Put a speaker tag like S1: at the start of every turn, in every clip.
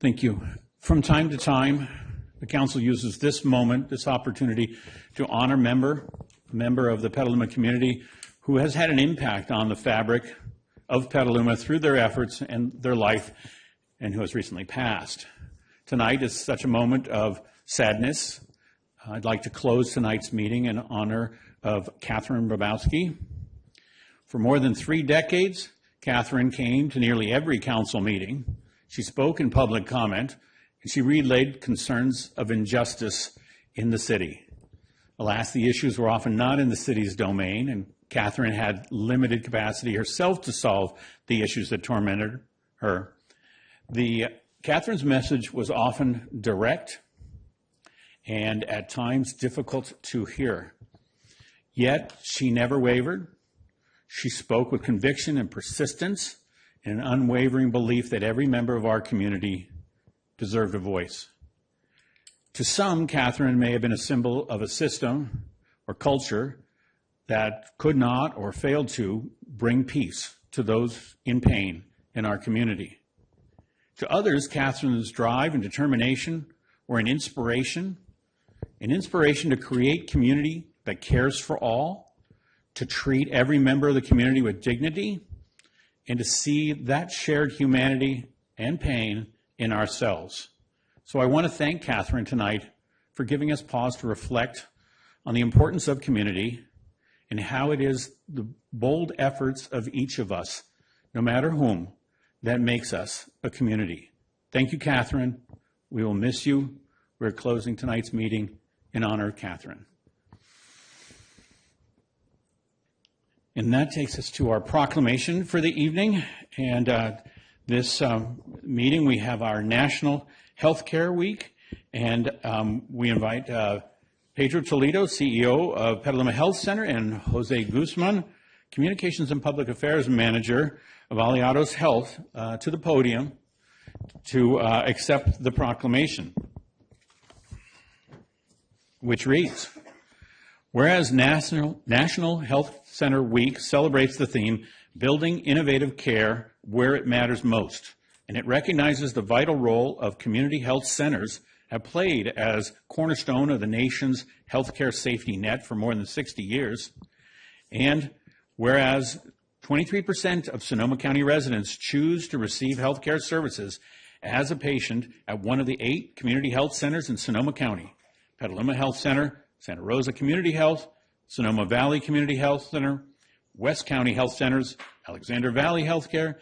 S1: Thank you. From time to time, the Council uses this moment, this opportunity, to honor a member of the Petaluma community who has had an impact on the fabric of Petaluma through their efforts and their life, and who has recently passed. Tonight is such a moment of sadness. I'd like to close tonight's meeting in honor of Catherine Brabowski. For more than 3 decades, Catherine came to nearly every council meeting. She spoke in public comment, and she relayed concerns of injustice in the city. Alas, the issues were often not in the city's domain, and Catherine had limited capacity herself to solve the issues that tormented her. Catherine's message was often direct and at times difficult to hear. Yet she never wavered. She spoke with conviction and persistence and an unwavering belief that every member of our community deserved a voice. To some, Catherine may have been a symbol of a system or culture that could not or failed to bring peace to those in pain in our community. To others, Catherine's drive and determination were an inspiration to create community that cares for all, to treat every member of the community with dignity, and to see that shared humanity and pain in ourselves. So I want to thank Catherine tonight for giving us pause to reflect on the importance of community and how it is the bold efforts of each of us, no matter whom, that makes us a community. Thank you, Catherine. We will miss you. We're closing tonight's meeting in honor of Catherine. And that takes us to our proclamation for the evening. And this meeting, we have our National Healthcare Week. And we invite Pedro Toledo, CEO of Petaluma Health Center, and Jose Guzman, Communications and Public Affairs Manager of Aliados Health, to the podium to accept the proclamation, which reads, whereas National Health Center Week celebrates the theme, Building Innovative Care Where It Matters Most, and it recognizes the vital role of community health centers have played as cornerstone of the nation's healthcare safety net for more than 60 years. And whereas 23% of Sonoma County residents choose to receive healthcare services as a patient at one of the 8 community health centers in Sonoma County, Petaluma Health Center, Santa Rosa Community Health, Sonoma Valley Community Health Center, West County Health Centers, Alexander Valley Healthcare,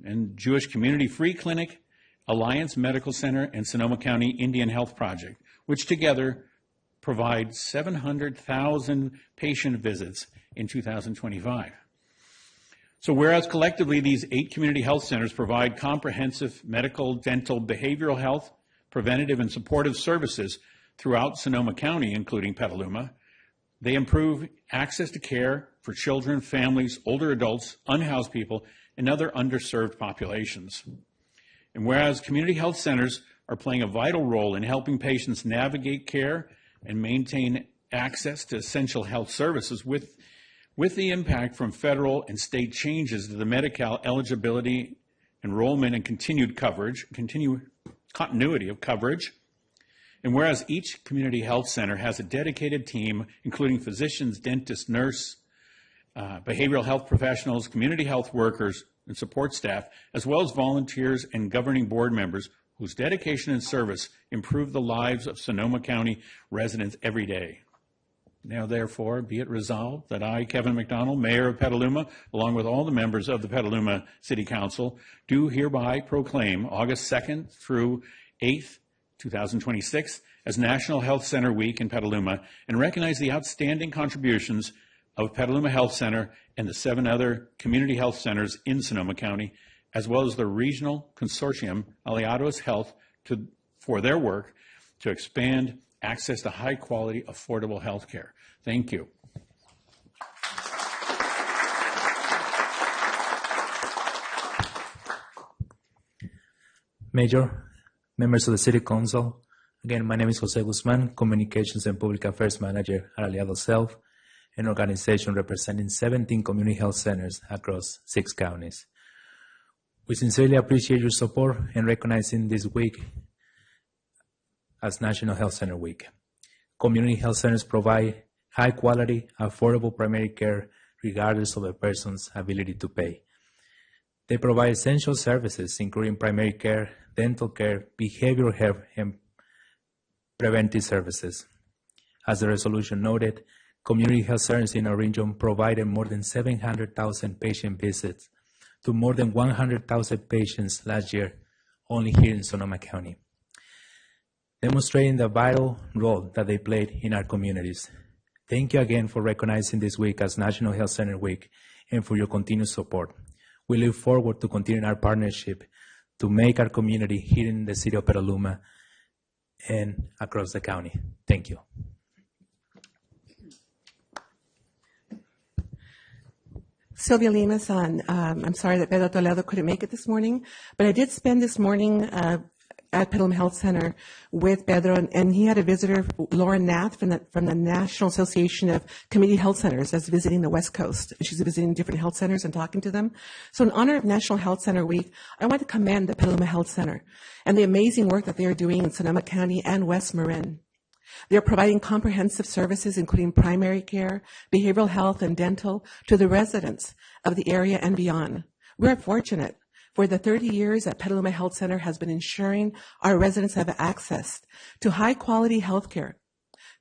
S1: and Jewish Community Free Clinic, Alliance Medical Center, and Sonoma County Indian Health Project, which together provide 700,000 patient visits in 2025. So whereas collectively these 8 community health centers provide comprehensive medical, dental, behavioral health, preventative, and supportive services throughout Sonoma County, including Petaluma, they improve access to care for children, families, older adults, unhoused people, and other underserved populations. And whereas community health centers are playing a vital role in helping patients navigate care and maintain access to essential health services with the impact from federal and state changes to the Medi-Cal eligibility, enrollment, and continued continuity of coverage. And whereas each community health center has a dedicated team, including physicians, dentists, nurse, behavioral health professionals, community health workers, and support staff, as well as volunteers and governing board members whose dedication and service improve the lives of Sonoma County residents every day. Now, therefore, be it resolved that I, Kevin McDonald, Mayor of Petaluma, along with all the members of the Petaluma City Council, do hereby proclaim August 2nd through 8th, 2026 as National Health Center Week in Petaluma and recognize the outstanding contributions of Petaluma Health Center and the 7 other community health centers in Sonoma County, as well as the regional consortium, Aliados Health, for their work to expand access to high-quality, affordable health care. Thank you.
S2: Mayor, members of the City Council, again, my name is Jose Guzman, Communications and Public Affairs Manager at Aliados Health, an organization representing 17 community health centers across 6 counties. We sincerely appreciate your support in recognizing this week as National Health Center Week. Community health centers provide high-quality, affordable primary care regardless of a person's ability to pay. They provide essential services, including primary care, dental care, behavioral health, and preventive services. As the resolution noted, community health centers in our region provided more than 700,000 patient visits to more than 100,000 patients last year, only here in Sonoma County, demonstrating the vital role that they played in our communities. Thank you again for recognizing this week as National Health Center Week and for your continued support. We look forward to continuing our partnership to make our community here in the city of Petaluma and across the county. Thank you.
S3: Sylvia Limas I'm sorry that Pedro Toledo couldn't make it this morning, but I did spend this morning at Petaluma Health Center with Pedro, and he had a visitor, Lauren Nath, from the National Association of Community Health Centers, that's visiting the West Coast. She's visiting different health centers and talking to them. So in honor of National Health Center Week, I want to commend the Petaluma Health Center and the amazing work that they are doing in Sonoma County and West Marin. They're providing comprehensive services, including primary care, behavioral health, and dental to the residents of the area and beyond. We're fortunate for the 30 years that Petaluma Health Center has been ensuring our residents have access to high-quality health care.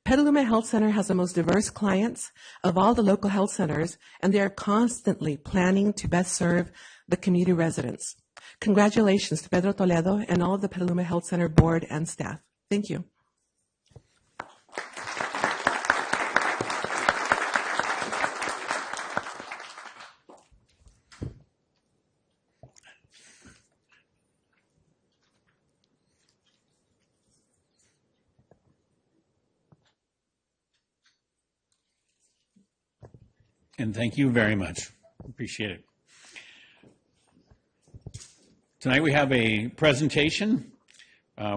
S3: Petaluma Health Center has the most diverse clients of all the local health centers, and they are constantly planning to best serve the community residents. Congratulations to Pedro Toledo and all of the Petaluma Health Center board and staff. Thank you.
S1: And thank you very much. Appreciate it. Tonight we have a presentation.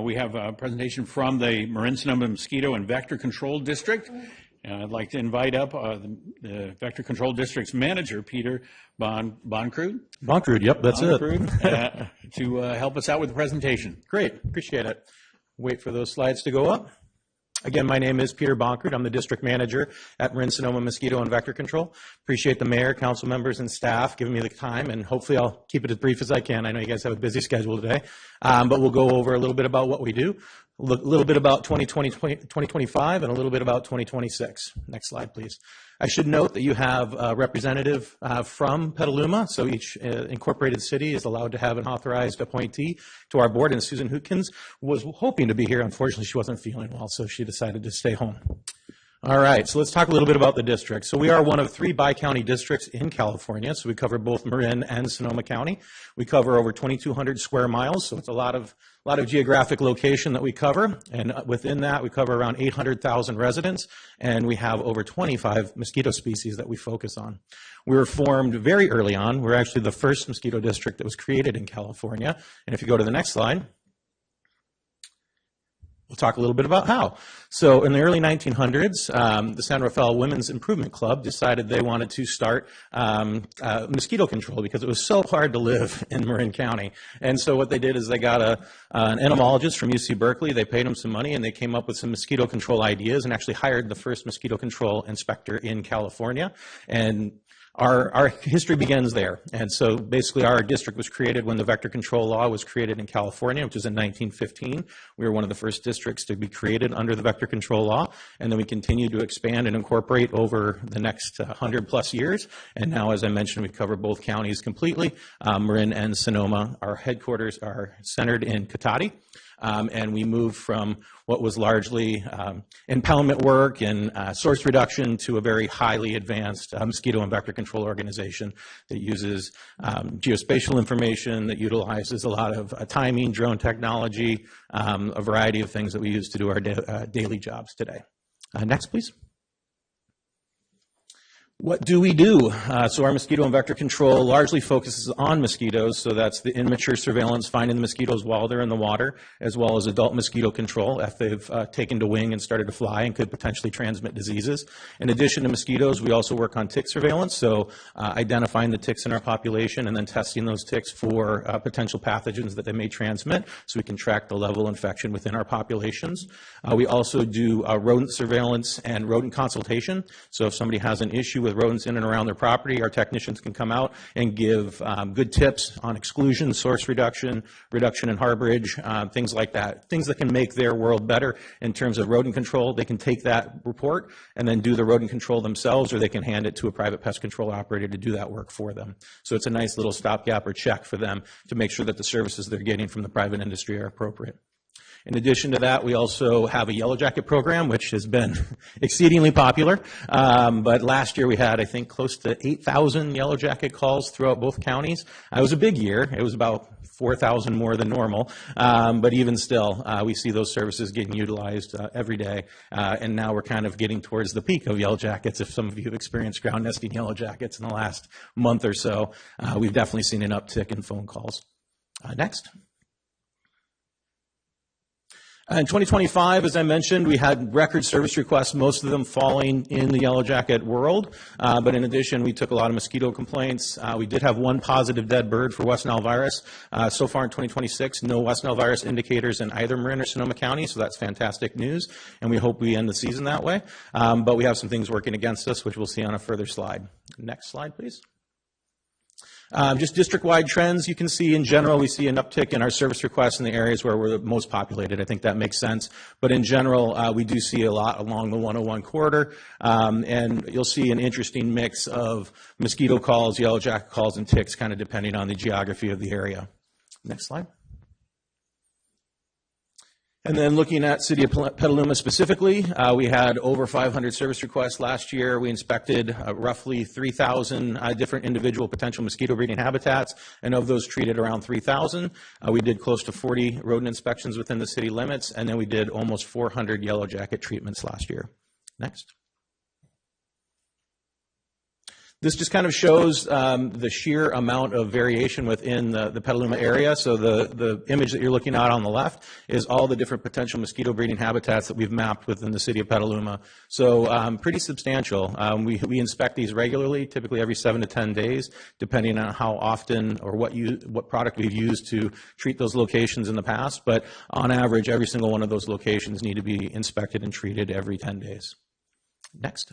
S1: We have a presentation from the Marin-Sonoma Mosquito and Vector Control District. And I'd like to invite up the Vector Control District's manager, Peter Boncrude.
S4: Boncrude, yep, that's it.
S1: To help us out with the presentation.
S4: Great, appreciate it. Wait for those slides to go up. Again, my name is Peter Boncrude. I'm the district manager at Marin-Sonoma Mosquito and Vector Control. Appreciate the mayor, council members, and staff giving me the time, and hopefully I'll keep it as brief as I can. I know you guys have a busy schedule today, but we'll go over a little bit about what we do, a little bit about 2025, and a little bit about 2026. Next slide, please. I should note that you have a representative from Petaluma, so each incorporated city is allowed to have an authorized appointee to our board, and Susan Hootkins was hoping to be here. Unfortunately, she wasn't feeling well, so she decided to stay home. All right, so let's talk a little bit about the district. So we are one of 3 bi-county districts in California, so we cover both Marin and Sonoma County. We cover over 2,200 square miles, so it's a lot of geographic location that we cover, and within that we cover around 800,000 residents, and we have over 25 mosquito species that we focus on. We were formed very early on. We're actually the first mosquito district that was created in California, and if you go to the next slide, we'll talk a little bit about how. So in the early 1900s, the San Rafael Women's Improvement Club decided they wanted to start mosquito control because it was so hard to live in Marin County. And so what they did is they got an entomologist from UC Berkeley, they paid him some money, and they came up with some mosquito control ideas and actually hired the first mosquito control inspector in California. And our history begins there. And so basically our district was created when the vector control law was created in California, which was in 1915. We were one of the first districts to be created under the vector control law. And then we continued to expand and incorporate over the next 100 plus years. And now, as I mentioned, we cover both counties completely. Marin and Sonoma, our headquarters are centered in Cotati. And we moved from what was largely impoundment work and source reduction to a very highly advanced mosquito and vector control organization that uses geospatial information, that utilizes a lot of timing, drone technology, a variety of things that we use to do our daily jobs today. Next, please. What do we do? So our mosquito and vector control largely focuses on mosquitoes, so that's the immature surveillance, finding the mosquitoes while they're in the water, as well as adult mosquito control if they've taken to wing and started to fly and could potentially transmit diseases. In addition to mosquitoes, we also work on tick surveillance, so identifying the ticks in our population and then testing those ticks for potential pathogens that they may transmit, so we can track the level of infection within our populations. We also do rodent surveillance and rodent consultation, so if somebody has an issue with rodents in and around their property, our technicians can come out and give good tips on exclusion, source reduction, reduction in harborage, things like that, things that can make their world better in terms of rodent control. They can take that report and then do the rodent control themselves, or they can hand it to a private pest control operator to do that work for them. So it's a nice little stopgap or check for them to make sure that the services they're getting from the private industry are appropriate. In addition to that, we also have a Yellow Jacket program, which has been exceedingly popular. But last year we had, I think, close to 8,000 Yellow Jacket calls throughout both counties. It was a big year. It was about 4,000 more than normal. But even still, we see those services getting utilized every day. And now we're kind of getting towards the peak of Yellow Jackets. If some of you have experienced ground nesting Yellow Jackets in the last month or so, we've definitely seen an uptick in phone calls. Next. In 2025, as I mentioned, we had record service requests, most of them falling in the Yellow Jacket world. But in addition, we took a lot of mosquito complaints. We did have one positive dead bird for West Nile virus. So far in 2026, no West Nile virus indicators in either Marin or Sonoma County, so that's fantastic news, and we hope we end the season that way. But we have some things working against us, which we'll see on a further slide. Next slide, please. Just district-wide trends, you can see in general, we see an uptick in our service requests in the areas where we're the most populated. I think that makes sense. But in general, we do see a lot along the 101 corridor, and you'll see an interesting mix of mosquito calls, yellow jacket calls, and ticks, kind of depending on the geography of the area. Next slide. And then looking at City of Petaluma specifically, we had over 500 service requests last year. We inspected roughly 3,000 different individual potential mosquito breeding habitats, and of those treated around 3,000. We did close to 40 rodent inspections within the city limits, and then we did almost 400 yellow jacket treatments last year. Next. This just kind of shows the sheer amount of variation within the Petaluma area. So the image that you're looking at on the left is all the different potential mosquito breeding habitats that we've mapped within the city of Petaluma. So pretty substantial. We inspect these regularly, typically every 7 to 10 days, depending on how often or what product we've used to treat those locations in the past. But on average, every single one of those locations need to be inspected and treated every 10 days. Next.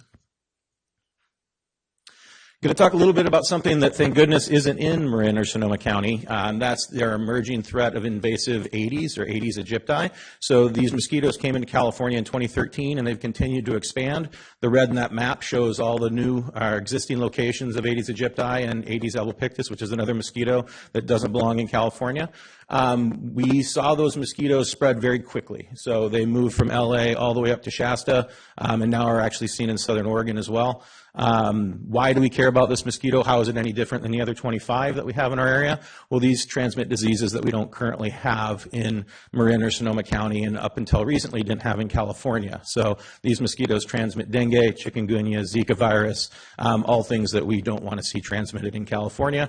S4: Going to talk a little bit about something that, thank goodness, isn't in Marin or Sonoma County. That's their emerging threat of invasive Aedes or Aedes aegypti. So these mosquitoes came into California in 2013, and they've continued to expand. The red in that map shows all the new existing locations of Aedes aegypti and Aedes albopictus, which is another mosquito that doesn't belong in California. We saw those mosquitoes spread very quickly. So they moved from LA all the way up to Shasta, and now are actually seen in Southern Oregon as well. Why do we care about this mosquito? How is it any different than the other 25 that we have in our area? Well, these transmit diseases that we don't currently have in Marin or Sonoma County, and up until recently didn't have in California. So these mosquitoes transmit dengue, chikungunya, Zika virus, all things that we don't want to see transmitted in California.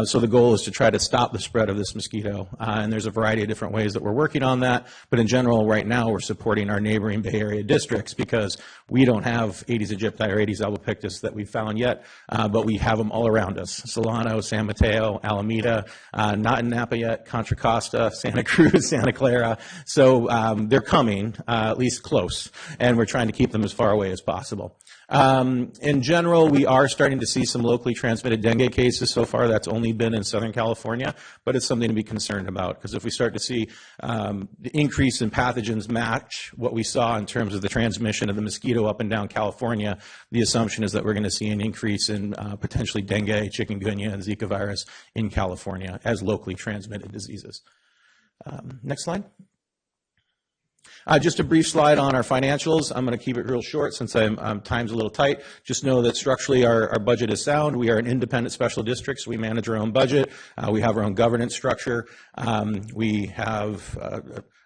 S4: So the goal is to try to stop the spread of this mosquito. And there's a variety of different ways that we're working on that. But in general, right now, we're supporting our neighboring Bay Area districts because we don't have Aedes aegypti or Aedes albopictus that we've found yet, but we have them all around us. Solano, San Mateo, Alameda, not in Napa yet, Contra Costa, Santa Cruz, Santa Clara. So they're coming, at least close, and we're trying to keep them as far away as possible. In general, we are starting to see some locally transmitted dengue cases. So far, that's only been in Southern California, but it's something to be concerned about, because if we start to see the increase in pathogens match what we saw in terms of the transmission of the mosquito up and down California, the assumption is that we're going to see an increase in potentially dengue, chikungunya, and Zika virus in California as locally transmitted diseases. Next slide. Just a brief slide on our financials. I'm going to keep it real short since time's a little tight. Just know that structurally our budget is sound. We are an independent special district, so we manage our own budget. We have our own governance structure. We have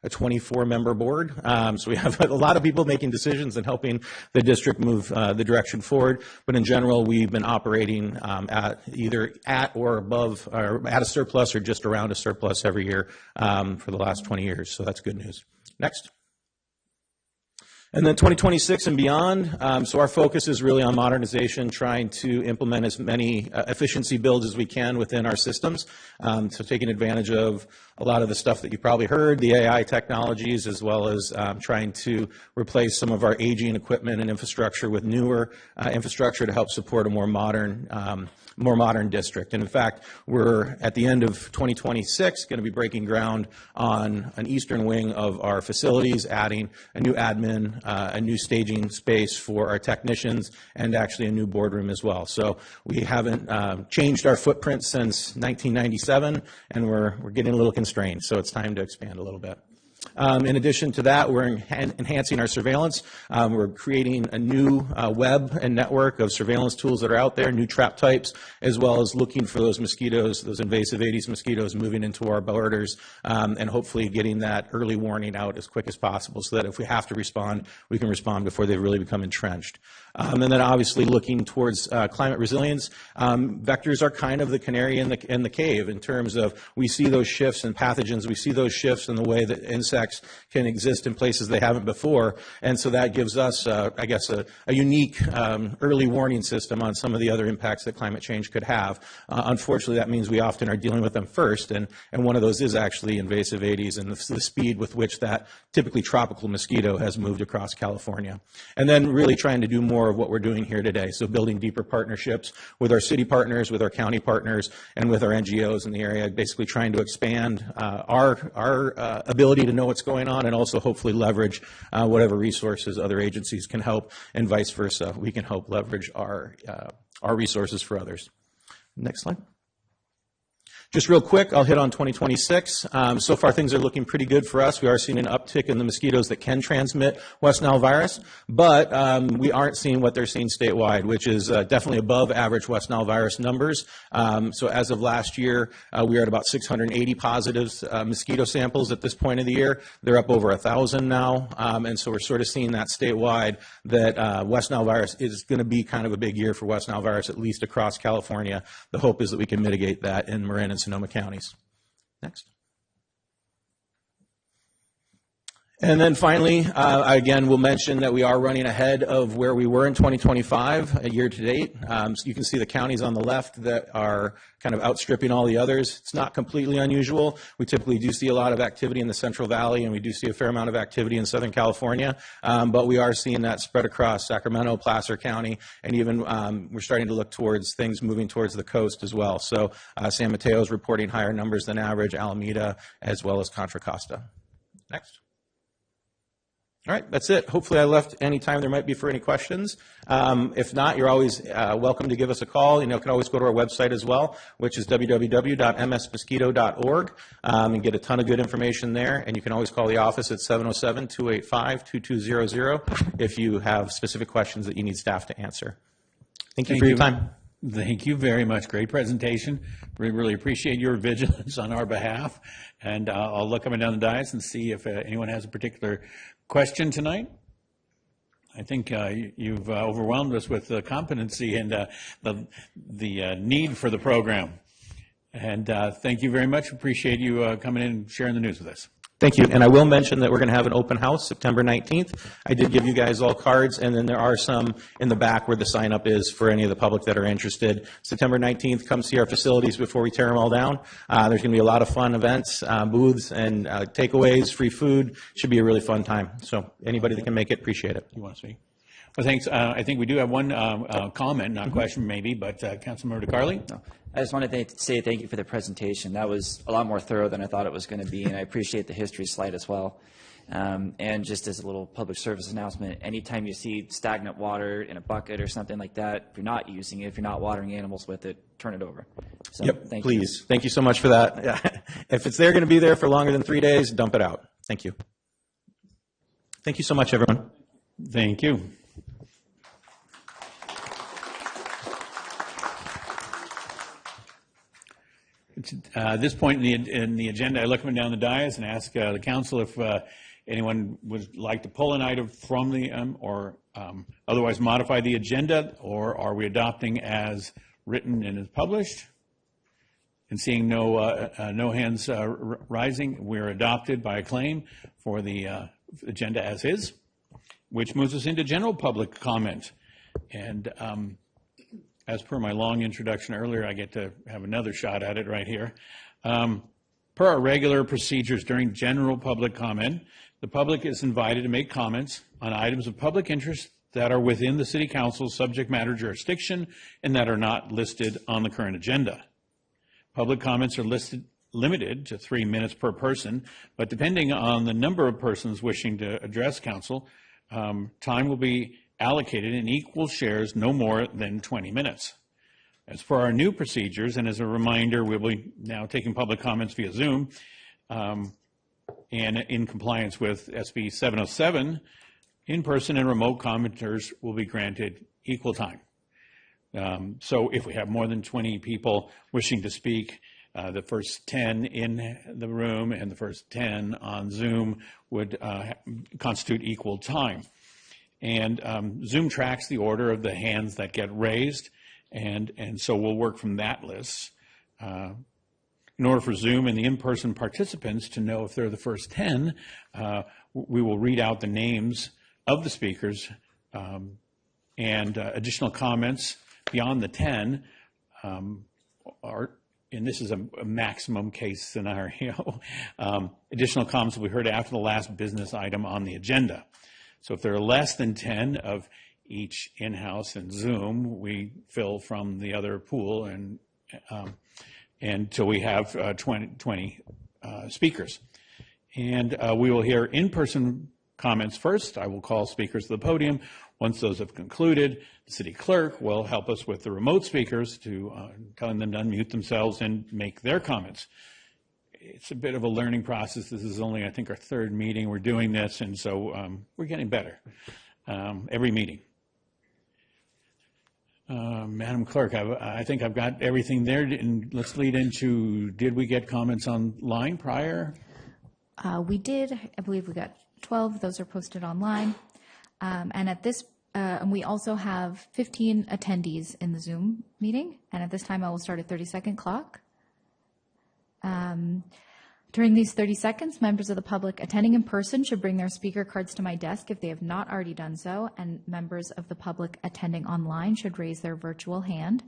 S4: a 24-member board, so we have a lot of people making decisions and helping the district move the direction forward. But in general, we've been operating at either at or above, or at a surplus or just around a surplus every year for the last 20 years. So that's good news. Next. And then 2026 and beyond, so our focus is really on modernization, trying to implement as many efficiency builds as we can within our systems. So taking advantage of a lot of the stuff that you probably heard, the AI technologies, as well as trying to replace some of our aging equipment and infrastructure with newer infrastructure to help support a more modern district. And in fact, we're at the end of 2026 going to be breaking ground on an eastern wing of our facilities, adding a new admin, a new staging space for our technicians, and actually a new boardroom as well. So we haven't changed our footprint since 1997, and we're getting a little constrained, so it's time to expand a little bit. In addition to that, we're enhancing our surveillance. We're creating a new web and network of surveillance tools that are out there, new trap types, as well as looking for those mosquitoes, those invasive Aedes mosquitoes moving into our borders, and hopefully getting that early warning out as quick as possible so that if we have to respond, we can respond before they really become entrenched. And then obviously looking towards climate resilience. Vectors are kind of the canary in the cave in terms of we see those shifts in pathogens, we see those shifts in the way that insects can exist in places they haven't before, and so that gives us, I guess, a unique early warning system on some of the other impacts that climate change could have. Unfortunately, that means we often are dealing with them first, and one of those is actually invasive Aedes and the speed with which that typically tropical mosquito has moved across California. And then really trying to do more of what we're doing here today, so building deeper partnerships with our city partners, with our county partners, and with our NGOs in the area, basically trying to expand our ability to know what's going on and also hopefully leverage whatever resources other agencies can help, and vice versa. We can help leverage our resources for others. Next slide. Just real quick, I'll hit on 2026. So far, things are looking pretty good for us. We are seeing an uptick in the mosquitoes that can transmit West Nile virus, but we aren't seeing what they're seeing statewide, which is definitely above average West Nile virus numbers. So as of last year, we are at about 680 positives mosquito samples at this point of the year. They're up over 1,000 now, and so we're sort of seeing that statewide that West Nile virus is going to be kind of a big year for West Nile virus, at least across California. The hope is that we can mitigate that in Marin and Sonoma counties. Next. And then finally, again, we'll mention that we are running ahead of where we were in 2025, year to date. So you can see the counties on the left that are kind of outstripping all the others. It's not completely unusual. We typically do see a lot of activity in the Central Valley, and we do see a fair amount of activity in Southern California, but we are seeing that spread across Sacramento, Placer County, and even we're starting to look towards things moving towards the coast as well. So San Mateo is reporting higher numbers than average, Alameda, as well as Contra Costa. Next. All right, that's it. Hopefully I left any time there might be for any questions. If not, you're always welcome to give us a call. You can always go to our website as well, which is www.msmosquito.org, and get a ton of good information there. And you can always call the office at 707-285-2200 if you have specific questions that you need staff to answer. Thank you for your time.
S1: Thank you very much. Great presentation. We really appreciate your vigilance on our behalf. And I'll look up and down the dais and see if anyone has a particular question tonight. I think you've overwhelmed us with the competency and the need for the program. And thank you very much. Appreciate you coming in and sharing the news with us.
S4: Thank you. And I will mention that we're going to have an open house September 19th. I did give you guys all cards, and then there are some in the back where the sign up is for any of the public that are interested. September 19th, come see our facilities before we tear them all down. There's going to be a lot of fun events, booths, and takeaways, free food. Should be a really fun time. So anybody that can make it, appreciate it.
S1: You want to speak? Well, thanks. I think we do have one comment, not question maybe, but Councilmember DeCarli?
S5: No. I just wanted to say thank you for the presentation. That was a lot more thorough than I thought it was going to be, and I appreciate the history slide as well. And just as a little public service announcement, anytime you see stagnant water in a bucket or something like that, if you're not using it, if you're not watering animals with it, turn it over. So,
S4: yep,
S5: thank
S4: please. Thank you so much for that. If it's going to be there for longer than 3 days, dump it out. Thank you. Thank you so much, everyone.
S1: Thank you. At this point in the agenda, I look up and down the dais and ask the council if anyone would like to pull an item from the, or otherwise modify the agenda, or are we adopting as written and as published? And seeing no hands rising, we're adopted by acclaim for the agenda as is, which moves us into general public comment. And as per my long introduction earlier, I get to have another shot at it right here. Per our regular procedures during general public comment, the public is invited to make comments on items of public interest that are within the City Council's subject matter jurisdiction and that are not listed on the current agenda. Public comments are limited to 3 minutes per person, but depending on the number of persons wishing to address council, time will be allocated in equal shares, no more than 20 minutes. As for our new procedures, and as a reminder, we'll be now taking public comments via Zoom, and in compliance with SB 707, in-person and remote commenters will be granted equal time. So if we have more than 20 people wishing to speak, the first 10 in the room and the first 10 on Zoom would constitute equal time. And Zoom tracks the order of the hands that get raised, and so we'll work from that list. In order for Zoom and the in-person participants to know if they're the first 10, we will read out the names of the speakers, and additional comments beyond the 10 are, and this is a maximum case scenario, additional comments will be heard after the last business item on the agenda. So if there are less than 10 of each in-house and Zoom, we fill from the other pool and until we have 20 speakers. And we will hear in-person comments first. I will call speakers to the podium. Once those have concluded, the city clerk will help us with the remote speakers to telling them to unmute themselves and make their comments. It's a bit of a learning process. This is only, I think, our third meeting we're doing this, and so we're getting better every meeting. Madam Clerk, I think I've got everything there, and let's lead into, did we get comments online prior?
S6: We did. I believe we got 12. Those are posted online. And at this, and we also have 15 attendees in the Zoom meeting. And at this time, I will start a 30-second clock. During these 30 seconds, members of the public attending in person should bring their speaker cards to my desk if they have not already done so, and members of the public attending online should raise their virtual hand,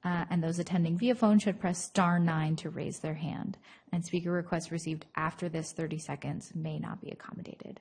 S6: and those attending via phone should press *9 to raise their hand. And speaker requests received after this 30 seconds may not be accommodated.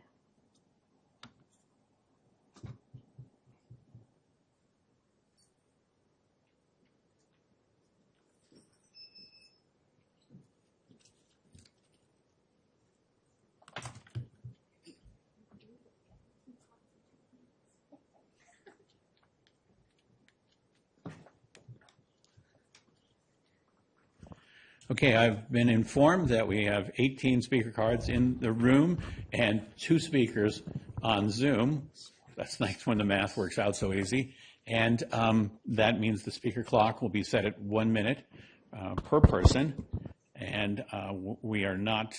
S1: Okay, I've been informed that we have 18 speaker cards in the room and 2 speakers on Zoom. That's nice when the math works out so easy. And that means the speaker clock will be set at 1 minute per person. And we are not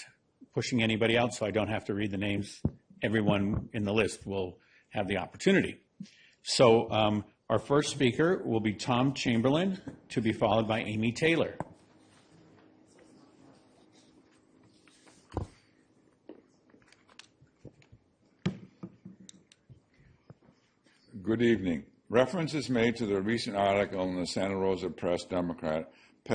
S1: pushing anybody out, so I don't have to read the names. Everyone in the list will have the opportunity. So our first speaker will be Tom Chamberlain, to be followed by Amy Taylor.
S7: Good evening. Reference is made to the recent article in the Santa Rosa Press Democrat, okay,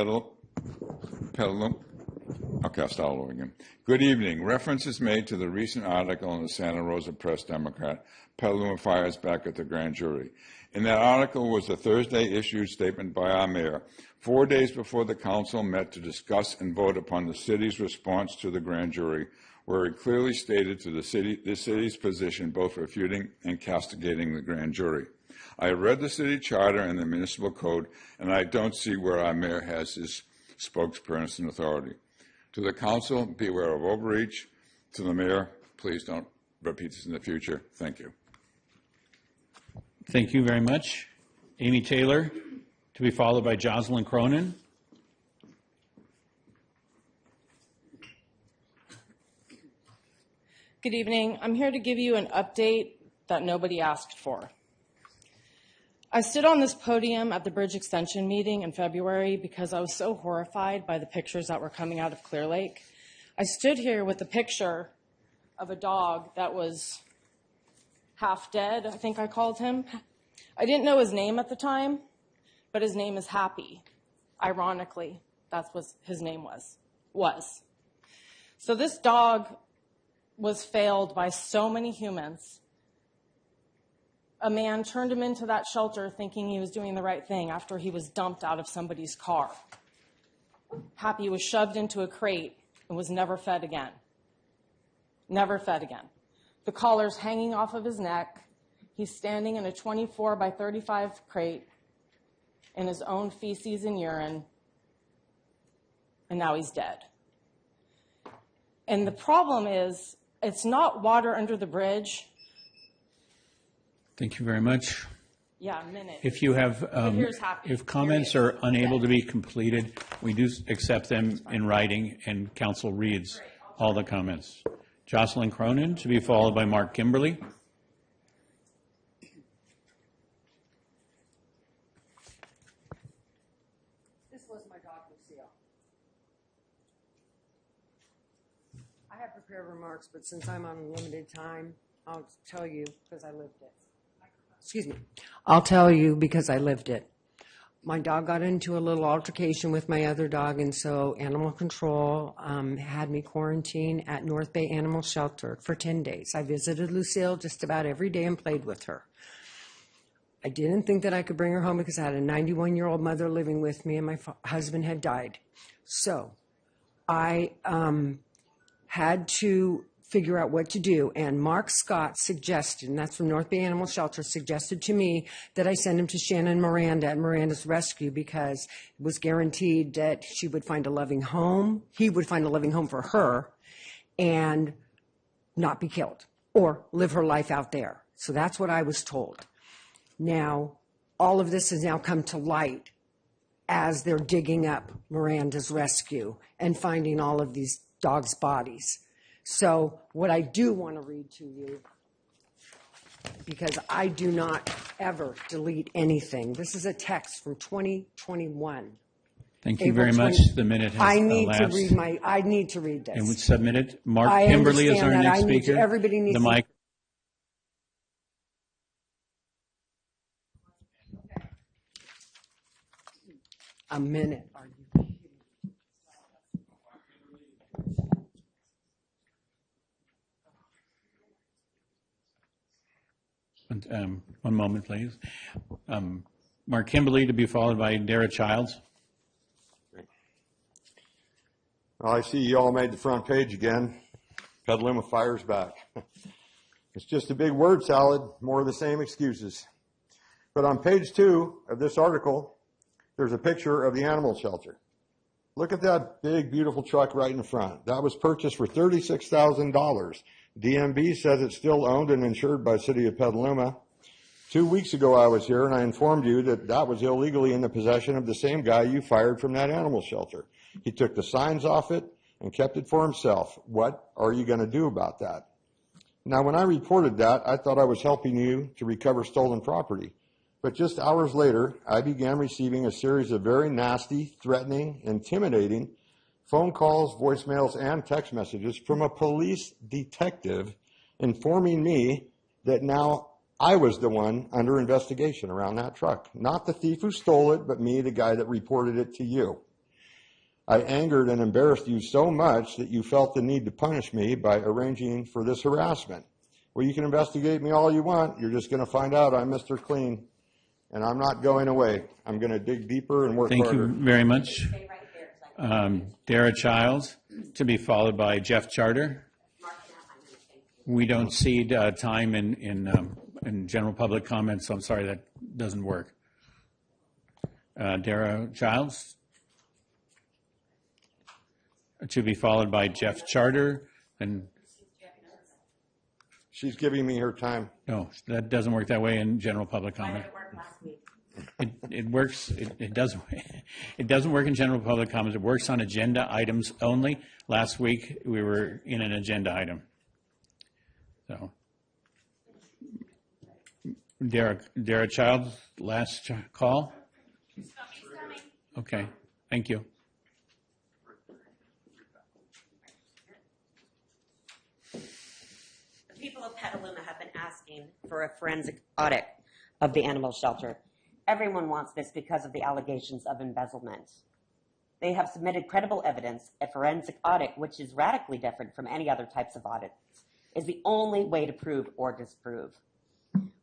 S7: I'll start over again. Good evening. Reference is made to the recent article in the Santa Rosa Press Democrat, Petaluma fires back at the grand jury. In that article was a Thursday issued statement by our mayor, 4 days before the council met to discuss and vote upon the city's response to the grand jury, where it clearly stated to the city's position, both refuting and castigating the grand jury. I have read the city charter and the municipal code, and I don't see where our mayor has his spokesperson authority. To the council, beware of overreach. To the mayor, please don't repeat this in the future. Thank you.
S1: Thank you very much. Amy Taylor, to be followed by Jocelyn Cronin.
S8: Good evening. I'm here to give you an update that nobody asked for. I stood on this podium at the Bridge Extension meeting in February because I was so horrified by the pictures that were coming out of Clear Lake. I stood here with a picture of a dog that was half dead, I think I called him. I didn't know his name at the time, but his name is Happy. Ironically, that's what his name was. So this dog was failed by so many humans. A man turned him into that shelter thinking he was doing the right thing after he was dumped out of somebody's car. Happy was shoved into a crate and was never fed again. Never fed again. The collar's hanging off of his neck. He's standing in a 24 by 35 crate in his own feces and urine, and now he's dead. And the problem is, it's not water under the bridge.
S1: Thank you very much.
S8: Yeah, a minute.
S1: If you have,
S8: here's Happy.
S1: if comments are unable to be completed, we do accept them in writing, and council reads all the comments. Jocelyn Cronin, to be followed by Mark Kimberly.
S9: This was my dog, Lucille. I have prepared remarks, but since I'm on limited time, I'll tell you because I lived it. Excuse me. I'll tell you because I lived it. My dog got into a little altercation with my other dog, and so Animal Control had me quarantined at North Bay Animal Shelter for 10 days. I visited Lucille just about every day and played with her. I didn't think that I could bring her home because I had a 91-year-old mother living with me, and my husband had died. So I had to figure out what to do, and Mark Scott suggested, and that's from North Bay Animal Shelter, suggested to me that I send him to Shannon Miranda at Miranda's Rescue because it was guaranteed that she would find a loving home, he would find a loving home for her, and not be killed or live her life out there. So that's what I was told. Now, all of this has now come to light as they're digging up Miranda's Rescue and finding all of these dogs' bodies. So what I do want to read to you, because I do not ever delete anything. This is a text from 2021.
S1: Thank you very much. The minute has
S9: I need
S1: elapsed.
S9: I need to read this.
S1: And would submit it. Mark
S9: I
S1: Kimberly is our
S9: understand that.
S1: next
S9: I need to-
S1: speaker.
S9: everybody needs
S1: the
S9: to-
S1: mic.
S9: A minute, are you?
S1: One moment, please. Mark Kimberly, to be followed by Dara Childs.
S10: Well, I see you all made the front page again. Petaluma fires back. It's just a big word salad, more of the same excuses. But on page 2 of this article, there's a picture of the animal shelter. Look at that big, beautiful truck right in front. That was purchased for $36,000. DMB says it's still owned and insured by the city of Petaluma. 2 weeks ago, I was here and I informed you that that was illegally in the possession of the same guy you fired from that animal shelter. He took the signs off it and kept it for himself. What are you going to do about that? Now, when I reported that, I thought I was helping you to recover stolen property. But just hours later, I began receiving a series of very nasty, threatening, intimidating phone calls, voicemails, and text messages from a police detective informing me that now I was the one under investigation around that truck. Not the thief who stole it, but me, the guy that reported it to you. I angered and embarrassed you so much that you felt the need to punish me by arranging for this harassment. Well, you can investigate me all you want. You're just going to find out I'm Mr. Clean, and I'm not going away. I'm going to dig deeper and work
S1: Thank
S10: harder.
S1: you very much. Dara Childs, to be followed by Jeff Charter. We don't cede time in general public comments, so I'm sorry that doesn't work. Dara Childs, to be followed by Jeff Charter, and
S10: She's giving me her time.
S1: No, that doesn't work that way in general public comment. It works, it doesn't, it doesn't work in general public comments. It works on agenda items only. Last week, we were in an agenda item. So. Dara Child, last call? Okay, thank you.
S11: The people of Petaluma have been asking for a forensic audit of the animal shelter. Everyone wants this because of the allegations of embezzlement. They have submitted credible evidence. A forensic audit, which is radically different from any other types of audits, is the only way to prove or disprove.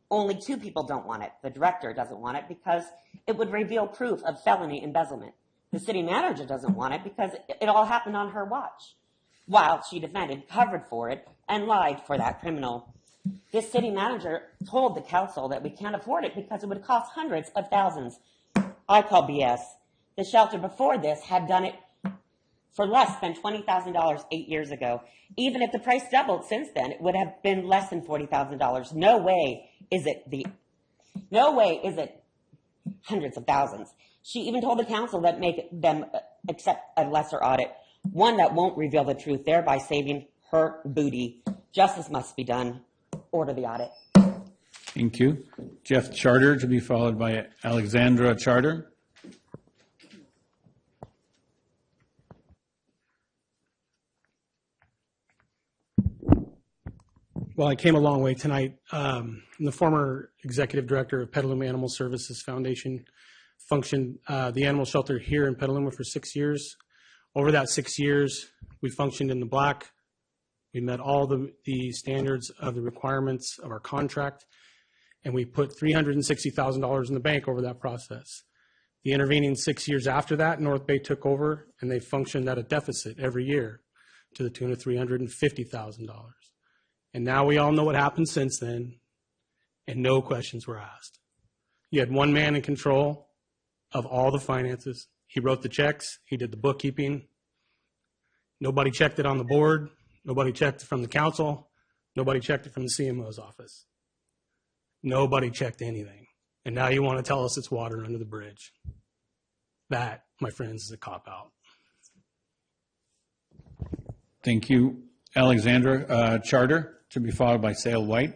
S11: Only two people don't want it. The director doesn't want it because it would reveal proof of felony embezzlement. The city manager doesn't want it because it all happened on her watch, while she defended, covered for it, and lied for that criminal. This city manager told the council that we can't afford it because it would cost hundreds of thousands. I call BS. The shelter before this had done it for less than $20,000 8 years ago. Even if the price doubled since then, it would have been less than $40,000. No way is it hundreds of thousands. She even told the council that make them accept a lesser audit, one that won't reveal the truth, thereby saving her booty. Justice must be done. Order the audit.
S1: Thank you. Jeff Charter to be followed by Alexandra Charter.
S12: Well, I came a long way tonight. I'm the former executive director of Petaluma Animal Services Foundation. Functioned the animal shelter here in Petaluma for 6 years. Over that 6 years, we functioned in the black. We met all the standards of the requirements of our contract, and we put $360,000 in the bank over that process. The intervening 6 years after that, North Bay took over, and they functioned at a deficit every year to the tune of $350,000. And now we all know what happened since then, and no questions were asked. You had one man in control of all the finances. He wrote the checks. He did the bookkeeping. Nobody checked it on the board. Nobody checked it from the council. Nobody checked it from the CMO's office. Nobody checked anything. And now you want to tell us it's water under the bridge. That, my friends, is a cop-out.
S1: Thank you. Alexandra Charter to be followed by Sale White.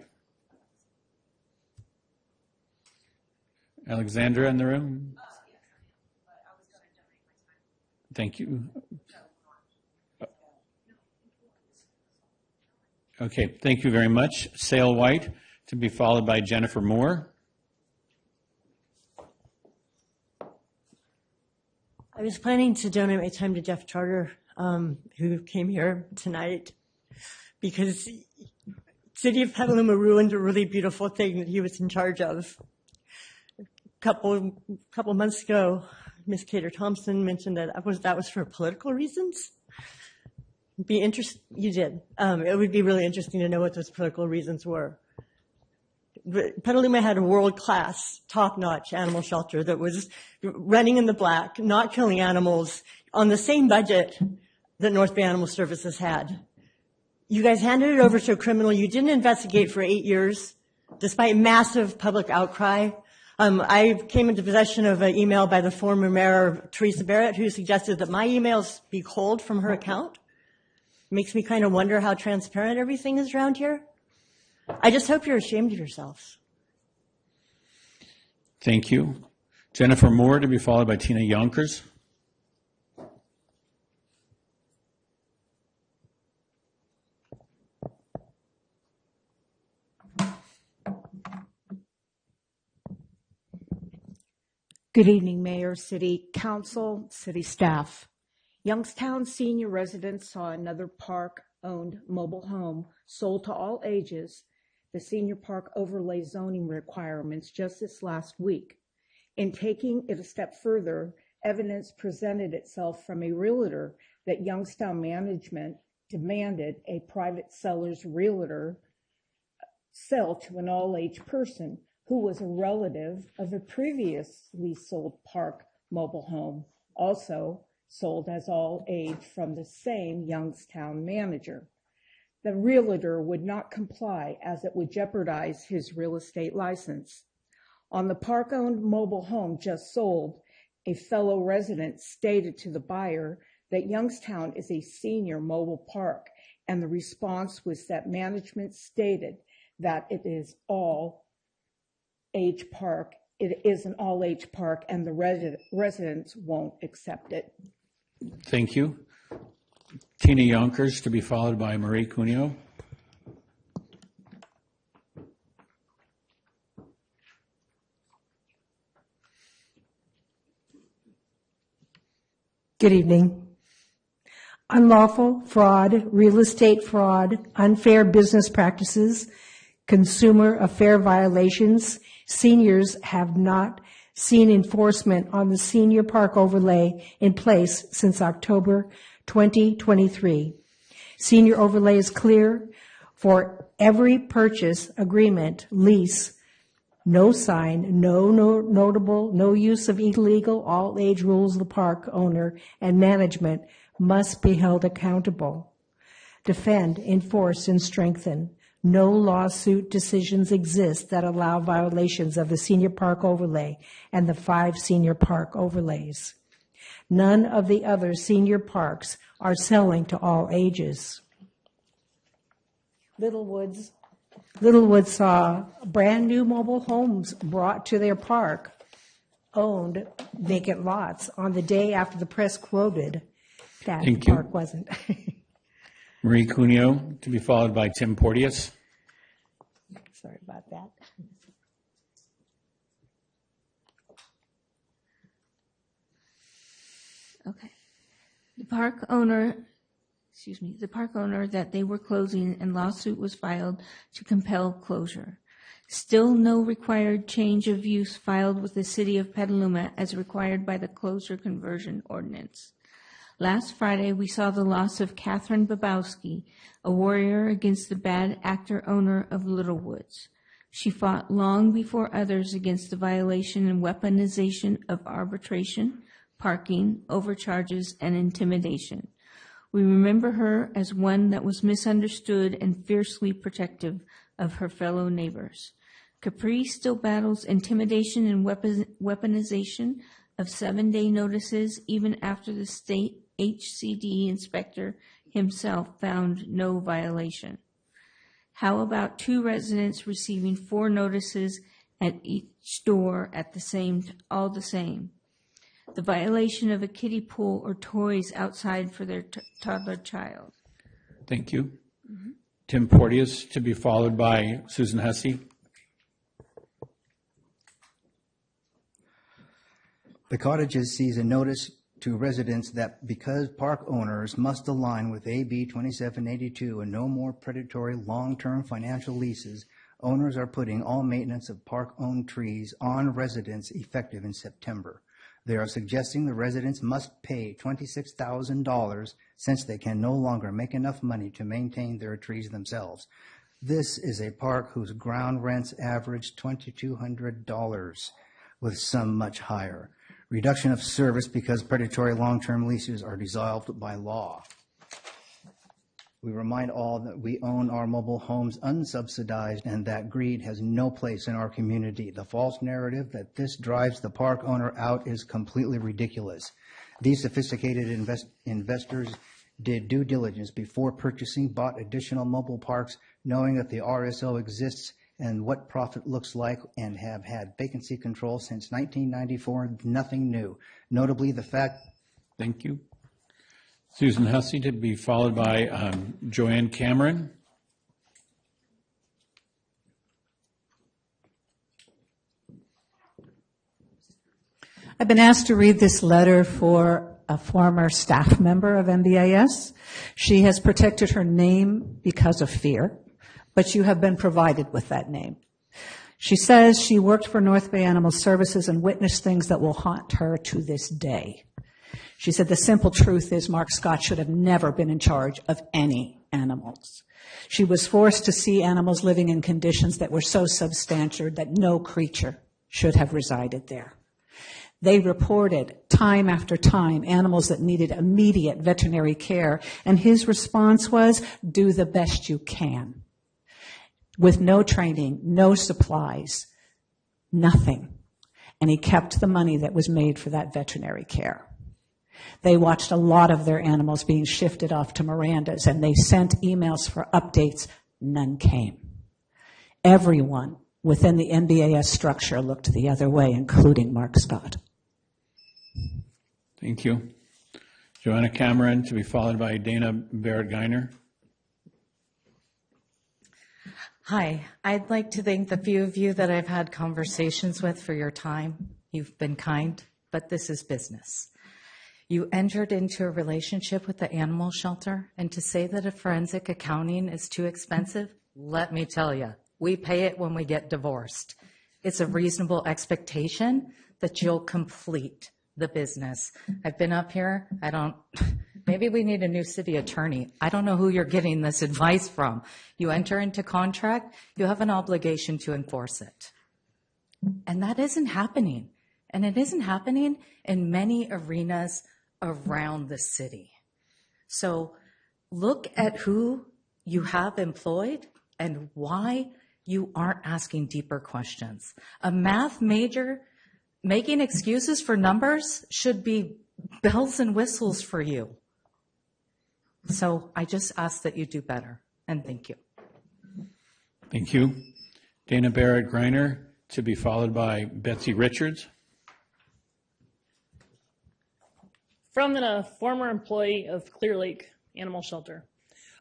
S1: Alexandra in the room? Thank you. Okay, thank you very much. Sale White to be followed by Jennifer Moore.
S13: I was planning to donate my time to Jeff Charter, who came here tonight, because City of Petaluma ruined a really beautiful thing that he was in charge of. A couple months ago, Ms. Cater Thompson mentioned that was for political reasons. You did. It would be really interesting to know what those political reasons were. Petaluma had a world-class, top-notch animal shelter that was running in the black, not killing animals, on the same budget that North Bay Animal Services had. You guys handed it over to a criminal you didn't investigate for 8 years, despite massive public outcry. I came into possession of an email by the former mayor, Teresa Barrett, who suggested that my emails be culled from her account. Makes me kind of wonder how transparent everything is around here. I just hope you're ashamed of yourselves.
S1: Thank you. Jennifer Moore to be followed by Tina Yonkers.
S14: Good evening, Mayor, City Council, City staff. Youngstown senior residents saw another park-owned mobile home sold to all ages, the senior park overlay zoning requirements just this last week. In taking it a step further, evidence presented itself from a realtor that Youngstown management demanded a private seller's realtor sell to an all-age person who was a relative of a previously sold park mobile home, also sold as all age from the same Youngstown manager. The realtor would not comply as it would jeopardize his real estate license. On the park-owned mobile home just sold, a fellow resident stated to the buyer that Youngstown is a senior mobile park, and the response was that management stated that it is all-age park. It is an all-age park, and the residents won't accept it.
S1: Thank you. Tina Yonkers to be followed by Marie Cuneo.
S15: Good evening. Unlawful fraud, real estate fraud, unfair business practices, consumer affair violations. Seniors have not seen enforcement on the senior park overlay in place since October 2023. Senior overlay is clear for every purchase, agreement, lease, no sign, no notable, no use of illegal, all-age rules. The park owner and management must be held accountable. Defend, enforce, and strengthen. No lawsuit decisions exist that allow violations of the senior park overlay and the 5 senior park overlays. None of the other senior parks are selling to all ages. Littlewood saw brand new mobile homes brought to their park, owned vacant lots on the day after the press quoted that the park wasn't.
S1: Marie Cuneo to be followed by Tim Porteous.
S15: Sorry about that.
S16: Okay. The park owner that they were closing and lawsuit was filed to compel closure. Still no required change of use filed with the city of Petaluma as required by the closure conversion ordinance. Last Friday, we saw the loss of Catherine Babowski, a warrior against the bad actor owner of Littlewoods. She fought long before others against the violation and weaponization of arbitration, parking, overcharges, and intimidation. We remember her as one that was misunderstood and fiercely protective of her fellow neighbors. Capri still battles intimidation and weaponization of 7-day notices even after the state HCD inspector himself found no violation. How about 2 residents receiving 4 notices at each door at all the same? The violation of a kiddie pool or toys outside for their toddler child.
S1: Thank you. Tim Porteous to be followed by Susan Hussey.
S17: The Cottages sees a notice to residents that because park owners must align with AB 2782 and no more predatory long-term financial leases, owners are putting all maintenance of park-owned trees on residents effective in September. They are suggesting the residents must pay $26,000 since they can no longer make enough money to maintain their trees themselves. This is a park whose ground rents average $2,200, with some much higher. Reduction of service because predatory long-term leases are dissolved by law. We remind all that we own our mobile homes unsubsidized and that greed has no place in our community. The false narrative that this drives the park owner out is completely ridiculous. These sophisticated investors did due diligence before purchasing, bought additional mobile parks, knowing that the RSO exists and what profit looks like, and have had vacancy control since 1994, nothing new. Notably, the fact...
S1: Thank you. Susan Hussey to be followed by Joanne Cameron.
S18: I've been asked to read this letter for a former staff member of MBIS. She has protected her name because of fear, but you have been provided with that name. She says she worked for North Bay Animal Services and witnessed things that will haunt her to this day. She said the simple truth is Mark Scott should have never been in charge of any animals. She was forced to see animals living in conditions that were so substandard that no creature should have resided there. They reported time after time animals that needed immediate veterinary care, and his response was, do the best you can. With no training, no supplies, nothing. And he kept the money that was made for that veterinary care. They watched a lot of their animals being shifted off to Miranda's, and they sent emails for updates. None came. Everyone within the NBAS structure looked the other way, including Mark Scott.
S1: Thank you. Joanna Cameron, to be followed by Dana Barrett-Geiner.
S19: Hi, I'd like to thank the few of you that I've had conversations with for your time. You've been kind, but this is business. You entered into a relationship with the animal shelter, and to say that a forensic accounting is too expensive, let me tell you, we pay it when we get divorced. It's a reasonable expectation that you'll complete the business. I've been up here, maybe we need a new city attorney. I don't know who you're getting this advice from. You enter into contract, you have an obligation to enforce it. And that isn't happening. And it isn't happening in many arenas around the city. So look at who you have employed and why you aren't asking deeper questions. A math major making excuses for numbers should be bells and whistles for you. So I just ask that you do better, and thank you.
S1: Thank you. Dana Barrett-Geiner, to be followed by Betsy Richards.
S20: From a former employee of Clear Lake Animal Shelter.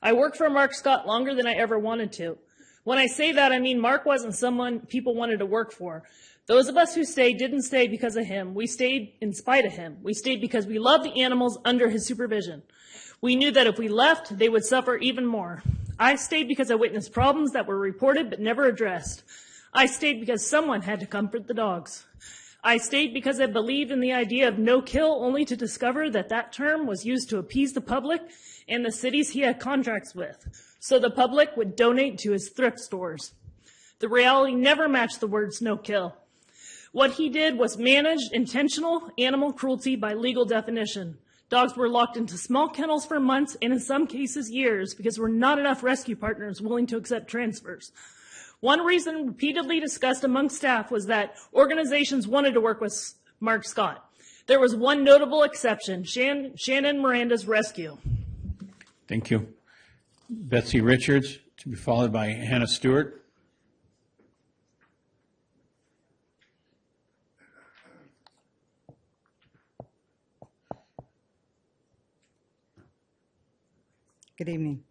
S20: I worked for Mark Scott longer than I ever wanted to. When I say that, I mean Mark wasn't someone people wanted to work for. Those of us who stayed didn't stay because of him. We stayed in spite of him. We stayed because we loved the animals under his supervision. We knew that if we left, they would suffer even more. I stayed because I witnessed problems that were reported but never addressed. I stayed because someone had to comfort the dogs. I stayed because I believed in the idea of no kill, only to discover that that term was used to appease the public and the cities he had contracts with, so the public would donate to his thrift stores. The reality never matched the words no kill. What he did was managed intentional animal cruelty by legal definition. Dogs were locked into small kennels for months and in some cases years because there were not enough rescue partners willing to accept transfers. One reason repeatedly discussed among staff was that organizations wanted to work with Mark Scott. There was one notable exception, Shannon Miranda's Rescue.
S1: Thank you. Betsy Richards, to be followed by Hannah Stewart.
S21: Good evening.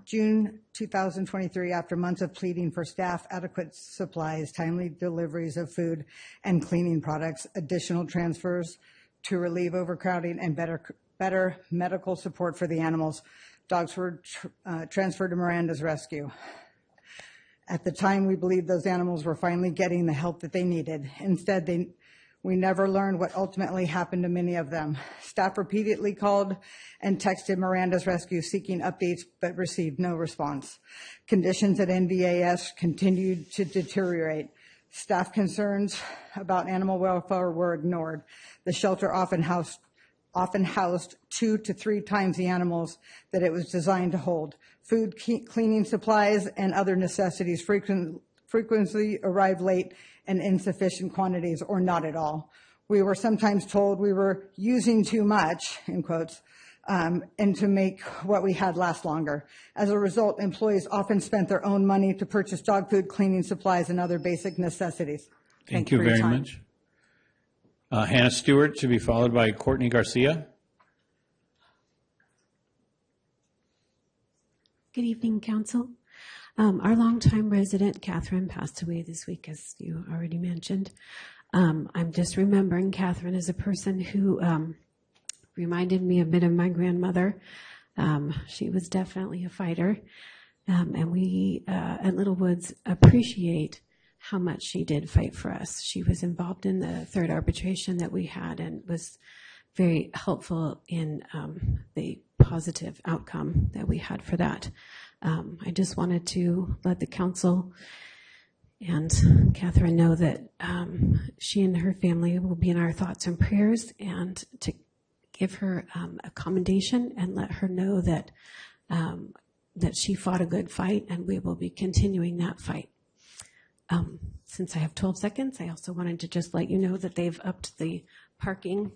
S21: June 2023, after months of pleading for staff, adequate supplies, timely deliveries of food and cleaning products, additional transfers to relieve overcrowding, and better medical support for the animals, dogs were transferred to Miranda's Rescue. At the time, we believed those animals were finally getting the help that they needed. Instead, we never learned what ultimately happened to many of them. Staff repeatedly called and texted Miranda's Rescue seeking updates, but received no response. Conditions at NBAS continued to deteriorate. Staff concerns about animal welfare were ignored. The shelter often housed 2 to 3 times the animals that it was designed to hold. Food, cleaning supplies, and other necessities frequently arrived late and insufficient quantities or not at all. We were sometimes told we were using too much, in quotes, and to make what we had last longer. As a result, employees often spent their own money to purchase dog food, cleaning supplies, and other basic necessities.
S1: Thank you very much. Hannah Stewart, to be followed by Courtney Garcia.
S22: Good evening, Council. Our longtime resident, Catherine, passed away this week, as you already mentioned. I'm just remembering Catherine as a person who reminded me a bit of my grandmother. She was definitely a fighter, and we at Little Woods appreciate how much she did fight for us. She was involved in the third arbitration that we had and was very helpful in the positive outcome that we had for that. I just wanted to let the council And Catherine, know that she and her family will be in our thoughts and prayers, and to give her a commendation and let her know that that she fought a good fight, and we will be continuing that fight. Since I have 12 seconds, I also wanted to just let you know that they've upped the parking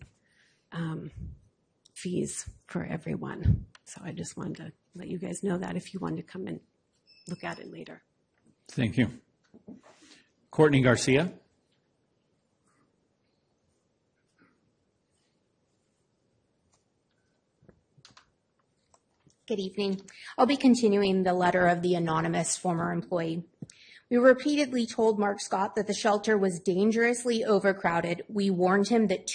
S22: fees for everyone. So I just wanted to let you guys know that if you wanted to come and look at it later.
S1: Thank you. Courtney Garcia.
S2: Good evening. I'll be continuing the letter of the anonymous former employee. We repeatedly told Mark Scott that the shelter was dangerously overcrowded. We warned him that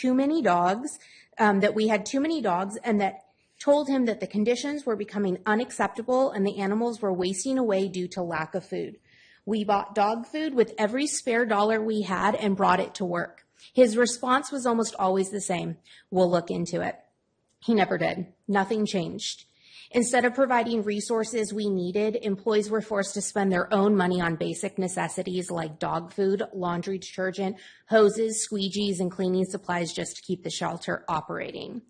S2: that we had too many dogs, and that told him that the conditions were becoming unacceptable and the animals were wasting away due to lack of food. We bought dog food with every spare dollar we had and brought it to work. His response was almost always the same: "We'll look into it." He never did. Nothing changed. Instead of providing resources we needed, employees were forced to spend their own money on basic necessities like dog food, laundry detergent, hoses, squeegees, and cleaning supplies just to keep the shelter operating.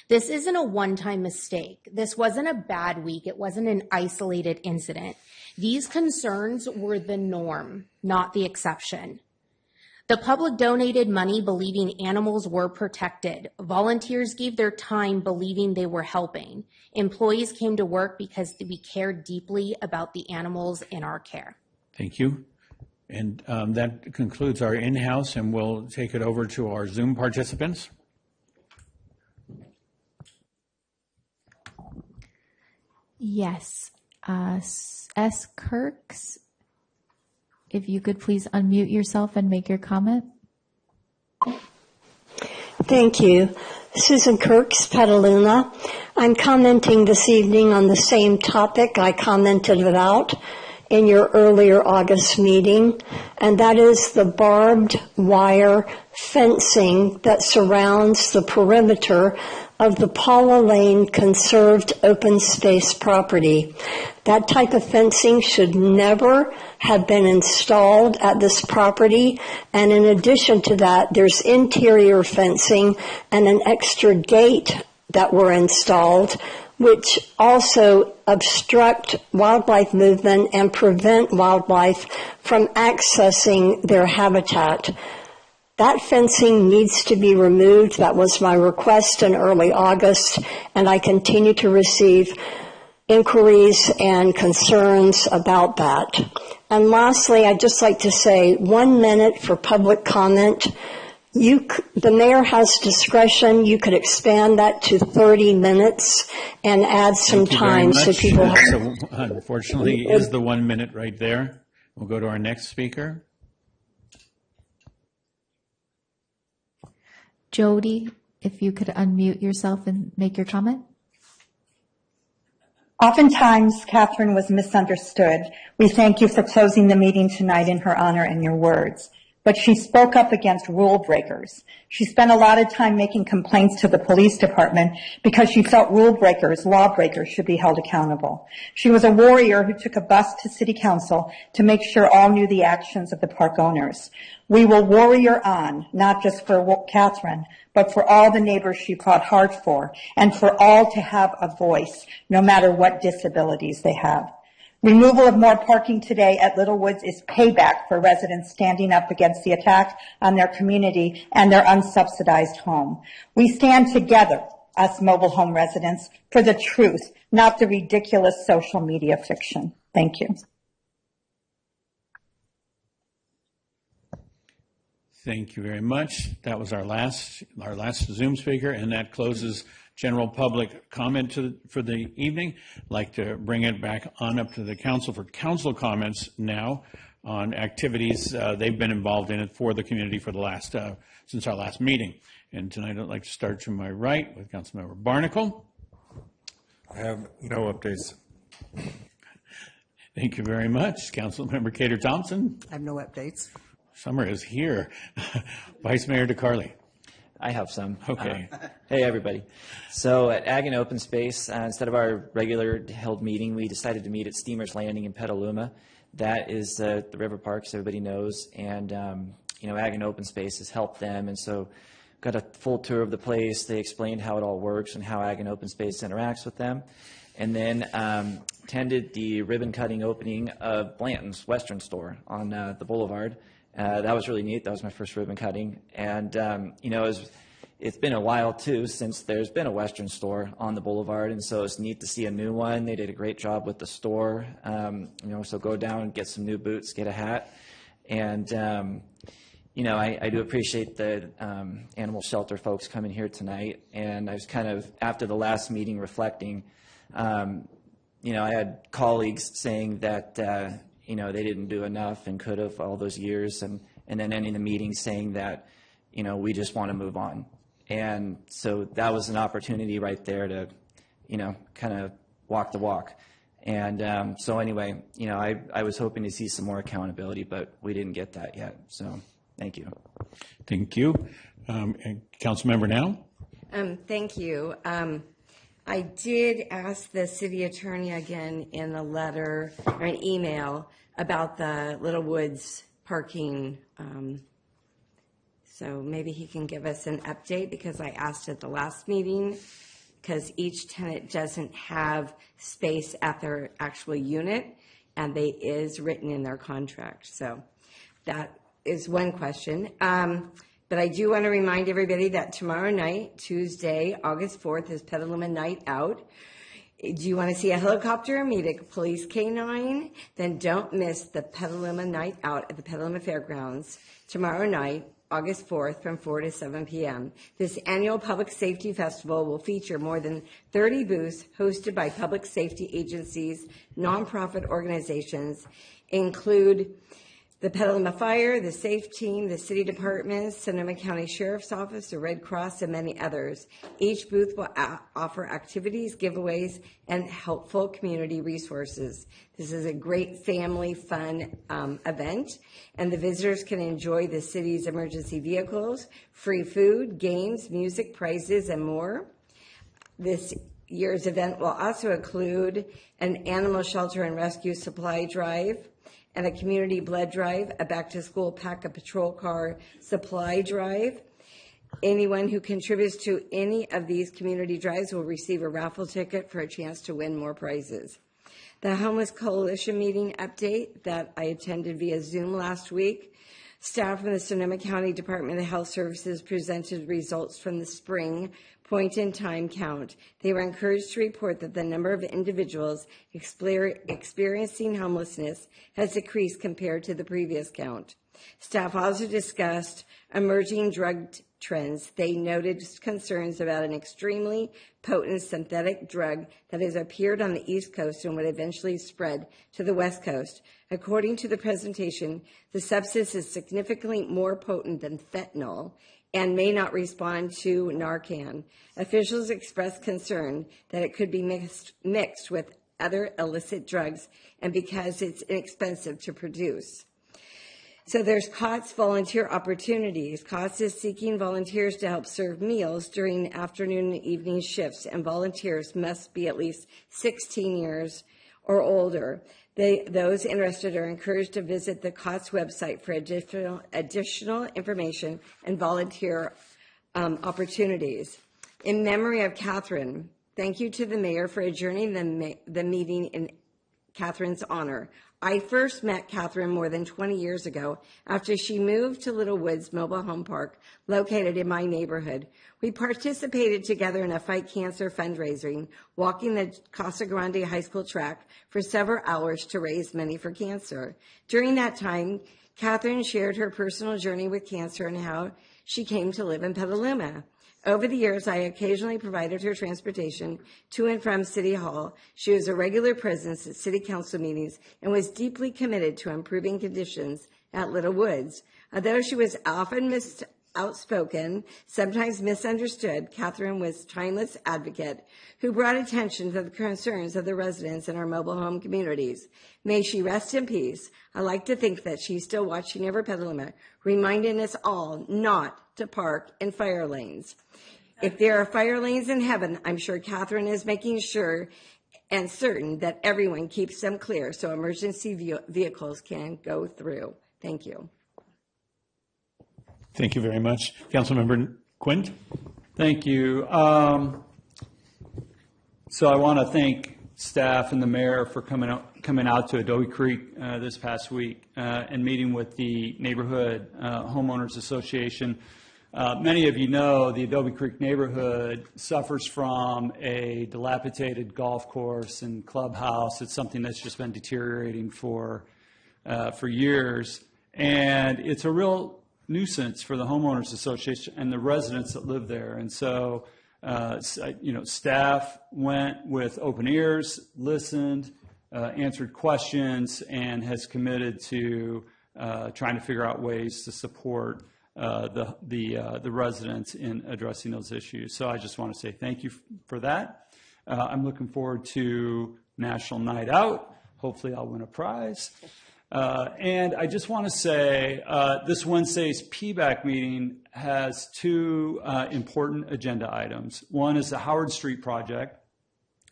S2: This isn't a one-time mistake. This wasn't a bad week. It wasn't an isolated incident. These concerns were the norm, not the exception. The public donated money believing animals were protected. Volunteers gave their time believing they were helping. Employees came to work because we cared deeply about the animals in our care.
S1: Thank you. And that concludes our in-house, and we'll take it over to our Zoom participants.
S6: Yes. S. Kirks, if you could please unmute yourself and make your comment.
S3: Thank you. Susan Kirks, Petaluma. I'm commenting this evening on the same topic I commented about in your earlier August meeting, and that is the barbed wire fencing that surrounds the perimeter of the Paula Lane conserved open space property. That type of fencing should never have been installed at this property, and in addition to that, there's interior fencing and an extra gate that were installed, which also obstruct wildlife movement and prevent wildlife from accessing their habitat. That fencing needs to be removed. That was my request in early August, and I continue to receive inquiries and concerns about that. And lastly, I'd just like to say 1 minute for public comment. The mayor has discretion. You could expand that to 30 minutes and add some time so people have...
S1: So, unfortunately, is the 1 minute right there. We'll go to our next speaker.
S6: Jody, if you could unmute yourself and make your comment.
S23: Oftentimes, Catherine was misunderstood. We thank you for closing the meeting tonight in her honor and your words. But she spoke up against rule breakers. She spent a lot of time making complaints to the police department because she felt rule breakers, law breakers, should be held accountable. She was a warrior who took a bus to city council to make sure all knew the actions of the park owners. We will warrior on, not just for Catherine, but for all the neighbors she fought hard for, and for all to have a voice, no matter what disabilities they have. Removal of more parking today at Little Woods is payback for residents standing up against the attack on their community and their unsubsidized home. We stand together, us mobile home residents, for the truth, not the ridiculous social media fiction. Thank you.
S1: Thank you very much. That was our last Zoom speaker, and that closes general public comment for the evening. I'd like to bring it back on up to the council for council comments now on activities they've been involved in it for the community for the last since our last meeting. And tonight I'd like to start to my right with Councilmember Barnacle.
S24: I have no updates.
S1: Thank you very much. Councilmember Cater Thompson.
S25: I have no updates.
S1: Summer is here. Vice Mayor DeCarly.
S4: I have some.
S1: Okay.
S4: Hey, everybody. So at Ag and Open Space, instead of our regular held meeting, we decided to meet at Steamer's Landing in Petaluma. That is the river parks, everybody knows. And, Ag and Open Space has helped them. And so got a full tour of the place. They explained how it all works and how Ag and Open Space interacts with them. And then attended the ribbon cutting opening of Blanton's Western store on the Boulevard. That was really neat. That was my first ribbon cutting. And, it's been a while, too, since there's been a Western store on the Boulevard. And so it's neat to see a new one. They did a great job with the store. So go down and get some new boots, get a hat. And, I do appreciate the animal shelter folks coming here tonight. And I was kind of, after the last meeting, reflecting. I had colleagues saying that, they didn't do enough and could have all those years. And then ending the meeting saying that, we just want to move on. And so that was an opportunity right there to, kind of walk the walk. And so anyway, I was hoping to see some more accountability, but we didn't get that yet. So thank you.
S1: Thank you. And Councilmember Now?
S5: Thank you. I did ask the city attorney again in a letter or an email about the Little Woods parking. So maybe he can give us an update, because I asked at the last meeting, because each tenant doesn't have space at their actual unit, and they is written in their contract. So that is one question. But I do want to remind everybody that tomorrow night, Tuesday, August 4th, is Petaluma Night Out. Do you want to see a helicopter, meet a police canine? Then don't miss the Petaluma Night Out at the Petaluma Fairgrounds tomorrow night, August 4th, from 4 to 7 p.m. This annual public safety festival will feature more than 30 booths hosted by public safety agencies, nonprofit organizations, include the Petaluma Fire, the SAFE Team, the City Department, Sonoma County Sheriff's Office, the Red Cross, and many others. Each booth will offer activities, giveaways, and helpful community resources. This is a great family fun event, and the visitors can enjoy the city's emergency vehicles, free food, games, music, prizes, and more. This year's event will also include an animal shelter and rescue supply drive, and a community blood drive, a back-to-school pack a patrol car supply drive. Anyone who contributes to any of these community drives will receive a raffle ticket for a chance to win more prizes. The Homeless Coalition meeting update that I attended via Zoom last week. Staff from the Sonoma County Department of Health Services presented results from the spring point-in-time count. They were encouraged to report that the number of individuals experiencing homelessness has decreased compared to the previous count. Staff also discussed emerging drug trends. They noted concerns about an extremely potent synthetic drug that has appeared on the East Coast and would eventually spread to the West Coast. According to the presentation, the substance is significantly more potent than fentanyl and may not respond to Narcan. Officials expressed concern that it could be mixed with other illicit drugs, and because it's inexpensive to produce. So there's COTS volunteer opportunities. COTS is seeking volunteers to help serve meals during afternoon and evening shifts, and volunteers must be at least 16 years or older. Those interested are encouraged to visit the COTS website for additional information and volunteer opportunities. In memory of Catherine, thank you to the mayor for adjourning the meeting in Catherine's honor. I first met Catherine more than 20 years ago after she moved to Little Woods Mobile Home Park, located in my neighborhood. We participated together in a Fight Cancer fundraising, walking the Casa Grande High School track for several hours to raise money for cancer. During that time, Catherine shared her personal journey with cancer and how she came to live in Petaluma. Over the years, I occasionally provided her transportation to and from City Hall. She was a regular presence at City Council meetings and was deeply committed to improving conditions at Little Woods. Although she was often outspoken, sometimes misunderstood, Catherine was a timeless advocate who brought attention to the concerns of the residents in our mobile home communities. May she rest in peace. I like to think that she's still watching over Petaluma, reminding us all not to park in fire lanes. If there are fire lanes in heaven, I'm sure Catherine is making sure and certain that everyone keeps them clear so emergency vehicles can go through. Thank you.
S1: Thank you very much. Councilmember Quint?
S7: Thank you. So I want to thank staff and the mayor for coming out to Adobe Creek this past week and meeting with the Neighborhood Homeowners Association. Many of you know the Adobe Creek neighborhood suffers from a dilapidated golf course and clubhouse. It's something that's just been deteriorating for years, and it's a real nuisance for the homeowners association and the residents that live there. And so, staff went with open ears, listened, answered questions, and has committed to trying to figure out ways to support the residents in addressing those issues. So I just want to say thank you for that. I'm looking forward to National Night Out. Hopefully I'll win a prize. And I just want to say this Wednesday's PBAC meeting has two important agenda items. One is the Howard Street project,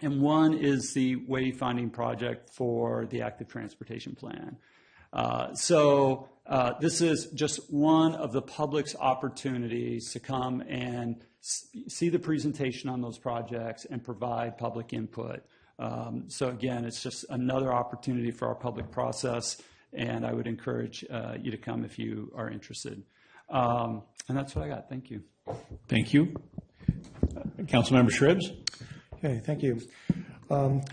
S7: and one is the wayfinding project for the active transportation plan. So this is just one of the public's opportunities to come and see the presentation on those projects and provide public input. So again, it's just another opportunity for our public process, and I would encourage you to come if you are interested. And that's what I got. Thank you.
S1: Thank you. Councilmember Shribs?
S8: Okay, thank you.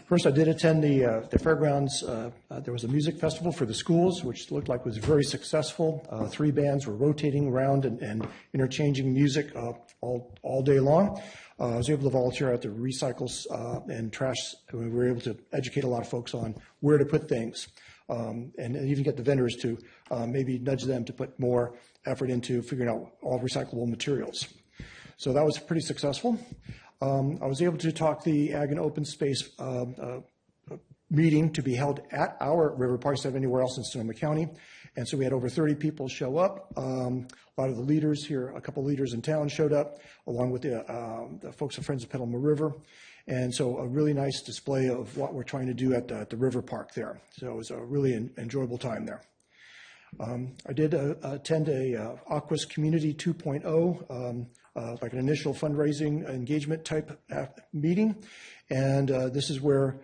S8: First, I did attend the fairgrounds. There was a music festival for the schools, which looked like was very successful. 3 bands were rotating around and interchanging music all day long. I was able to volunteer at the recycles and trash. We were able to educate a lot of folks on where to put things, and even get the vendors to maybe nudge them to put more effort into figuring out all recyclable materials. So that was pretty successful. I was able to talk the Ag and Open Space meeting to be held at our River Park instead of anywhere else in Sonoma County. And so we had over 30 people show up. A lot of the leaders here, a couple leaders in town showed up, along with the folks of Friends of Petaluma River. And so a really nice display of what we're trying to do at the River Park there. So it was a really enjoyable time there. I did attend a Aquas Community 2.0, like an initial fundraising engagement type meeting. And this is where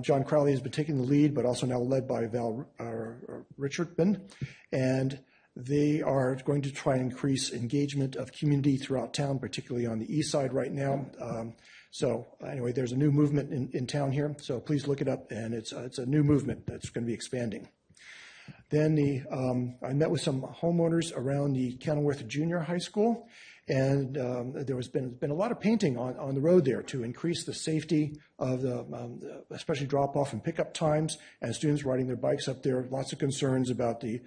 S8: John Crowley has been taking the lead, but also now led by Val Richardman. And they are going to try and increase engagement of community throughout town, particularly on the east side right now. So anyway, there's a new movement in town here. So please look it up, and it's a new movement that's going to be expanding. Then I met with some homeowners around the Kenilworth Junior High School, and there has been a lot of painting on the road there to increase the safety of especially drop-off and pickup times, and students riding their bikes up there. Lots of concerns about the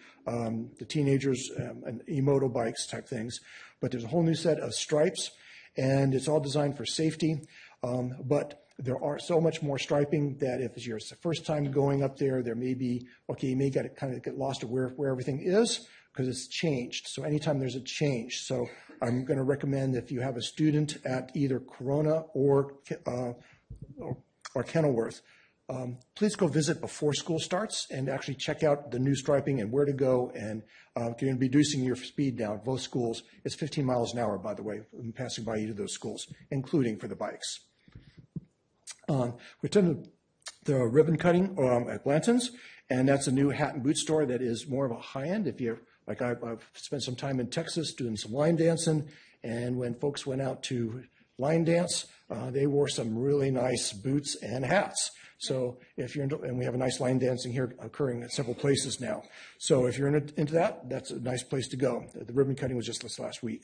S8: teenagers and e-moto bikes type things. But there's a whole new set of stripes, and it's all designed for safety. But there are so much more striping that if it's your first time going up there, there may be, okay, you may kind of get lost of where everything is because it's changed. So anytime there's a change. So I'm going to recommend if you have a student at either Corona or Kenilworth, please go visit before school starts and actually check out the new striping and where to go, and you're going to be reducing your speed down. Both schools, it's 15 miles an hour, by the way, passing by each of those schools, including for the bikes. We attended the ribbon cutting at Blanton's, and that's a new hat and boot store that is more of a high end. If you're like I've spent some time in Texas doing some line dancing, and when folks went out to line dance, they wore some really nice boots and hats. So if you're into, and we have a nice line dancing here occurring at several places now. So if you're into that, that's a nice place to go. The ribbon cutting was just this last week.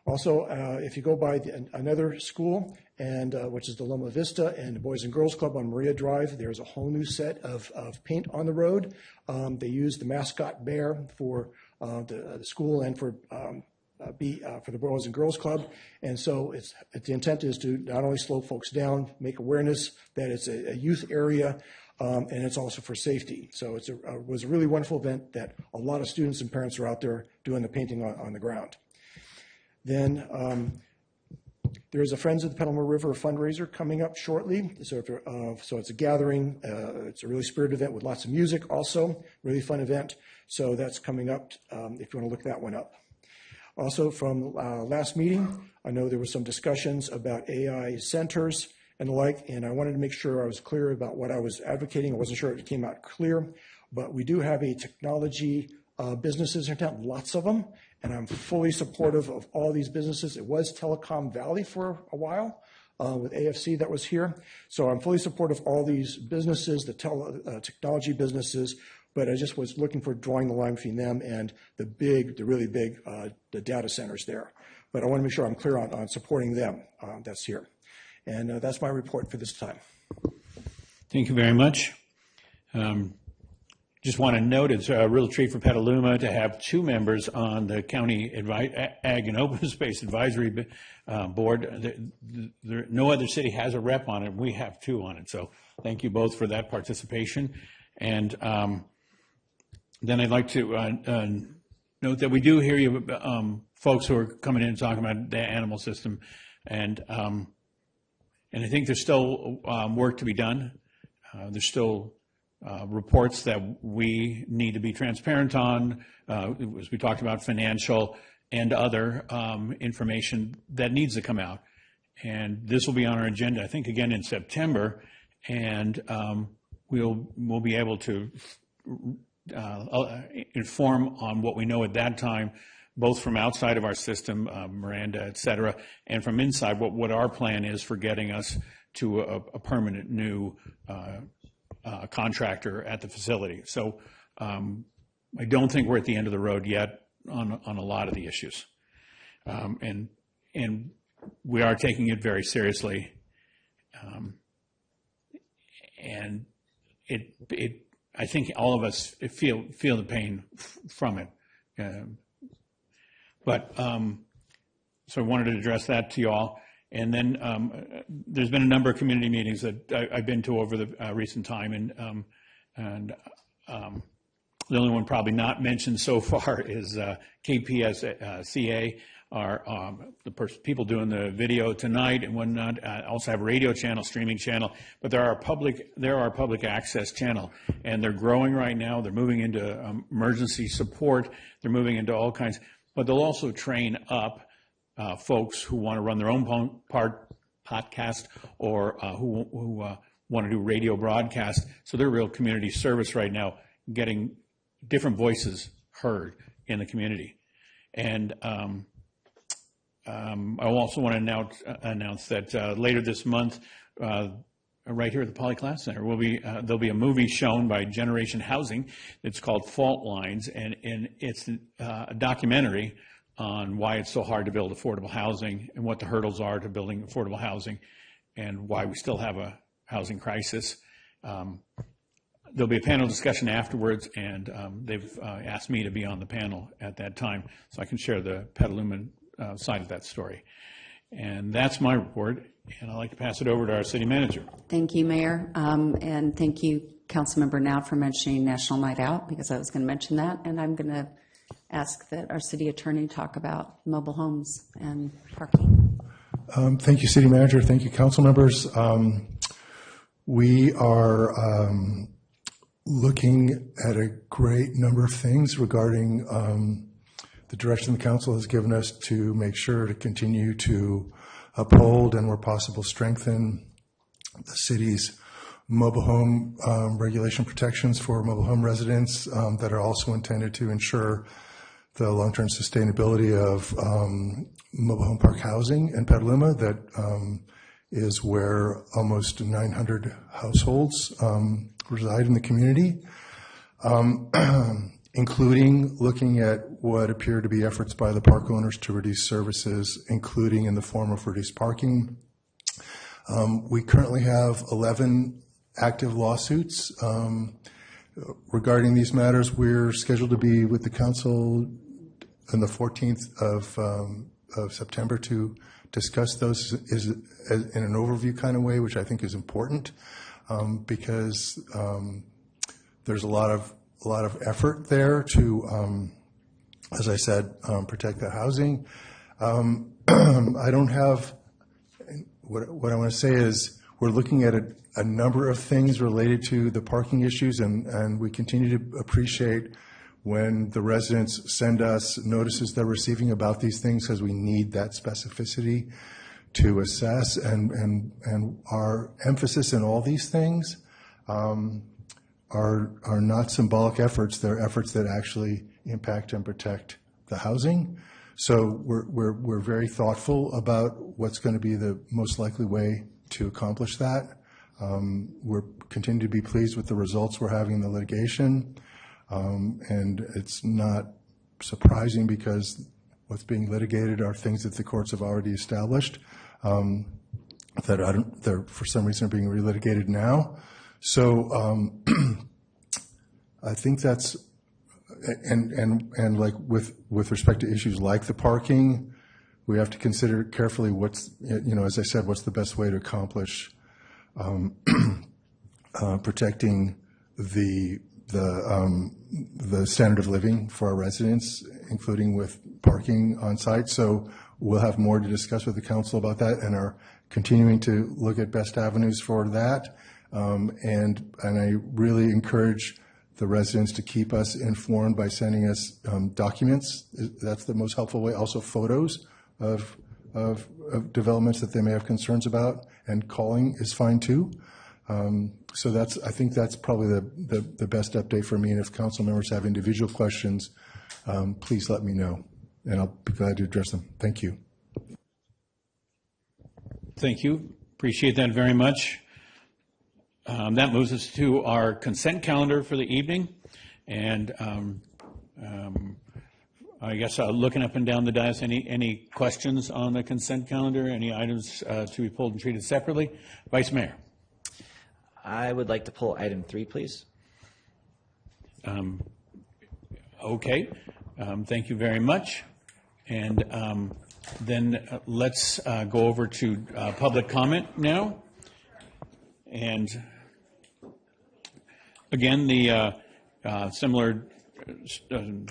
S8: Also, if you go by another school, and which is the Loma Vista and the Boys and Girls Club on Maria Drive, there's a whole new set of paint on the road. They use the mascot bear for the school and for the Boys and Girls Club. And so the intent is to not only slow folks down, make awareness that it's a youth area, and it's also for safety. So it was a really wonderful event that a lot of students and parents are out there doing the painting on the ground. Then there's a Friends of the Petaluma River fundraiser coming up shortly. So it's a gathering. It's a really spirited event with lots of music also, really fun event. So that's coming up if you want to look that one up. Also from last meeting, I know there were some discussions about AI centers and the like, and I wanted to make sure I was clear about what I was advocating. I wasn't sure it came out clear, but we do have a technology businesses in town, lots of them, and I'm fully supportive of all these businesses. It was Telecom Valley for a while with AFC that was here. So I'm fully supportive of all these businesses, the technology businesses, but I just was looking for drawing the line between them and the really big, the data centers there. But I want to make sure I'm clear on supporting them. That's here. And that's my report for this time.
S1: Thank you very much. Just want to note it's a real treat for Petaluma to have two members on the County Ag and Open Space Advisory Board. No other city has a rep on it. We have two on it. So thank you both for that participation. And then I'd like to note that we do hear you folks who are coming in and talking about the animal system. And I think there's still work to be done. There's still reports that we need to be transparent on, as we talked about, financial and other information that needs to come out. And this will be on our agenda, I think, again in September, and we'll be able to inform on what we know at that time, both from outside of our system, Miranda, et cetera, and from inside what our plan is for getting us to a permanent new contractor at the facility. So I don't think we're at the end of the road yet on a lot of the issues. And we are taking it very seriously. And I think all of us feel the pain from it. So I wanted to address that to you all. And then there's been a number of community meetings that I've been to over the recent time, and the only one probably not mentioned so far is KPSCA, the people doing the video tonight and whatnot. Also have a radio channel, streaming channel, but there are public access channel, and they're growing right now. They're moving into emergency support. They're moving into all kinds, but they'll also train up folks who want to run their own podcast or who want to do radio broadcast. So they're real community service right now, getting different voices heard in the community. And I also want to announce that later this month, right here at the Poly Class Center, there'll be a movie shown by Generation Housing. It's called Fault Lines, and it's a documentary on why it's so hard to build affordable housing and what the hurdles are to building affordable housing and why we still have a housing crisis. There'll be a panel discussion afterwards, and they've asked me to be on the panel at that time so I can share the Petaluma side of that story. And that's my report, and I'd like to pass it over to our city manager.
S9: Thank you, Mayor, and thank you, Councilmember Now, for mentioning National Night Out, because I was going to mention that, and I'm going to ask that our city attorney talk about mobile homes and parking.
S10: Thank you, City Manager. Thank you, council members. We are looking at a great number of things regarding the direction the council has given us to make sure to continue to uphold and where possible strengthen the city's mobile home regulation protections for mobile home residents that are also intended to ensure the long-term sustainability of mobile home park housing in Petaluma that is where almost 900 households reside in the community, including looking at what appear to be efforts by the park owners to reduce services, including in the form of reduced parking. We currently have 11 active lawsuits regarding these matters. We're scheduled to be with the council on the 14th of September to discuss those in an overview kind of way, which I think is important. because there's a lot of effort there to, as I said, protect the housing. I don't have, what I want to say is we're looking at a number of things related to the parking issues, and we continue to appreciate when the residents send us notices they're receiving about these things, because we need that specificity to assess, and our emphasis in all these things are not symbolic efforts. They're efforts that actually impact and protect the housing. So we're very thoughtful about what's going to be the most likely way to accomplish that. We're continue to be pleased with the results we're having in the litigation, and it's not surprising because what's being litigated are things that the courts have already established that they're for some reason are being relitigated now. So I think that's, and like with respect to issues like the parking, we have to consider carefully what's, as I said, what's the best way to accomplish protecting the standard of living for our residents, including with parking on site. So we'll have more to discuss with the council about that, and are continuing to look at best avenues for that. And I really encourage the residents to keep us informed by sending us documents. That's the most helpful way. Also photos of developments that they may have concerns about, and calling is fine too. So I think that's probably the best update for me. And if council members have individual questions, please let me know, and I'll be glad to address them. Thank you.
S1: Thank you. Appreciate that very much. That moves us to our consent calendar for the evening. And I guess looking up and down the dais, any questions on the consent calendar? Any items to be pulled and treated separately? Vice Mayor.
S4: I would like to pull item 3, please.
S1: Okay. Thank you very much. And then let's go over to public comment now. And again, the similar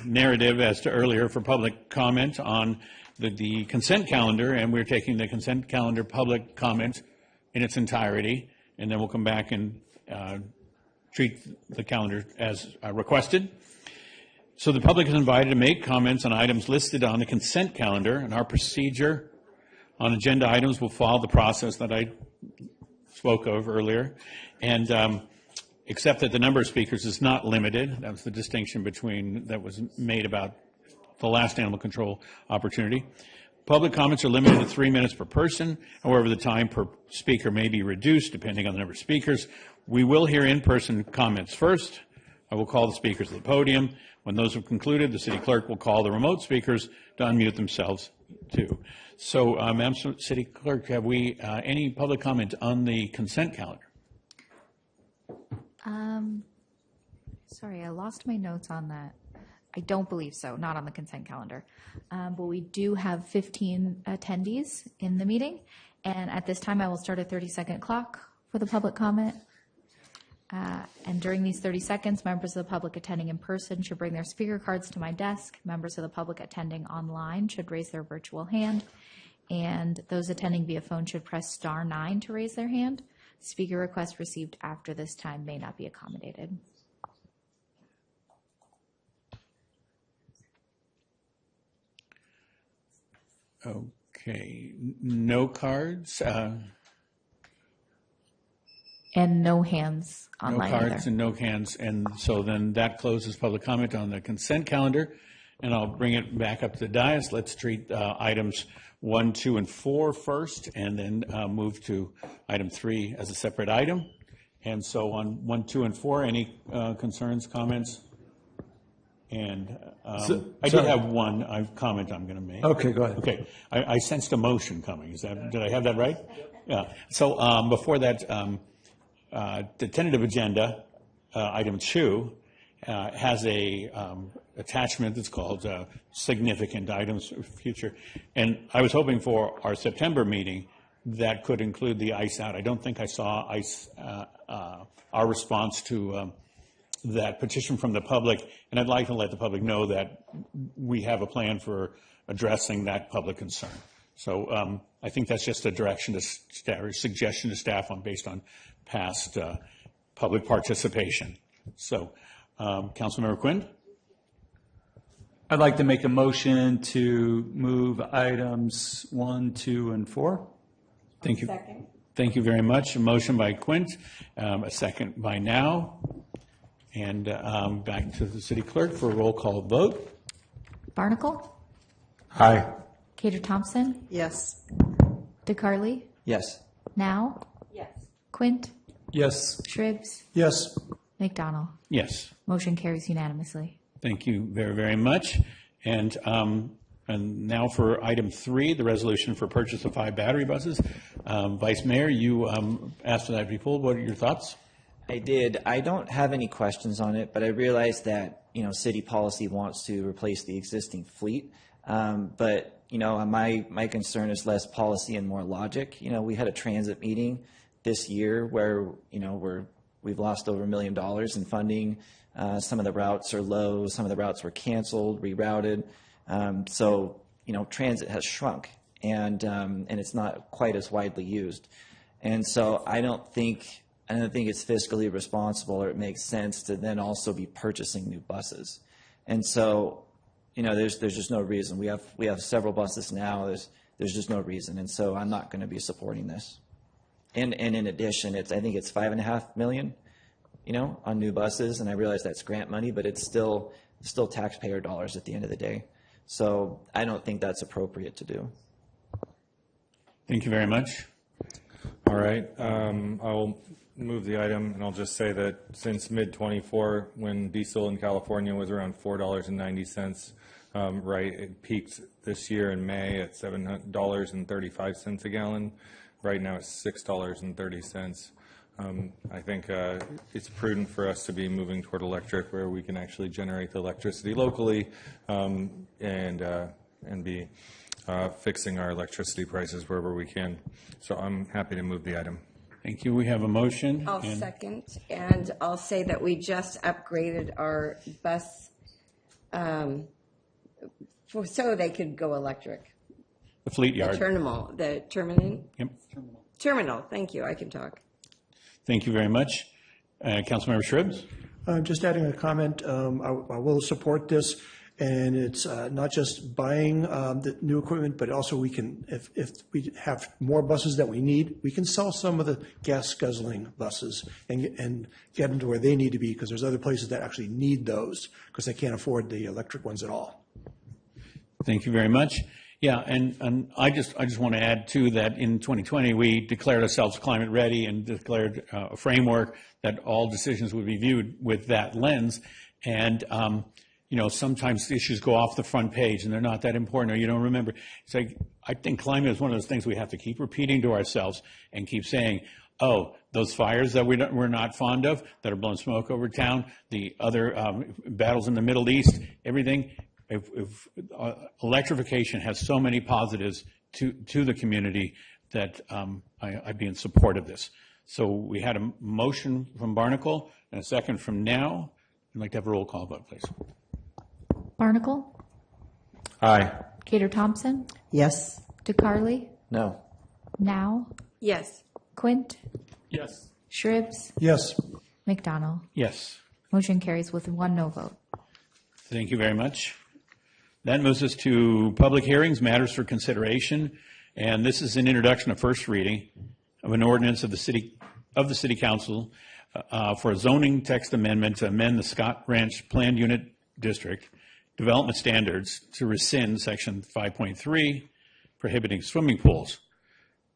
S1: narrative as to earlier for public comment on the consent calendar, and we're taking the consent calendar public comment in its entirety, and then we'll come back and treat the calendar as requested. So the public is invited to make comments on items listed on the consent calendar, and our procedure on agenda items will follow the process that I spoke of earlier, and except that the number of speakers is not limited. That was the distinction that was made about the last animal control opportunity. Public comments are limited to 3 minutes per person. However, the time per speaker may be reduced depending on the number of speakers. We will hear in-person comments first. I will call the speakers to the podium. When those have concluded, the city clerk will call the remote speakers to unmute themselves too. So, Madam City Clerk, have we any public comment on the consent calendar?
S6: Sorry, I lost my notes on that. I don't believe so, not on the consent calendar. But we do have 15 attendees in the meeting. And at this time, I will start a 30-second clock for the public comment. And during these 30 seconds, members of the public attending in person should bring their speaker cards to my desk. Members of the public attending online should raise their virtual hand. And those attending via phone should press *9 to raise their hand. Speaker requests received after this time may not be accommodated.
S1: Okay, no cards.
S6: And no hands online.
S1: No cards
S6: either.
S1: and no hands, and so then that closes public comment on the consent calendar, and I'll bring it back up to the dais. Let's treat items 1, 2, and 4 first, and then move to item 3 as a separate item. And so on 1, 2, and 4, any concerns, comments? And I do have one comment I'm going to make.
S24: Okay, go ahead.
S1: Okay, I sensed a motion coming. Did I have that right? Yeah. So before that, the tentative agenda, item 2, has a attachment that's called significant items for future. And I was hoping for our September meeting that could include the ice out. I don't think I saw our response to that petition from the public, and I'd like to let the public know that we have a plan for addressing that public concern. So I think that's just a direction to staff, or suggestion to staff based on past public participation. So, Councilmember Quinn?
S7: I'd like to make a motion to move items 1, 2, and 4.
S1: Thank you. Second. Thank you very much. A motion by Quint, a second by Now. And back to the city clerk for a roll call vote.
S6: Barnacle?
S24: Aye.
S6: Cater Thompson?
S9: Yes.
S6: DeCarly?
S4: Yes.
S6: Now?
S5: Yes.
S6: Quint?
S7: Yes.
S6: Shribs?
S8: Yes.
S6: McDonald?
S1: Yes.
S6: Motion carries unanimously.
S1: Thank you very, very much. And now for item 3, the resolution for purchase of 5 battery buses. Vice Mayor, you asked for that to be pulled. What are your thoughts?
S4: I did. I don't have any questions on it, but I realize that, city policy wants to replace the existing fleet. But, my concern is less policy and more logic. We had a transit meeting this year where, we've lost over $1 million in funding. Some of the routes are low. Some of the routes were canceled, rerouted. So, transit has shrunk, and it's not quite as widely used. And so I don't think it's fiscally responsible, or it makes sense to then also be purchasing new buses. And so, there's just no reason. We have several buses now. There's just no reason. And so I'm not going to be supporting this. And in addition, I think it's $5.5 million, on new buses. And I realize that's grant money, but it's still taxpayer dollars at the end of the day. So I don't think that's appropriate to do.
S1: Thank you very much.
S24: All right. I'll move the item, and I'll just say that since mid-24, when diesel in California was around $4.90, it peaked this year in May at $7.35 a gallon. Right now it's $6.30. I think it's prudent for us to be moving toward electric, where we can actually generate the electricity locally and be fixing our electricity prices wherever we can. So I'm happy to move the item.
S1: Thank you. We have a motion.
S5: I'll second, and I'll say that we just upgraded our bus so they could go electric.
S1: The fleet yard.
S5: The terminal.
S1: Yep.
S5: Terminal. Thank you. I can talk.
S1: Thank you very much. Councilmember Shribs?
S8: Just adding a comment, I will support this, and it's not just buying the new equipment, but also we can, if we have more buses that we need, we can sell some of the gas guzzling buses and get them to where they need to be, because there's other places that actually need those because they can't afford the electric ones at all.
S1: Thank you very much. Yeah, and I just want to add too that in 2020 we declared ourselves climate ready and declared a framework that all decisions would be viewed with that lens. And sometimes issues go off the front page and they're not that important, or you don't remember. It's like, I think climate is one of those things we have to keep repeating to ourselves and keep saying, oh, those fires that we're not fond of that are blowing smoke over town, the other battles in the Middle East, everything. If electrification has so many positives to the community that I'd be in support of this. So we had a motion from Barnacle and a second from Now. I'd like to have a roll call vote, please.
S6: Barnacle?
S24: Aye.
S6: Cater Thompson?
S9: Yes.
S6: DeCarly?
S4: No.
S6: Now?
S5: Yes.
S6: Quint?
S7: Yes.
S6: Shribs?
S8: Yes.
S6: McDonald?
S1: Yes.
S6: Motion carries with 1 no vote.
S1: Thank you very much. That moves us to public hearings, matters for consideration, and this is an introduction of first reading of an ordinance of the City Council for a zoning text amendment to amend the Scott Ranch Planned Unit District development standards to rescind Section 5.3 prohibiting swimming pools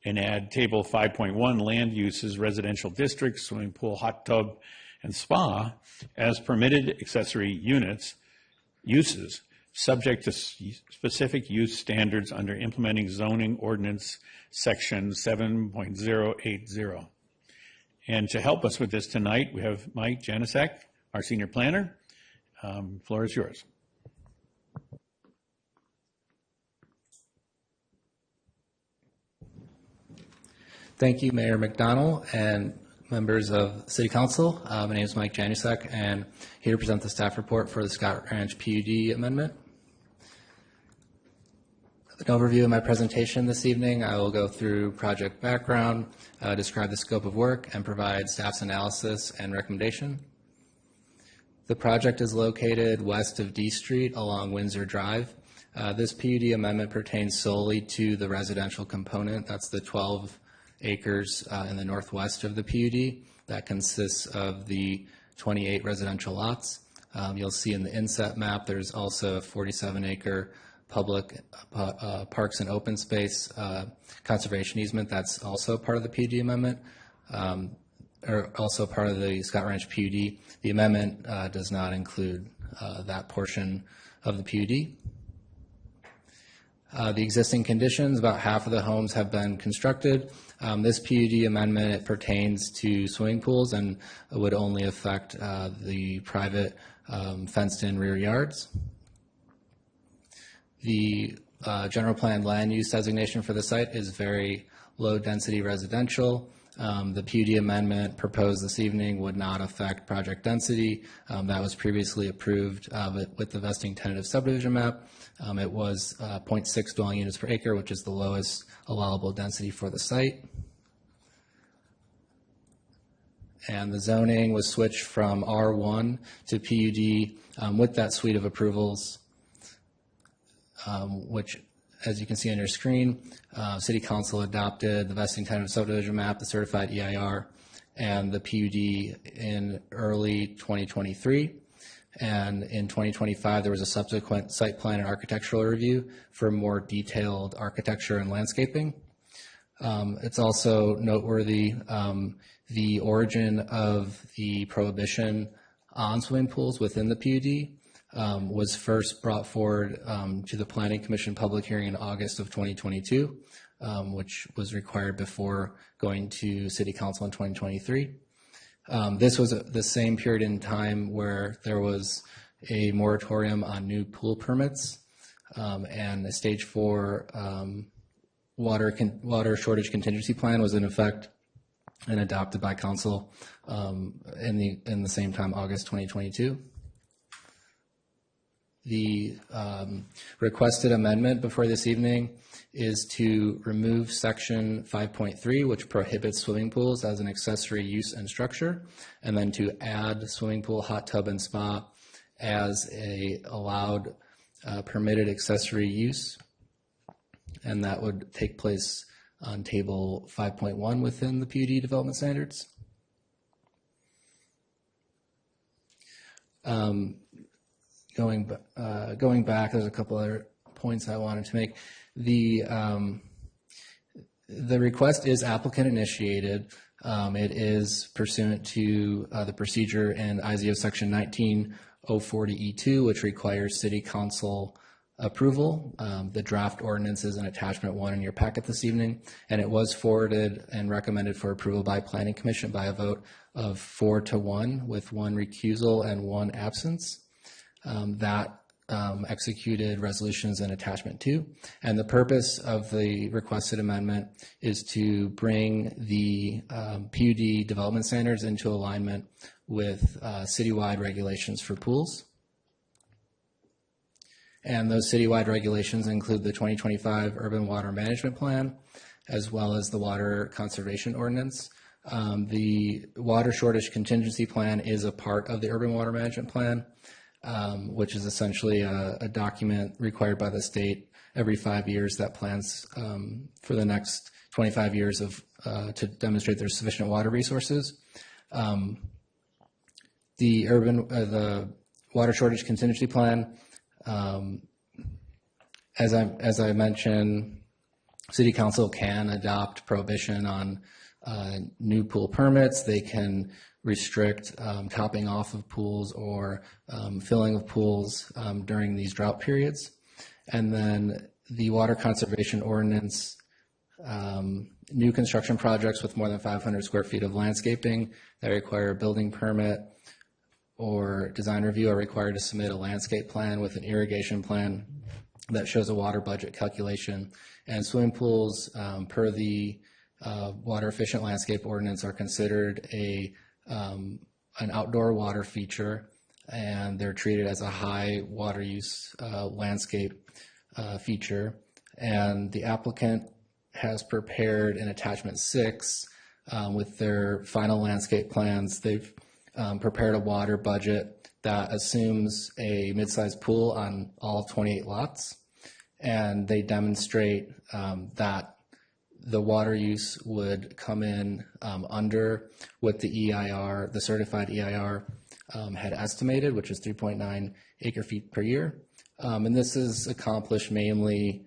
S1: and add Table 5.1 land uses residential districts, swimming pool, hot tub, and spa as permitted accessory uses subject to specific use standards under implementing zoning ordinance section 7.080. And to help us with this tonight, we have Mike Janicek, our senior planner. Floor is yours.
S11: Thank you, Mayor McDonald and members of City Council. My name is Mike Janusek, and here to present the staff report for the Scott Ranch PUD amendment. An overview of my presentation this evening, I will go through project background, describe the scope of work, and provide staff's analysis and recommendation. The project is located west of D Street along Windsor Drive. This PUD amendment pertains solely to the residential component. That's the 12 acres in the northwest of the PUD. That consists of the 28 residential lots. You'll see in the inset map there's also a 47-acre public parks and open space conservation easement. That's also part of the PUD amendment, or also part of the Scott Ranch PUD. The amendment does not include that portion of the PUD. The existing conditions, about half of the homes have been constructed. This PUD amendment, it pertains to swimming pools and would only affect the private fenced-in rear yards. The general plan land use designation for the site is very low-density residential. The PUD amendment proposed this evening would not affect project density. That was previously approved with the vesting tentative subdivision map. It was 0.6 dwelling units per acre, which is the lowest allowable density for the site. And the zoning was switched from R1 to PUD with that suite of approvals, which, as you can see on your screen, City Council adopted the vesting tentative subdivision map, the certified EIR, and the PUD in early 2023. And in 2025, there was a subsequent site plan and architectural review for more detailed architecture and landscaping. It's also noteworthy the origin of the prohibition on swimming pools within the PUD was first brought forward to the Planning Commission public hearing in August of 2022, which was required before going to City Council in 2023. This was the same period in time where there was a moratorium on new pool permits, and the Stage 4 water shortage contingency plan was in effect and adopted by Council in the same time, August 2022. The requested amendment before this evening is to remove section 5.3, which prohibits swimming pools as an accessory use and structure, and then to add swimming pool, hot tub, and spa as a allowed permitted accessory use. And that would take place on table 5.1 within the PUD development standards. Going back, there's a couple other points I wanted to make. The request is applicant initiated. It is pursuant to the procedure in IZO section 19040E2, which requires City Council approval. The draft ordinance is in attachment 1 in your packet this evening, and it was forwarded and recommended for approval by Planning Commission by a vote of 4-1 with 1 recusal and 1 absence. That executed resolutions in attachment 2. And the purpose of the requested amendment is to bring the PUD development standards into alignment with citywide regulations for pools. And those citywide regulations include the 2025 Urban Water Management Plan, as well as the Water Conservation Ordinance. The Water Shortage Contingency Plan is a part of the Urban Water Management Plan, which is essentially a document required by the state every 5 years that plans for the next 25 years to demonstrate there's sufficient water resources. The Water Shortage Contingency Plan, as I mentioned, City Council can adopt prohibition on new pool permits. They can restrict topping off of pools or filling of pools during these drought periods. And then the Water Conservation Ordinance, new construction projects with more than 500 square feet of landscaping that require a building permit or design review are required to submit a landscape plan with an irrigation plan that shows a water budget calculation. And swimming pools, per the water efficient landscape ordinance are considered an outdoor water feature, and they're treated as a high water use landscape feature. And the applicant has prepared an attachment 6 with their final landscape plans. They've prepared a water budget that assumes a mid-sized pool on all 28 lots, and they demonstrate that the water use would come in under what the EIR, the certified EIR, had estimated, which is 3.9 acre feet per year. And this is accomplished mainly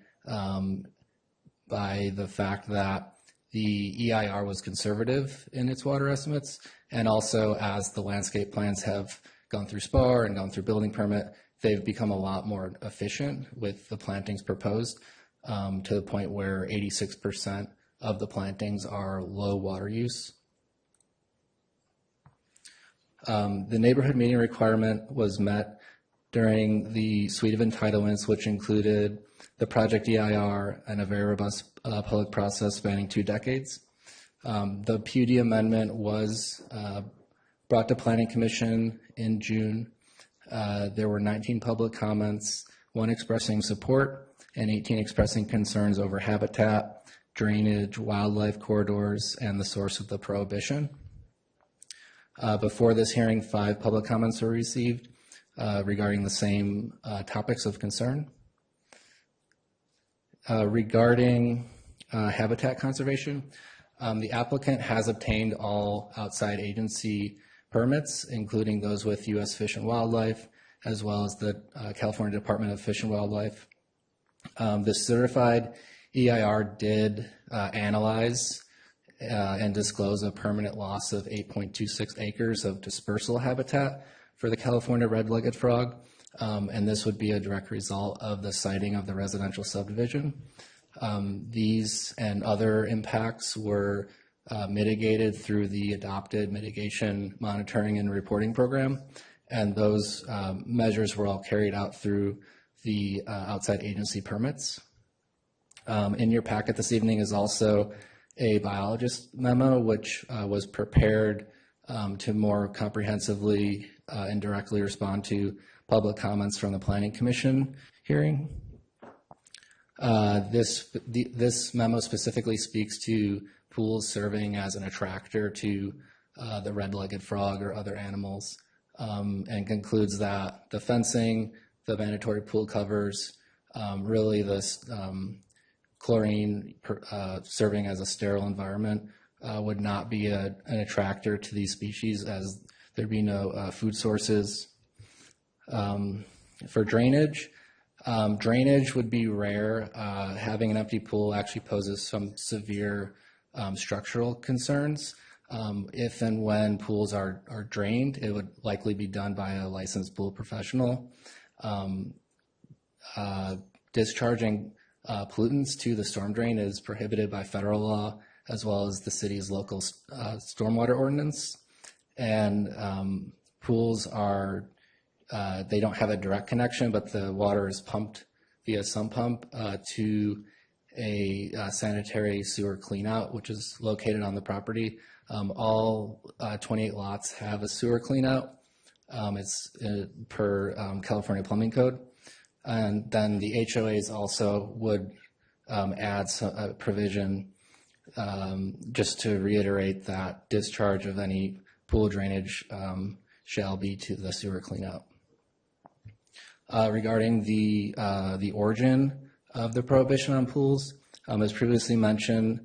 S11: by the fact that the EIR was conservative in its water estimates, and also as the landscape plans have gone through SPAR and gone through building permit, they've become a lot more efficient with the plantings proposed, to the point where 86% of the plantings are low water use. The neighborhood meeting requirement was met during the suite of entitlements, which included the project EIR and a very robust public process spanning 2 decades. The PUD amendment was brought to Planning Commission in June. There were 19 public comments, 1 expressing support and 18 expressing concerns over habitat, drainage, wildlife corridors, and the source of the prohibition. Before this hearing, 5 public comments were received regarding the same topics of concern. Regarding habitat conservation, the applicant has obtained all outside agency permits, including those with U.S. Fish and Wildlife, as well as the California Department of Fish and Wildlife. The certified EIR did analyze and disclose a permanent loss of 8.26 acres of dispersal habitat for the California red-legged frog, and this would be a direct result of the siting of the residential subdivision. These and other impacts were mitigated through the adopted mitigation monitoring and reporting program, and those measures were all carried out through the outside agency permits. In your packet this evening is also a biologist memo, which was prepared to more comprehensively and directly respond to public comments from the Planning Commission hearing. This memo specifically speaks to pools serving as an attractor to the red-legged frog or other animals, and concludes that the fencing, the mandatory pool covers, really this chlorine serving as a sterile environment would not be an attractor to these species, as there'd be no food sources. For drainage, drainage would be rare. Having an empty pool actually poses some severe structural concerns. If and when pools are drained, it would likely be done by a licensed pool professional. Discharging pollutants to the storm drain is prohibited by federal law, as well as the city's local stormwater ordinance. And pools are, they don't have a direct connection, but the water is pumped via sump pump to a sanitary sewer cleanout, which is located on the property. All 28 lots have a sewer cleanout. It's per California Plumbing Code. And then the HOAs also would add a provision just to reiterate that discharge of any pool drainage shall be to the sewer cleanout. Regarding the origin of the prohibition on pools, as previously mentioned,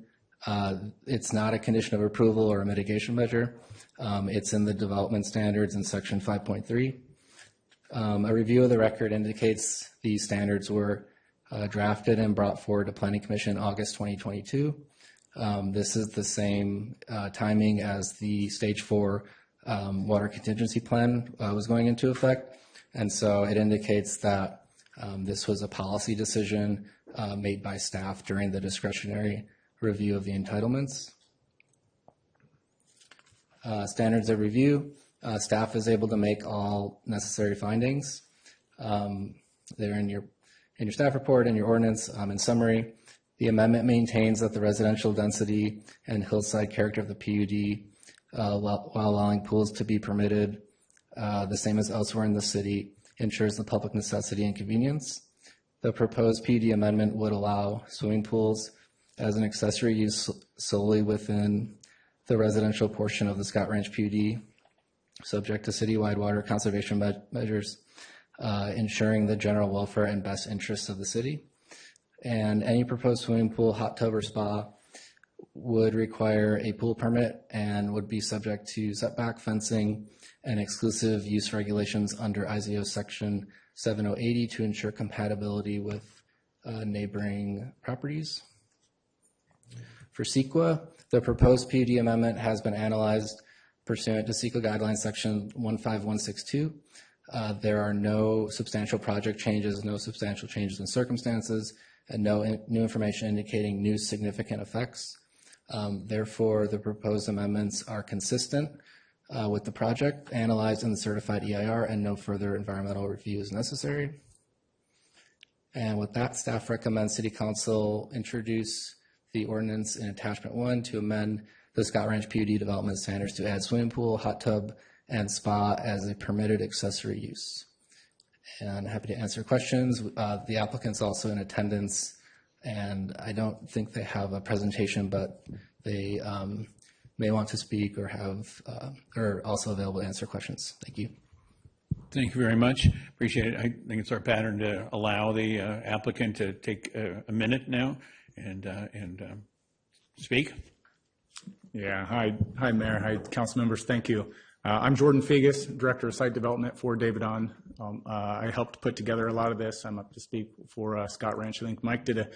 S11: it's not a condition of approval or a mitigation measure. It's in the development standards in section 5.3. A review of the record indicates these standards were drafted and brought forward to Planning Commission August 2022. This is the same timing as the Stage 4 water contingency plan was going into effect. And so it indicates that this was a policy decision made by staff during the discretionary review of the entitlements. Standards of review, staff is able to make all necessary findings. They're in your staff report and your ordinance. In summary, The amendment maintains that the residential density and hillside character of the PUD, while allowing pools to be permitted the same as elsewhere in the city, ensures the public necessity and convenience. The proposed PUD amendment would allow swimming pools as an accessory use solely within the residential portion of the Scott Ranch PUD, subject to citywide water conservation measures, ensuring the general welfare and best interests of the city. And any proposed swimming pool, hot tub, or spa would require a pool permit and would be subject to setback fencing and exclusive use regulations under ISO section 7080 to ensure compatibility with neighboring properties. For CEQA, the proposed PUD amendment has been analyzed pursuant to CEQA guidelines section 15162. There are no substantial project changes, no substantial changes in circumstances, and no new information indicating new significant effects. Therefore, the proposed amendments are consistent with the project analyzed in the certified EIR, and no further environmental review is necessary. And with that, staff recommends City Council introduce the ordinance in attachment 1 to amend the Scott Ranch PUD development standards to add swimming pool, hot tub, and spa as a permitted accessory use. And happy to answer questions. The applicant's also in attendance, and I don't think they have a presentation, but they may want to speak or are also available to answer questions. Thank you.
S1: Thank you very much. Appreciate it. I think it's our pattern to allow the applicant to take a minute now and speak.
S12: Yeah, hi Mayor, hi council members, thank you. I'm Jordan Fegus, Director of Site Development for David On. I helped put together a lot of this. I'm up to speak for Scott Ranch. I think Mike did a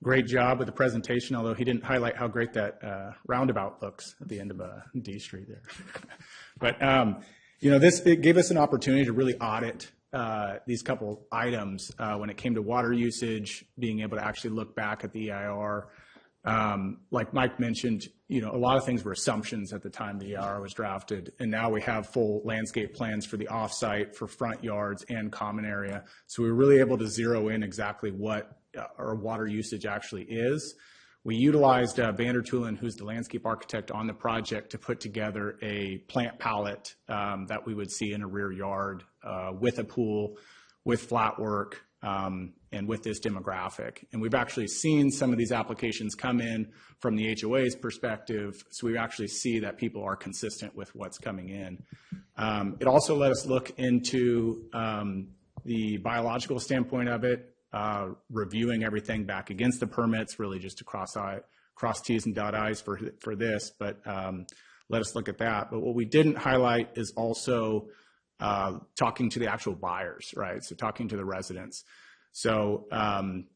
S12: great job with the presentation, although he didn't highlight how great that roundabout looks at the end of D Street there. But, it gave us an opportunity to really audit these couple items when it came to water usage, being able to actually look back at the EIR. Like Mike mentioned, a lot of things were assumptions at the time the EIR was drafted, and now we have full landscape plans for the offsite, for front yards and common area. So we were really able to zero in exactly what our water usage actually is. We utilized Vander Tulen, who's the landscape architect on the project, to put together a plant palette that we would see in a rear yard with a pool, with flat work, and with this demographic. And we've actually seen some of these applications come in from the HOA's perspective, so we actually see that people are consistent with what's coming in. It also let us look into the biological standpoint of it, reviewing everything back against the permits, really just to cross T's and dot I's for this, but let us look at that. But what we didn't highlight is also talking to the actual buyers, right? So talking to the residents. So,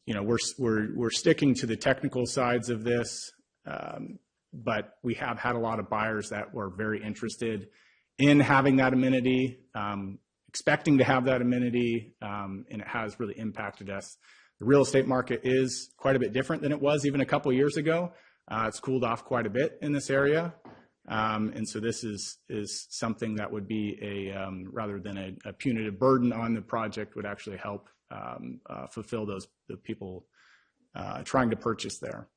S12: we're sticking to the technical sides of this, but we have had a lot of buyers that were very interested in having that amenity, expecting to have that amenity, and it has really impacted us. The real estate market is quite a bit different than it was even a couple of years ago. It's cooled off quite a bit in this area. And so this is something that would be rather than a punitive burden on the project, would actually help fulfill the people trying to purchase there.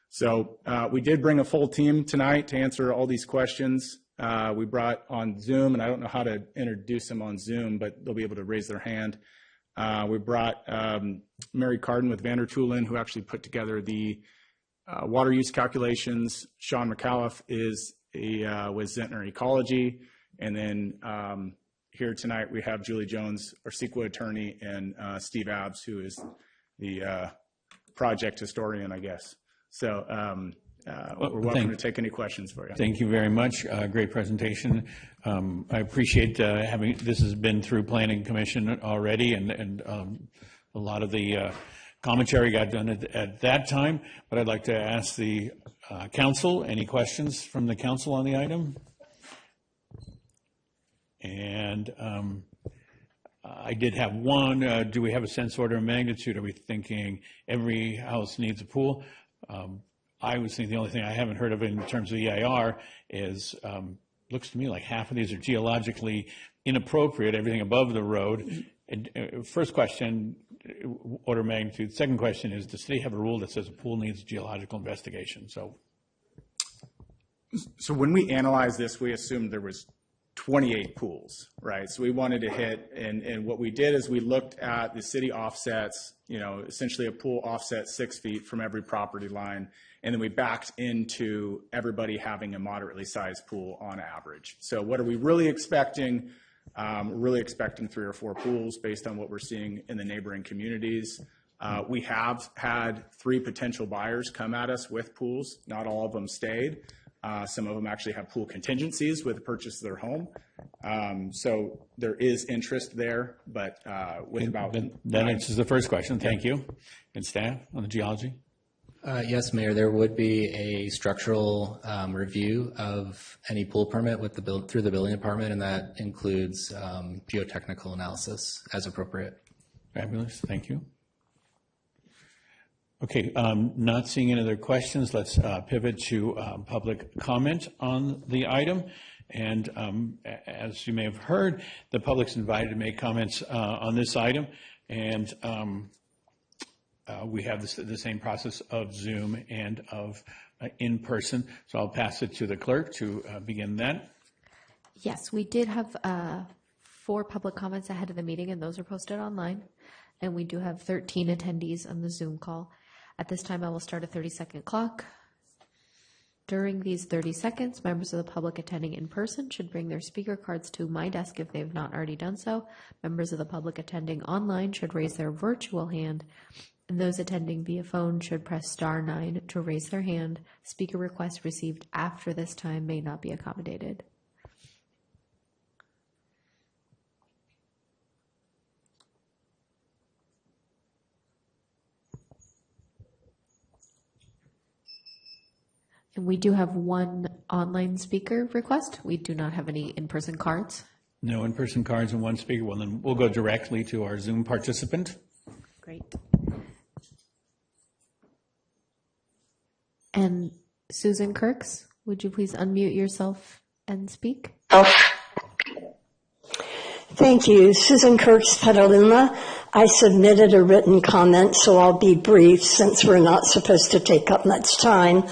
S12: So we did bring a full team tonight to answer all these questions. We brought on Zoom, and I don't know how to introduce them on Zoom, but they'll be able to raise their hand. We brought Mary Carden with Vander Tulen, who actually put together the water use calculations. Sean McAuliffe is with Zentner Ecology. And then here tonight we have Julie Jones, our CEQA attorney, and Steve Abbs, who is the project historian, I guess. So we're welcome to take any questions for you.
S1: Thank you very much. Great presentation. I appreciate having, this has been through Planning Commission already, and a lot of the commentary got done at that time, but I'd like to ask the council, any questions from the council on the item? And I did have one. Do we have a sense order of magnitude? Are we thinking every house needs a pool? I was thinking the only thing I haven't heard of in terms of EIR is, looks to me like half of these are geologically inappropriate, everything above the road. And, first question, order of magnitude. Second question is, does the city have a rule that says a pool needs geological investigation? So
S12: when we analyzed this, we assumed there was 28 pools, right? So we wanted to hit, and what we did is we looked at the city offsets, essentially a pool offset 6 feet from every property line, and then we backed into everybody having a moderately sized pool on average. So what are we really expecting? We're really expecting 3 or 4 pools based on what we're seeing in the neighboring communities. We have had 3 potential buyers come at us with pools. Not all of them stayed. Some of them actually have pool contingencies with the purchase of their home. So there is interest there, but with about...
S1: That answers the first question. Thank you. And staff on the geology?
S11: Yes, Mayor, there would be a structural review of any pool permit with through the building department, and that includes geotechnical analysis as appropriate.
S1: Fabulous. Thank you. Okay, not seeing any other questions, let's pivot to public comment on the item. And as you may have heard, the public's invited to make comments on this item. And we have the same process of Zoom and of in person. So I'll pass it to the clerk to begin that.
S13: Yes, we did have 4 public comments ahead of the meeting, and those are posted online. And we do have 13 attendees on the Zoom call. At this time, I will start a 30-second clock. During these 30 seconds, members of the public attending in person should bring their speaker cards to my desk if they have not already done so. Members of the public attending online should raise their virtual hand, and those attending via phone should press star 9 to raise their hand. Speaker requests received after this time may not be accommodated. And we do have 1 online speaker request. We do not have any in-person cards.
S1: No in-person cards and 1 speaker. Well, then we'll go directly to our Zoom participant.
S13: Great. And Susan Kirks, would you please unmute yourself and speak?
S3: Thank you. Susan Kirks, Petaluma. I submitted a written comment, so I'll be brief since we're not supposed to take up much time.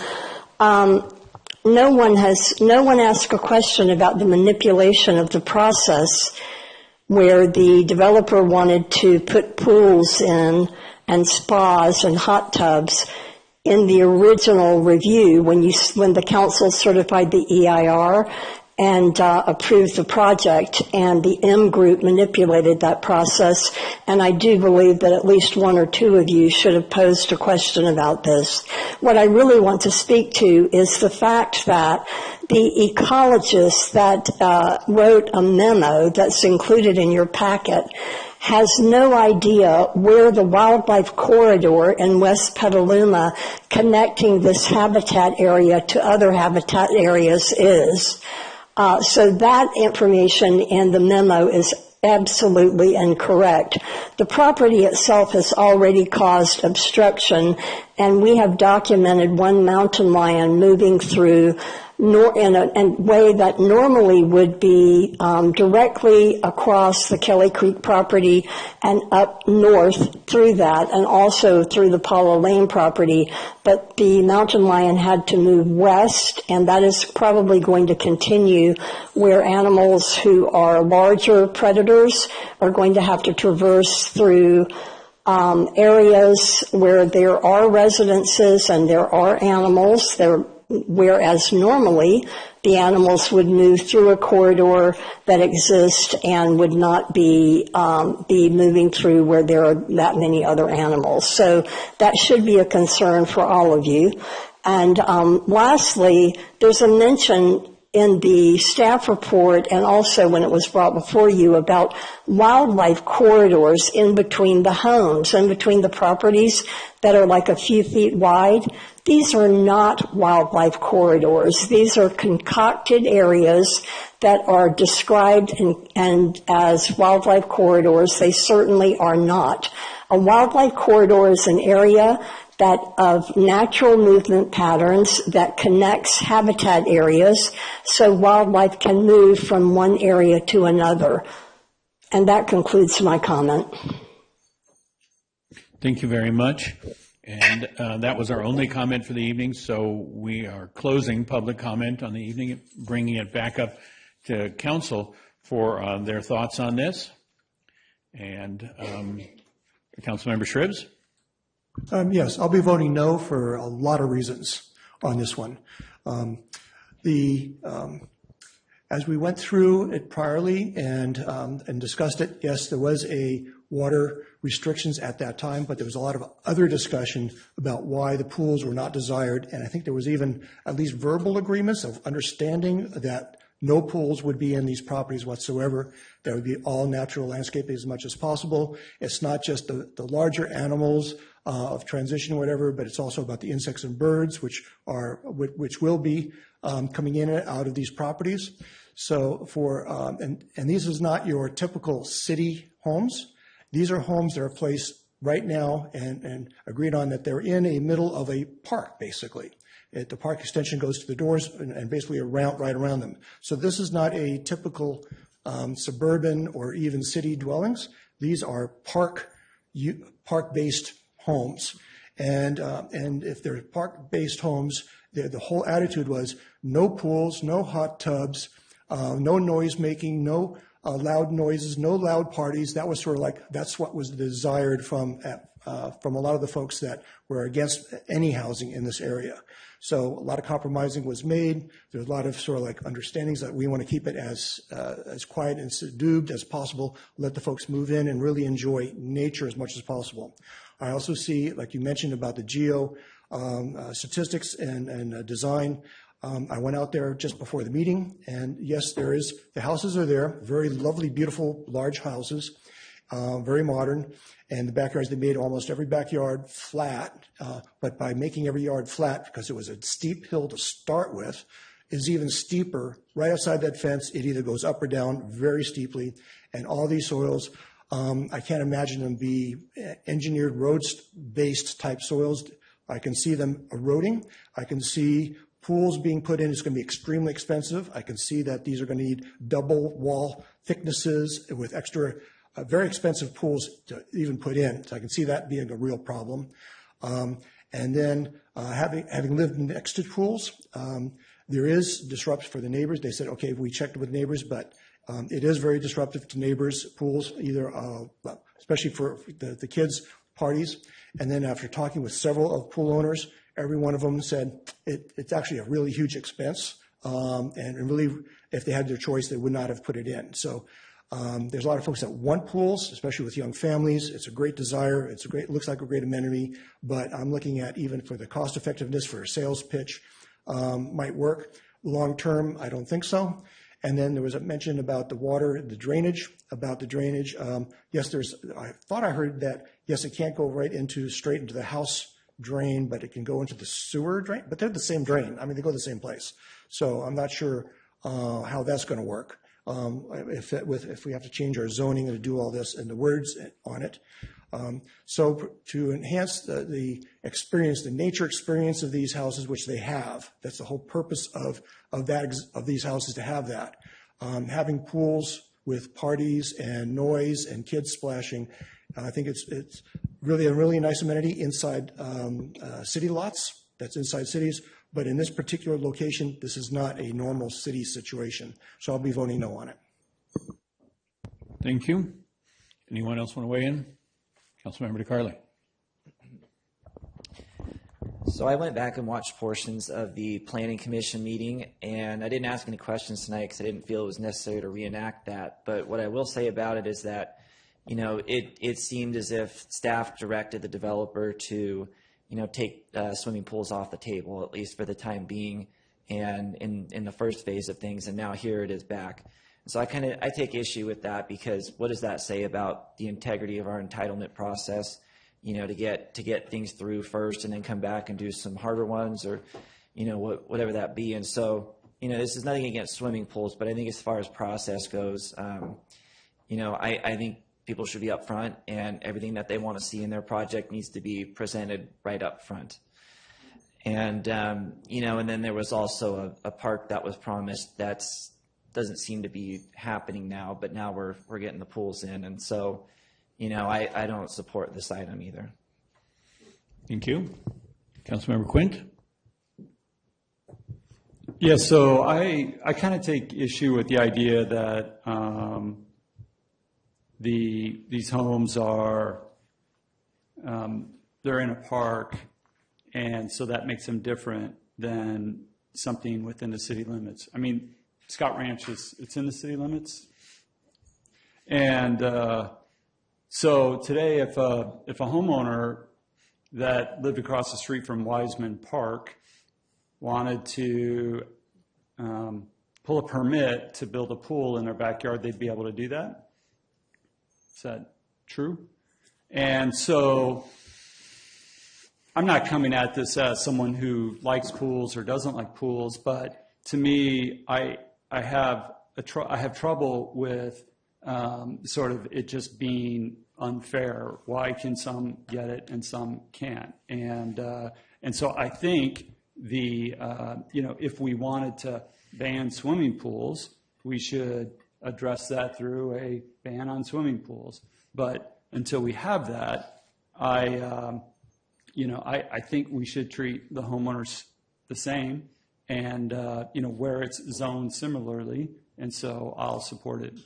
S3: No one asked a question about the manipulation of the process where the developer wanted to put pools in and spas and hot tubs in the original review when the council certified the EIR and approved the project, and the M group manipulated that process. And I do believe that at least 1 or 2 of you should have posed a question about this. What I really want to speak to is the fact that the ecologist that wrote a memo that's included in your packet has no idea where the wildlife corridor in West Petaluma connecting this habitat area to other habitat areas is. So that information in the memo is absolutely incorrect. The property itself has already caused obstruction, and we have documented 1 mountain lion moving through in a way that normally would be directly across the Kelly Creek property and up north through that, and also through the Paula Lane property. But the mountain lion had to move west, and that is probably going to continue, where animals who are larger predators are going to have to traverse through areas where there are residences and there are animals. Whereas normally the animals would move through a corridor that exists and would not be moving through where there are that many other animals. So that should be a concern for all of you. And lastly, there's a mention in the staff report and also when it was brought before you about wildlife corridors in between the homes, in between the properties that are like a few feet wide. These are not wildlife corridors. These are concocted areas that are described and as wildlife corridors. They certainly are not. A wildlife corridor is an area that of natural movement patterns that connects habitat areas so wildlife can move from one area to another. And that concludes my comment.
S1: Thank you very much. And that was our only comment for the evening, so we are closing public comment on the evening, bringing it back up to council for their thoughts on this. And Councilmember Shribs?
S8: Yes, I'll be voting no for a lot of reasons on this one. As we went through it priorly and discussed it, yes, there was a water restrictions at that time, but there was a lot of other discussion about why the pools were not desired, and I think there was even at least verbal agreements of understanding that no pools would be in these properties whatsoever. There would be all natural landscaping as much as possible. It's not just the larger animals of transition or whatever, but it's also about the insects and birds, which will be coming in and out of these properties. So and these is not your typical city homes. These are homes that are placed right now and agreed on that they're in a middle of a park, basically. The park extension goes to the doors and basically right around them. So this is not a typical suburban or even city dwellings. These are park-based homes. And if they're park-based homes, the whole attitude was no pools, no hot tubs, no noise making, no loud noises, no loud parties. That was sort of like, that's what was desired from a lot of the folks that were against any housing in this area. So a lot of compromising was made. There's a lot of sort of like understandings that we want to keep it as quiet and subdued as possible, let the folks move in and really enjoy nature as much as possible. I also see, like you mentioned about the geo statistics and design. I went out there just before the meeting, and yes, the houses are there, very lovely, beautiful, large houses, very modern, and the backyards, they made almost every backyard flat, but by making every yard flat, because it was a steep hill to start with, is even steeper. Right outside that fence, it either goes up or down very steeply, and all these soils, I can't imagine them be engineered roads-based type soils. I can see them eroding. I can see pools being put in. It's going to be extremely expensive. I can see that these are going to need double wall thicknesses with extra, very expensive pools to even put in. So I can see that being a real problem. And then having lived next to pools, there is disruption for the neighbors. They said, okay, we checked with neighbors, but it is very disruptive to neighbors' pools, either, especially for the kids' parties. And then after talking with several of pool owners, every one of them said it's actually a really huge expense. And really, if they had their choice, they would not have put it in. So there's a lot of folks that want pools, especially with young families. It's a great desire. It looks like a great amenity. But I'm looking at even for the cost effectiveness for a sales pitch might work. Long term, I don't think so. And then there was a mention about the water, the drainage, yes, I thought I heard that, yes, it can't go straight into the house drain, but it can go into the sewer drain, but they're the same drain. I mean, they go to the same place. So I'm not sure how that's going to work. If we have to change our zoning to do all this and the words on it. So to enhance the experience, the nature experience of these houses, which they have, that's the whole purpose of these houses, to have that. Having pools with parties and noise and kids splashing, I think it's really a really nice amenity inside city lots. That's inside cities. But in this particular location, this is not a normal city situation. So I'll be voting no on it.
S1: Thank you. Anyone else want to weigh in? Councilmember DeCarli.
S4: So I went back and watched portions of the Planning Commission meeting, and I didn't ask any questions tonight because I didn't feel it was necessary to reenact that. But what I will say about it is that, it seemed as if staff directed the developer to, take swimming pools off the table, at least for the time being, and in the first phase of things, and now here it is back. So I take issue with that, because what does that say about the integrity of our entitlement process? To get things through first and then come back and do some harder ones, or whatever that be. And so this is nothing against swimming pools, but I think as far as process goes, I think people should be upfront, and everything that they want to see in their project needs to be presented right up front. And and then there was also a park that was promised that doesn't seem to be happening now, but now we're getting the pools in, and so I don't support this item either.
S1: Thank you. Councilmember Quint?
S7: Yeah, so I kind of take issue with the idea that these homes are, they're in a park, and so that makes them different than something within the city limits. I mean, Scott Ranch it's in the city limits. And so today, if a homeowner that lived across the street from Wiseman Park wanted to pull a permit to build a pool in their backyard, they'd be able to do that? Is that true? And so I'm not coming at this as someone who likes pools or doesn't like pools, but to me, I have trouble with sort of it just being unfair. Why can some get it and some can't? And so I think if we wanted to ban swimming pools, we should address that through a ban on swimming pools. But until we have that, I think we should treat the homeowners the same, and where it's zoned similarly. And so I'll support it.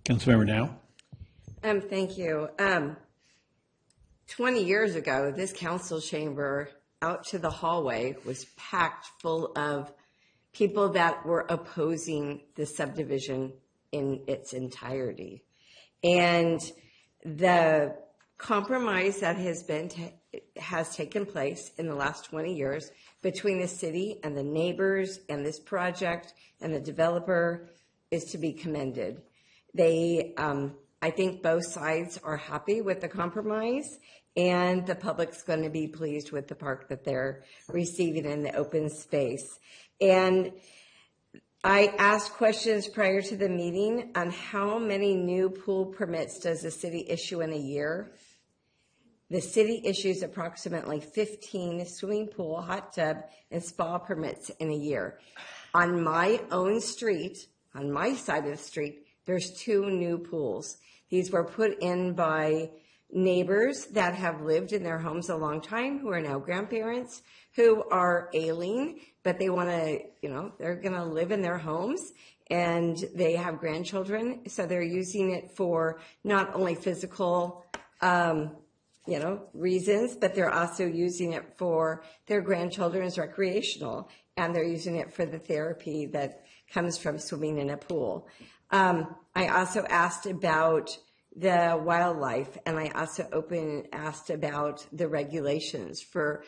S1: Councilmember Now.
S5: Thank you. 20 years ago, this council chamber out to the hallway was packed full of people that were opposing the subdivision in its entirety. And the compromise that has taken place in the last 20 years between the city and the neighbors and this project and the developer is to be commended. I think both sides are happy with the compromise, and the public's going to be pleased with the park that they're receiving in the open space. And I asked questions prior to the meeting on how many new pool permits does the city issue in a year. The city issues approximately 15 swimming pool, hot tub, and spa permits in a year. On my own street, on my side of the street, there's 2 new pools. These were put in by neighbors that have lived in their homes a long time, who are now grandparents, who are ailing, but they want to, they're going to live in their homes, and they have grandchildren, so they're using it for not only physical, reasons, but they're also using it for their grandchildren's recreational, and they're using it for the therapy that comes from swimming in a pool. I also asked about the wildlife, and I also asked about the regulations for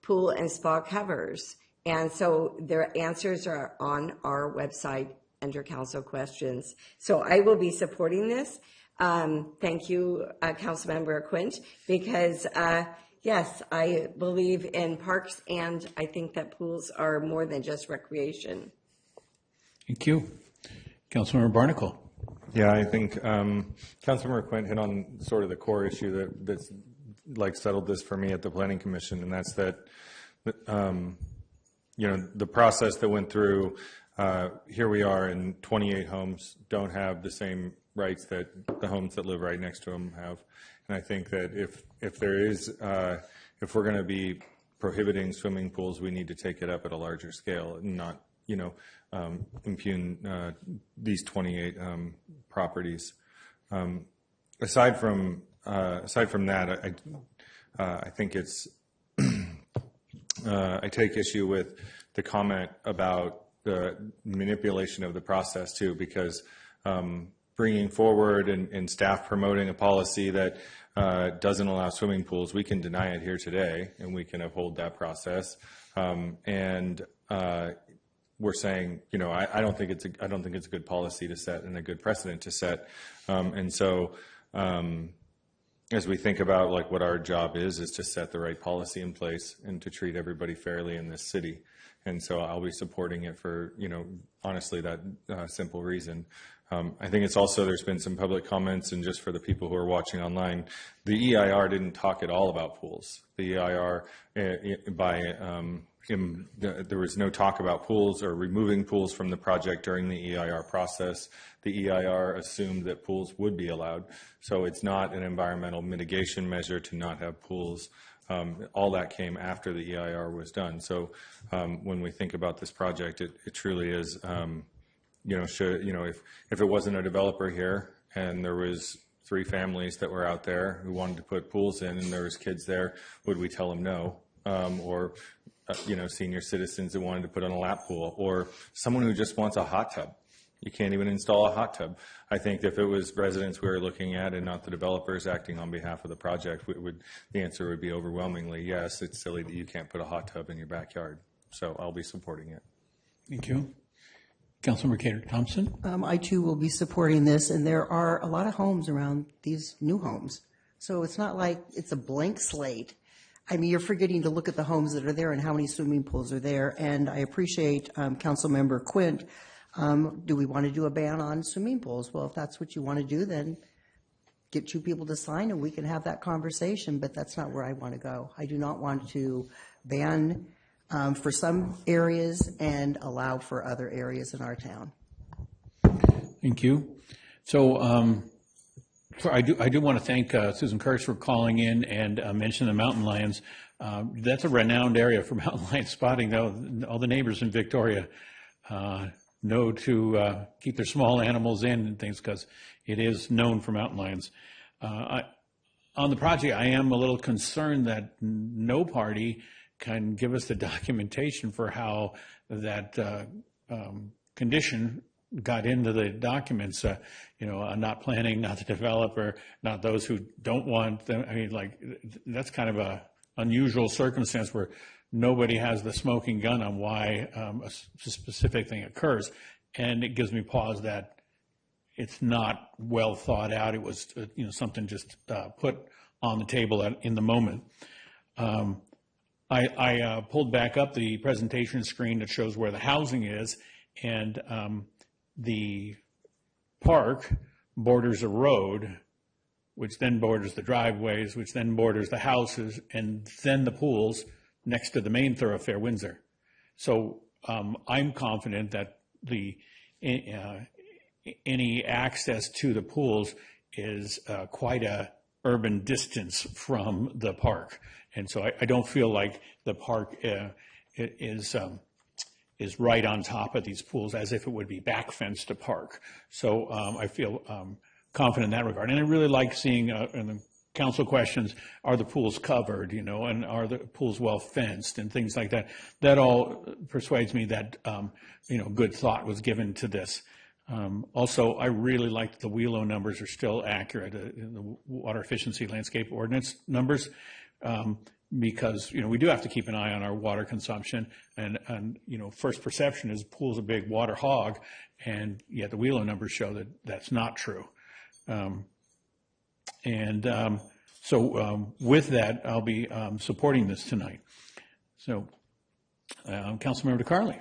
S5: pool and spa covers. And so their answers are on our website under council questions. So I will be supporting this. Thank you, Councilmember Quint, because yes, I believe in parks, and I think that pools are more than just recreation.
S1: Thank you. Councilmember Barnacle.
S24: Yeah, I think Councilmember Quint hit on sort of the core issue that's like settled this for me at the Planning Commission, and that's that, the process that went through, here we are, and 28 homes don't have the same rights that the homes that live right next to them have. And I think that if we're going to be prohibiting swimming pools, we need to take it up at a larger scale and not, impugn these 28 properties. Aside from that, I think it's I take issue with the comment about the manipulation of the process too, because bringing forward and staff promoting a policy that doesn't allow swimming pools, we can deny it here today, and we can uphold that process. We're saying, I don't think it's a good policy to set and a good precedent to set. And so, as we think about like what our job is to set the right policy in place and to treat everybody fairly in this city. And so I'll be supporting it for, honestly, that simple reason. I think it's also, there's been some public comments, and just for the people who are watching online, the EIR didn't talk at all about pools. The EIR, by there was no talk about pools or removing pools from the project during the EIR process. The EIR assumed that pools would be allowed. So it's not an environmental mitigation measure to not have pools. All that came after the EIR was done. So when we think about this project, it truly is, if it wasn't a developer here and there was 3 families that were out there who wanted to put pools in and there was kids there, would we tell them no? Senior citizens that wanted to put in a lap pool, or someone who just wants a hot tub. You can't even install a hot tub. I think if it was residents we were looking at and not the developers acting on behalf of the project, the answer would be overwhelmingly yes, it's silly that you can't put a hot tub in your backyard. So I'll be supporting it.
S1: Thank you. Councilmember Cater Thompson?
S14: I too will be supporting this, and there are a lot of homes around these new homes. So it's not like it's a blank slate. I mean, you're forgetting to look at the homes that are there and how many swimming pools are there. And I appreciate Councilmember Quint. Do we want to do a ban on swimming pools? Well, if that's what you want to do, then get 2 people to sign and we can have that conversation, but that's not where I want to go. I do not want to ban for some areas and allow for other areas in our town.
S1: Thank you. So I do want to thank Susan Kirsch for calling in and mentioning the mountain lions. That's a renowned area for mountain lion spotting, though. All the neighbors in Victoria know to keep their small animals in and things because it is known for mountain lions. On the project, I am a little concerned that no party can give us the documentation for how that condition got into the documents, not planning, not the developer, not those who don't want them. I mean, that's kind of a unusual circumstance where nobody has the smoking gun on why a specific thing occurs. And it gives me pause that it's not well thought out. It was, something just put on the table in the moment. I pulled back up the presentation screen that shows where the housing is, and the park borders a road, which then borders the driveways, which then borders the houses, and then the pools next to the main thoroughfare, Windsor. So I'm confident that any access to the pools is quite a urban distance from the park. And so I don't feel like the park is right on top of these pools as if it would be back fenced to park. So I feel confident in that regard. And I really like seeing in the council questions, are the pools covered, and are the pools well fenced and things like that. That all persuades me that, good thought was given to this. Also, I really like that the WELO numbers are still accurate, the Water Efficiency Landscape Ordinance numbers. Because, we do have to keep an eye on our water consumption, and first perception is pool's a big water hog, and yet the WELO numbers show that that's not true. So with that, I'll be supporting this tonight. So, Councilmember DeCarli.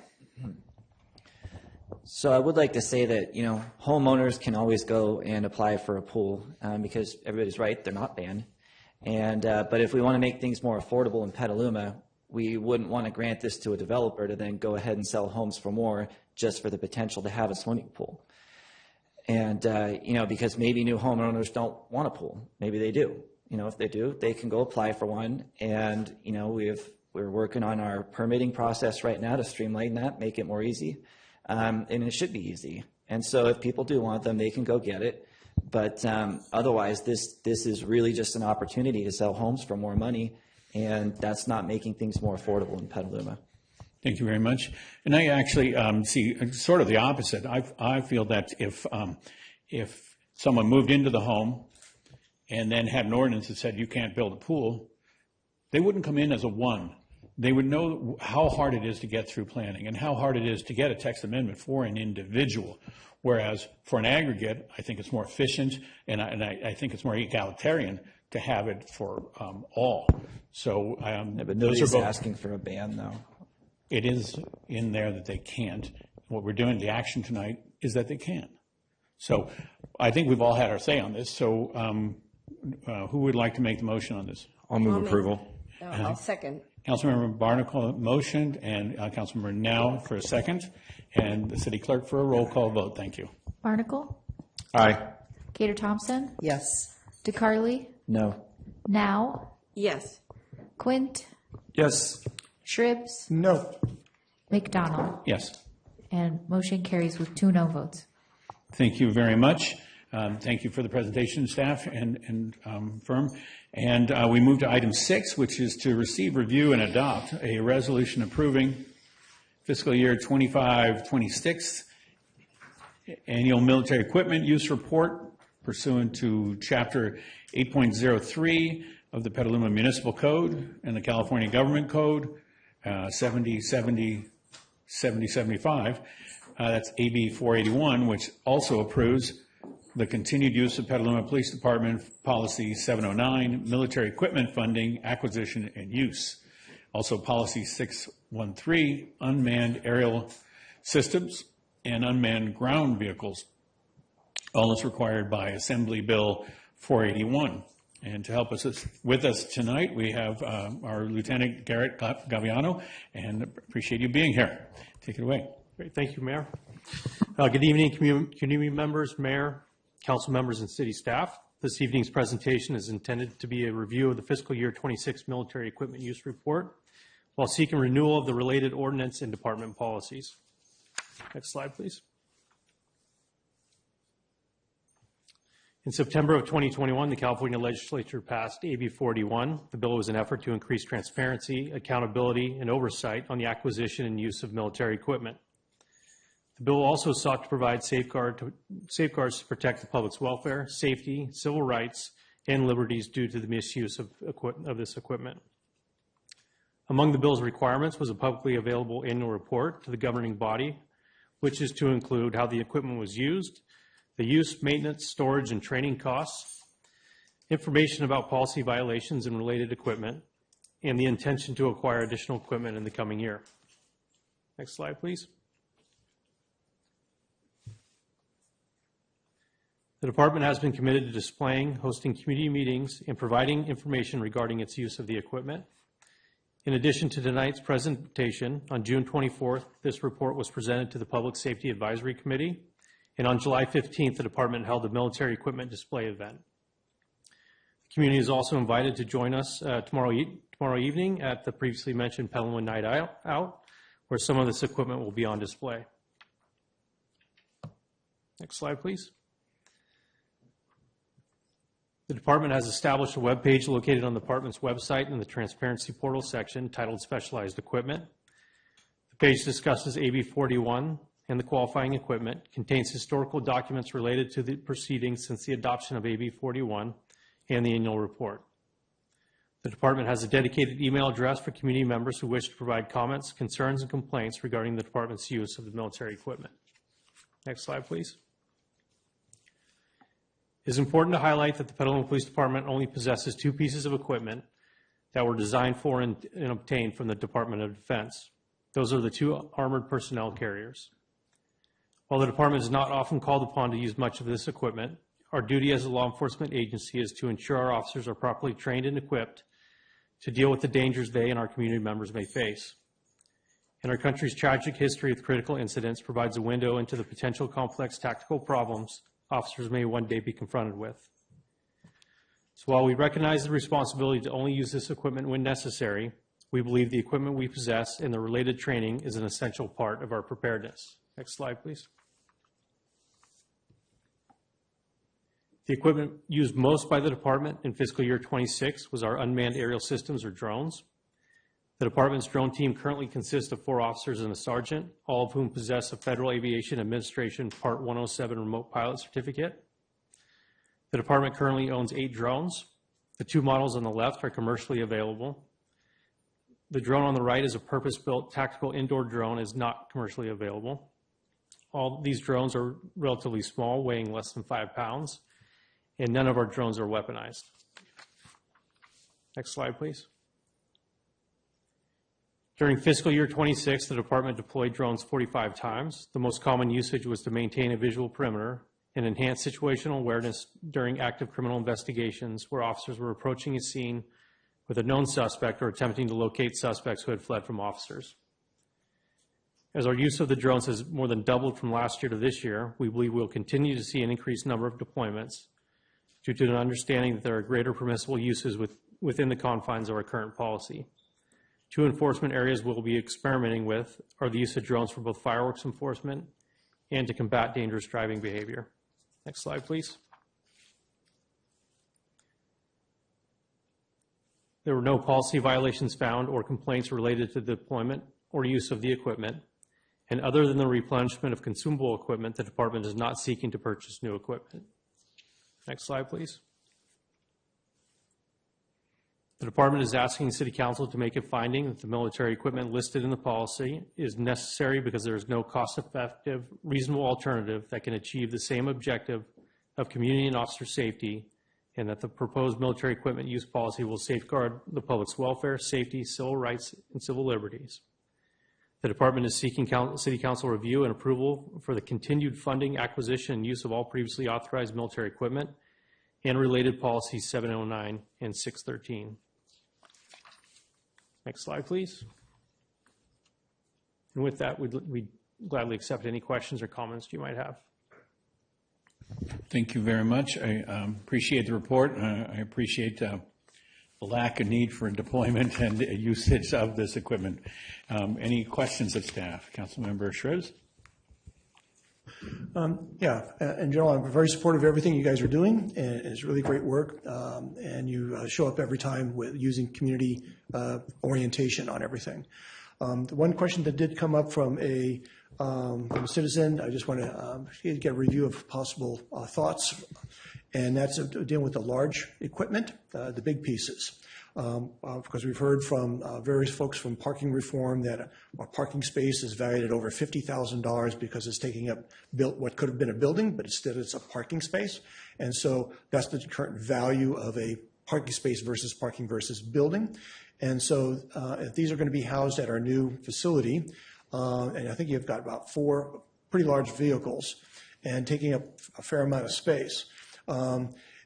S4: So I would like to say that, homeowners can always go and apply for a pool because everybody's right, they're not banned. But if we want to make things more affordable in Petaluma, we wouldn't want to grant this to a developer to then go ahead and sell homes for more just for the potential to have a swimming pool. And, because maybe new homeowners don't want a pool. Maybe they do. If they do, they can go apply for one. And, we're working on our permitting process right now to streamline that, make it more easy. And it should be easy. And so if people do want them, they can go get it. But otherwise, this is really just an opportunity to sell homes for more money, and that's not making things more affordable in Petaluma.
S1: Thank you very much. And I actually see sort of the opposite. I feel that if someone moved into the home and then had an ordinance that said you can't build a pool, they wouldn't come in as a one. They would know how hard it is to get through planning and how hard it is to get a text amendment for an individual. Whereas for an aggregate, I think it's more efficient, and I think it's more egalitarian to have it for all. So
S4: but nobody's asking for a ban, though.
S1: It is in there that they can't. What we're doing, the action tonight, is that they can. So I think we've all had our say on this. So who would like to make the motion on this?
S24: I'll move approval.
S5: I'll second.
S1: Councilmember Barnacle motioned, and Councilmember Now for a second, and the city clerk for a roll call vote. Thank you.
S6: Barnacle,
S24: Aye.
S6: Gator Thompson,
S14: Yes.
S6: DeCarly,
S4: No.
S6: Now,
S5: Yes.
S6: Quint,
S7: Yes.
S6: Shribs,
S8: No.
S6: McDonald,
S1: Yes.
S6: and motion carries with 2 no votes.
S1: Thank you very much. Thank you for the presentation, staff and firm. And we move to item 6, which is to receive, review, and adopt a resolution approving fiscal year 25-26 annual military equipment use report pursuant to Chapter 8.03 of the Petaluma Municipal Code and the California Government Code, 7075. That's AB 481, which also approves the continued use of Petaluma Police Department Policy 709, military equipment funding, acquisition, and use. Also Policy 613, unmanned aerial systems and unmanned ground vehicles. All is required by Assembly Bill 481. And to help us with us tonight, we have our Lieutenant Garrett Gaviano, and appreciate you being here. Take it away.
S15: Great. Thank you, Mayor. Good evening, community members, Mayor, council members, and city staff. This evening's presentation is intended to be a review of the fiscal year 26 military equipment use report while seeking renewal of the related ordinance and department policies. Next slide, please. In September of 2021, the California legislature passed AB 41. The bill was an effort to increase transparency, accountability, and oversight on the acquisition and use of military equipment. The bill also sought to provide safeguards to protect the public's welfare, safety, civil rights, and liberties due to the misuse of this equipment. Among the bill's requirements was a publicly available annual report to the governing body, which is to include how the equipment was used, the use, maintenance, storage, and training costs, information about policy violations and related equipment, and the intention to acquire additional equipment in the coming year. Next slide, please. The department has been committed to displaying, hosting community meetings, and providing information regarding its use of the equipment. In addition to tonight's presentation, on June 24th, this report was presented to the Public Safety Advisory Committee, and on July 15th, the department held a military equipment display event. The community is also invited to join us tomorrow evening at the previously mentioned Petaluma Night Out, where some of this equipment will be on display. Next slide, please. The department has established a web page located on the department's website in the Transparency Portal section titled Specialized Equipment. The page discusses AB 41 and the qualifying equipment, contains historical documents related to the proceedings since the adoption of AB 41 and the annual report. The department has a dedicated email address for community members who wish to provide comments, concerns, and complaints regarding the department's use of the military equipment. Next slide, please. It is important to highlight that the Petaluma Police Department only possesses 2 pieces of equipment that were designed for and obtained from the Department of Defense. Those are the 2 armored personnel carriers. While the department is not often called upon to use much of this equipment, our duty as a law enforcement agency is to ensure our officers are properly trained and equipped to deal with the dangers they and our community members may face. And our country's tragic history with critical incidents provides a window into the potential complex tactical problems officers may one day be confronted with. So while we recognize the responsibility to only use this equipment when necessary, we believe the equipment we possess and the related training is an essential part of our preparedness. Next slide, please. The equipment used most by the department in fiscal year 26 was our unmanned aerial systems, or drones. The department's drone team currently consists of 4 officers and a sergeant, all of whom possess a Federal Aviation Administration Part 107 remote pilot certificate. The department currently owns 8 drones. The 2 models on the left are commercially available. The drone on the right is a purpose-built tactical indoor drone, is not commercially available. All these drones are relatively small, weighing less than 5 pounds, and none of our drones are weaponized. Next slide, please. During fiscal year 26, the department deployed drones 45 times. The most common usage was to maintain a visual perimeter and enhance situational awareness during active criminal investigations where officers were approaching a scene with a known suspect or attempting to locate suspects who had fled from officers. As our use of the drones has more than doubled from last year to this year, we believe we'll continue to see an increased number of deployments due to an understanding that there are greater permissible uses within the confines of our current policy. 2 enforcement areas we'll be experimenting with are the use of drones for both fireworks enforcement and to combat dangerous driving behavior. Next slide, please. There were no policy violations found or complaints related to the deployment or use of the equipment. And other than the replenishment of consumable equipment, the department is not seeking to purchase new equipment. Next slide, please. The department is asking City Council to make a finding that the military equipment listed in the policy is necessary because there is no cost-effective, reasonable alternative that can achieve the same objective of community and officer safety, and that the proposed military equipment use policy will safeguard the public's welfare, safety, civil rights, and civil liberties. The department is seeking City Council review and approval for the continued funding, acquisition, and use of all previously authorized military equipment and related policies 709 and 613. Next slide, please. And with that, we'd gladly accept any questions or comments you might have.
S1: Thank you very much. I appreciate the report. I appreciate the lack of need for deployment and usage of this equipment. Any questions of staff? Councilmember Shribs?
S8: Yeah, in general, I'm very supportive of everything you guys are doing, and it's really great work. And you show up every time with using community orientation on everything. The one question that did come up from a citizen, I just want to get a review of possible thoughts, and that's dealing with the large equipment, the big pieces. Because we've heard from various folks from parking reform that a parking space is valued at over $50,000 because it's taking up what could have been a building, but instead it's a parking space. And so that's the current value of a parking space versus parking versus building. And so if these are going to be housed at our new facility, and I think you've got about 4 pretty large vehicles and taking up a fair amount of space.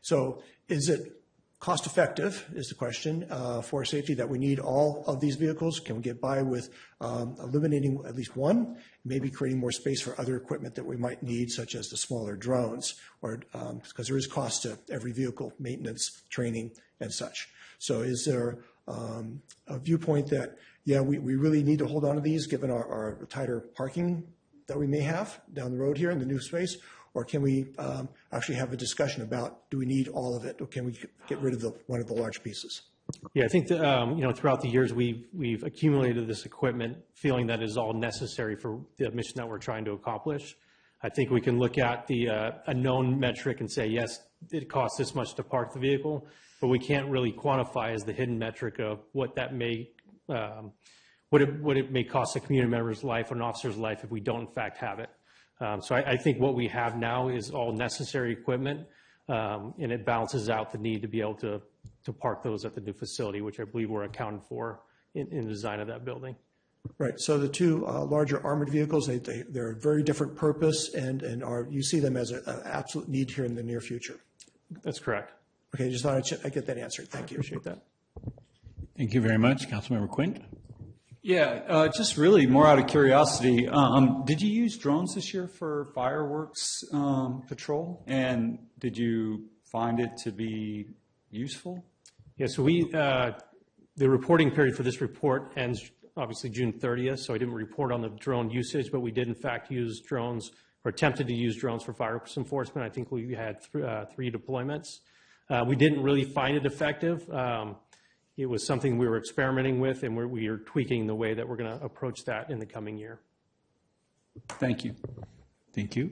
S8: So is it cost effective is the question for safety that we need all of these vehicles? Can we get by with eliminating at least one, maybe creating more space for other equipment that we might need, such as the smaller drones, or because there is cost to every vehicle, maintenance, training, and such. So is there a viewpoint that, yeah, we really need to hold on to these given our tighter parking that we may have down the road here in the new space? Or can we actually have a discussion about, do we need all of it, or can we get rid of one of the large pieces?
S15: Yeah, I think that, throughout the years, we've accumulated this equipment, feeling that is all necessary for the mission that we're trying to accomplish. I think we can look at a known metric and say, yes, it costs this much to park the vehicle, but we can't really quantify as the hidden metric of what that may, what it may cost a community member's life or an officer's life if we don't in fact have it. So I think what we have now is all necessary equipment, and it balances out the need to be able to park those at the new facility, which I believe we're accounted for in the design of that building.
S8: Right. So the 2 larger armored vehicles, they're a very different purpose, and you see them as an absolute need here in the near future.
S15: That's correct.
S8: Okay, just thought I'd get that answered. Thank you.
S15: Appreciate that.
S1: Thank you very much. Councilmember Quint?
S7: Yeah, just really more out of curiosity, did you use drones this year for fireworks patrol? And did you find it to be useful?
S15: Yeah, so the reporting period for this report ends obviously June 30th, so I didn't report on the drone usage, but we did in fact use drones or attempted to use drones for fireworks enforcement. I think we had 3 deployments. We didn't really find it effective. It was something we were experimenting with, and we are tweaking the way that we're going to approach that in the coming year.
S1: Thank you. Thank you.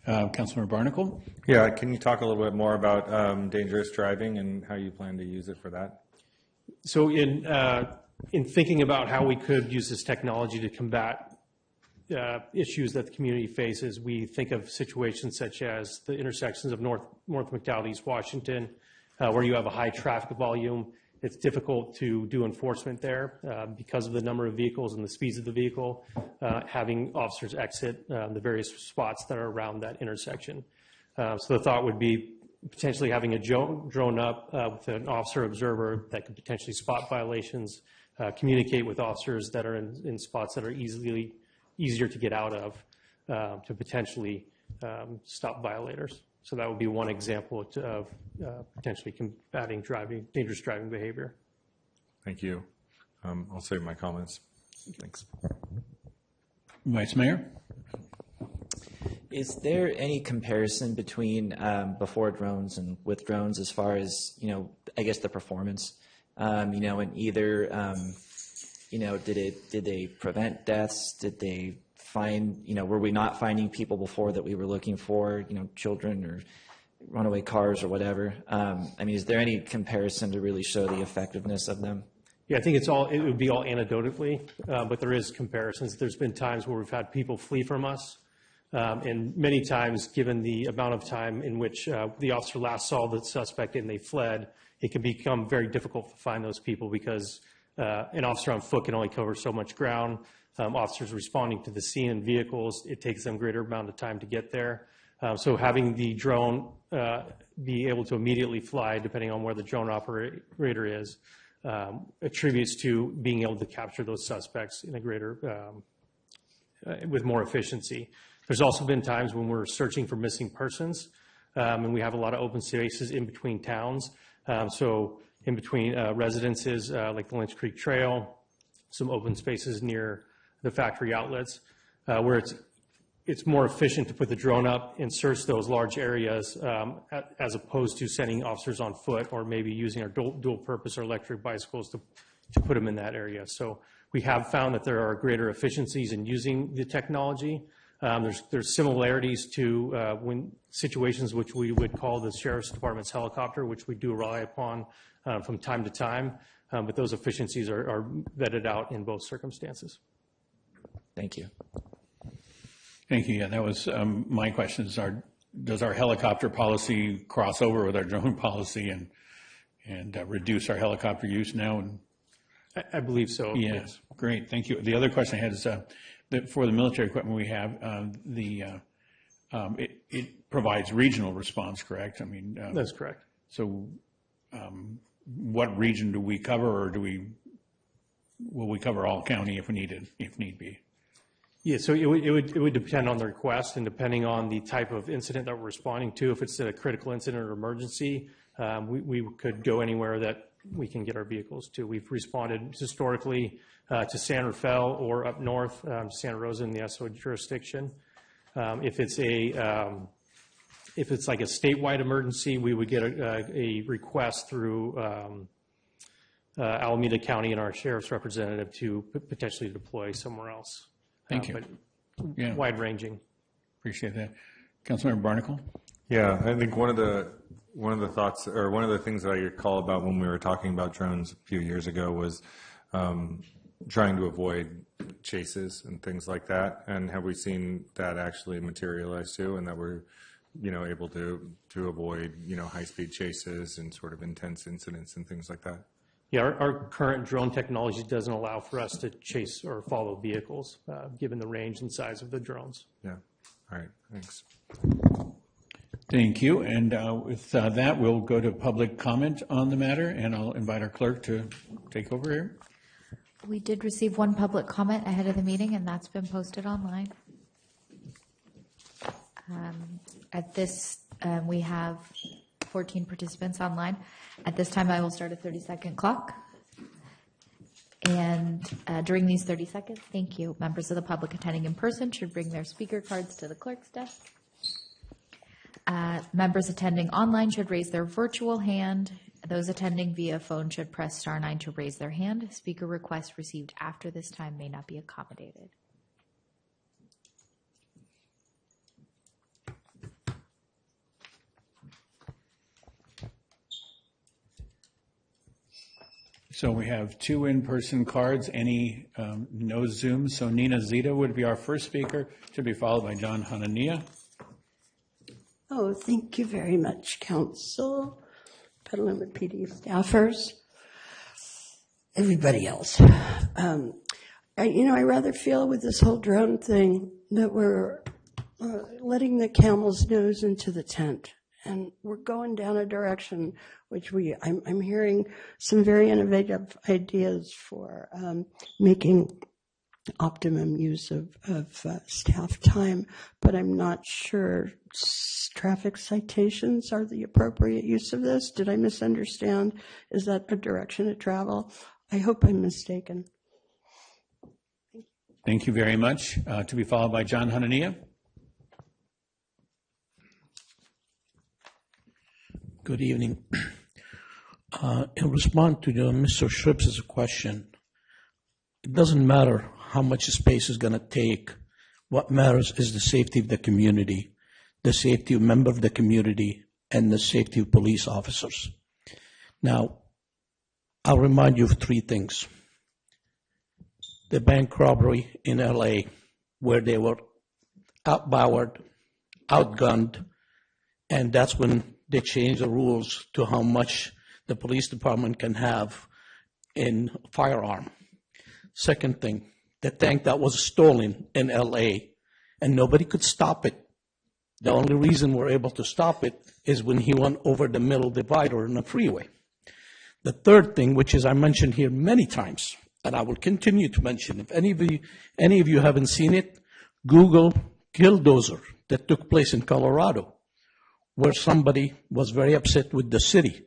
S1: Councilmember Barnacle?
S24: Yeah, can you talk a little bit more about dangerous driving and how you plan to use it for that?
S15: So in thinking about how we could use this technology to combat issues that the community faces, we think of situations such as the intersections of North McDowell, East Washington, where you have a high traffic volume. It's difficult to do enforcement there because of the number of vehicles and the speeds of the vehicle, having officers exit the various spots that are around that intersection. So the thought would be potentially having a drone up with an officer observer that could potentially spot violations, communicate with officers that are in spots that are easier to get out of to potentially stop violators. So that would be one example of potentially combating dangerous driving behavior.
S24: Thank you. I'll save my comments. Thanks.
S1: Vice Mayor?
S4: Is there any comparison between before drones and with drones as far as, I guess the performance, in either, did they prevent deaths? Did they find, were we not finding people before that we were looking for, children or runaway cars or whatever? Is there any comparison to really show the effectiveness of them?
S15: Yeah, I think it would be all anecdotally, but there is comparisons. There's been times where we've had people flee from us. And many times, given the amount of time in which the officer last saw the suspect and they fled, it can become very difficult to find those people because an officer on foot can only cover so much ground. Officers responding to the scene in vehicles, it takes them a greater amount of time to get there. So having the drone be able to immediately fly, depending on where the drone operator is, attributes to being able to capture those suspects in a greater, with more efficiency. There's also been times when we're searching for missing persons, and we have a lot of open spaces in between towns. So in between residences, like the Lynch Creek Trail, some open spaces near the factory outlets, where it's more efficient to put the drone up and search those large areas as opposed to sending officers on foot or maybe using our dual purpose or electric bicycles to put them in that area. So we have found that there are greater efficiencies in using the technology. There's similarities to when situations which we would call the Sheriff's Department's helicopter, which we do rely upon from time to time, but those efficiencies are vetted out in both circumstances.
S4: Thank you.
S1: Thank you. Yeah, that was my question. Does our helicopter policy cross over with our drone policy and reduce our helicopter use now? And
S15: I believe so.
S1: Yeah,
S15: yes.
S1: Great. Thank you. The other question I had is that for the military equipment we have, it provides regional response, correct?
S15: That's correct.
S1: So what region do we cover, or will we cover all county if need be?
S15: Yeah, so it would depend on the request and depending on the type of incident that we're responding to. If it's a critical incident or emergency, we could go anywhere that we can get our vehicles to. We've responded historically to San Rafael or up north, Santa Rosa in the SO jurisdiction. If it's like a statewide emergency, we would get a request through Alameda County and our sheriff's representative to potentially deploy somewhere else.
S1: Thank you.
S15: But
S1: Yeah.
S15: wide-ranging.
S1: Appreciate that. Councilmember Barnacle?
S24: Yeah, I think one of the thoughts, or one of the things that I recall about when we were talking about drones a few years ago was trying to avoid chases and things like that. And have we seen that actually materialize too, and that we're able to avoid high-speed chases and sort of intense incidents and things like that?
S15: Yeah, our current drone technology doesn't allow for us to chase or follow vehicles, given the range and size of the drones.
S24: Yeah. All right. Thanks.
S1: Thank you. And with that, we'll go to public comment on the matter, and I'll invite our clerk to take over here.
S6: We did receive one public comment ahead of the meeting, and that's been posted online. At this, we have 14 participants online. At this time, I will start a 30-second clock. And during these 30 seconds, thank you. Members of the public attending in person should bring their speaker cards to the clerk's desk. Members attending online should raise their virtual hand. Those attending via phone should press *9 to raise their hand. Speaker requests received after this time may not be accommodated.
S1: So we have 2 in-person cards, no Zoom. So Nina Zita would be our first speaker, to be followed by John Hanania.
S16: Oh, thank you very much, Council, Petaluma PD staffers, everybody else. I rather feel with this whole drone thing that we're letting the camel's nose into the tent. And we're going down a direction which I'm hearing some very innovative ideas for making optimum use of staff time, but I'm not sure traffic citations are the appropriate use of this. Did I misunderstand? Is that a direction to travel? I hope I'm mistaken.
S1: Thank you very much. To be followed by John Hanania.
S17: Good evening. In response to Mr. Schrips' question, it doesn't matter how much space is going to take. What matters is the safety of the community, the safety of members of the community, and the safety of police officers. Now, I'll remind you of three things. The bank robbery in LA, where they were outpowered, outgunned, and that's when they changed the rules to how much the police department can have in firearm. Second thing, the tank that was stolen in LA, and nobody could stop it. The only reason we're able to stop it is when he went over the middle divider in the freeway. The third thing, which is I mentioned here many times, and I will continue to mention, if any of you haven't seen it, Google Killdozer that took place in Colorado, where somebody was very upset with the city,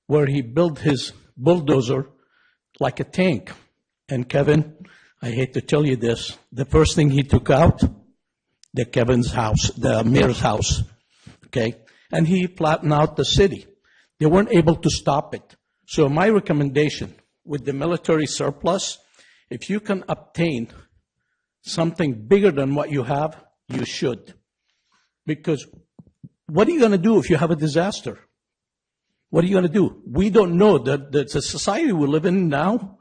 S17: where he built his bulldozer like a tank. And Kevin, I hate to tell you this, the first thing he took out, Kevin's house, the mayor's house, okay? And he flattened out the city. They weren't able to stop it. So my recommendation with the military surplus, if you can obtain something bigger than what you have, you should. Because what are you going to do if you have a disaster? What are you going to do? We don't know. The society we live in now,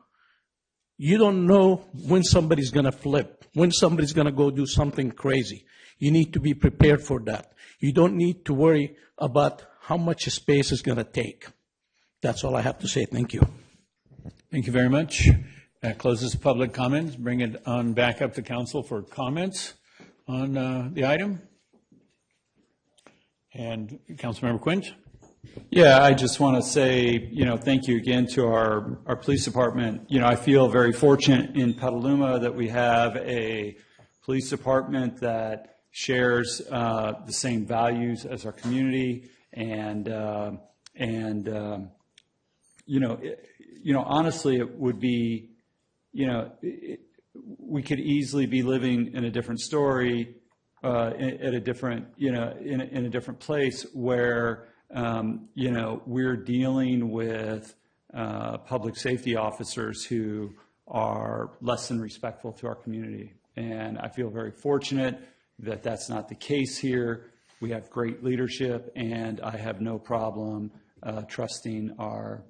S17: you don't know when somebody's going to flip, when somebody's going to go do something crazy. You need to be prepared for that. You don't need to worry about how much space it's going to take. That's all I have to say. Thank you.
S1: Thank you very much. That closes public comments. Bring it on back up to council for comments on the item. And Councilmember Quint.
S7: Yeah, I just want to say, thank you again to our police department. I feel very fortunate in Petaluma that we have a police department that shares the same values as our community, and honestly, it would be, we could easily be living in a different story, at a different, in a different place where. We're dealing with public safety officers who are less than respectful to our community. And I feel very fortunate that that's not the case here. We have great leadership, and I have no problem trusting our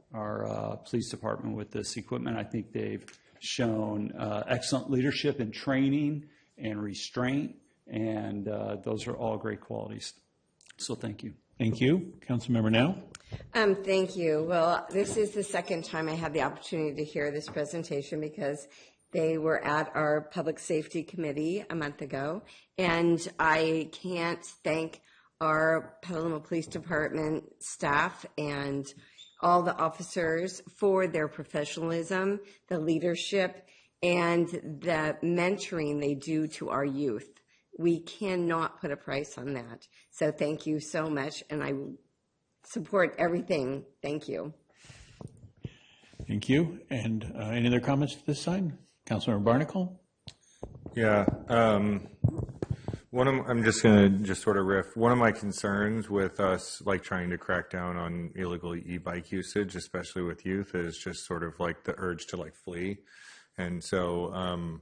S7: police department with this equipment. I think they've shown excellent leadership and training and restraint, and those are all great qualities. So thank you.
S1: Thank you. Councilmember Now.
S5: Thank you. Well, this is the second time I had the opportunity to hear this presentation because they were at our Public Safety Committee a month ago, and I can't thank our Petaluma Police Department staff and all the officers for their professionalism, the leadership, and the mentoring they do to our youth. We cannot put a price on that. So thank you so much, and I support everything. Thank you.
S1: Thank you. And any other comments at this time? Councilmember Barnacle?
S24: Yeah. I'm just going to sort of riff. One of my concerns with us trying to crack down on illegal e-bike usage, especially with youth, is just sort of the urge to flee. And so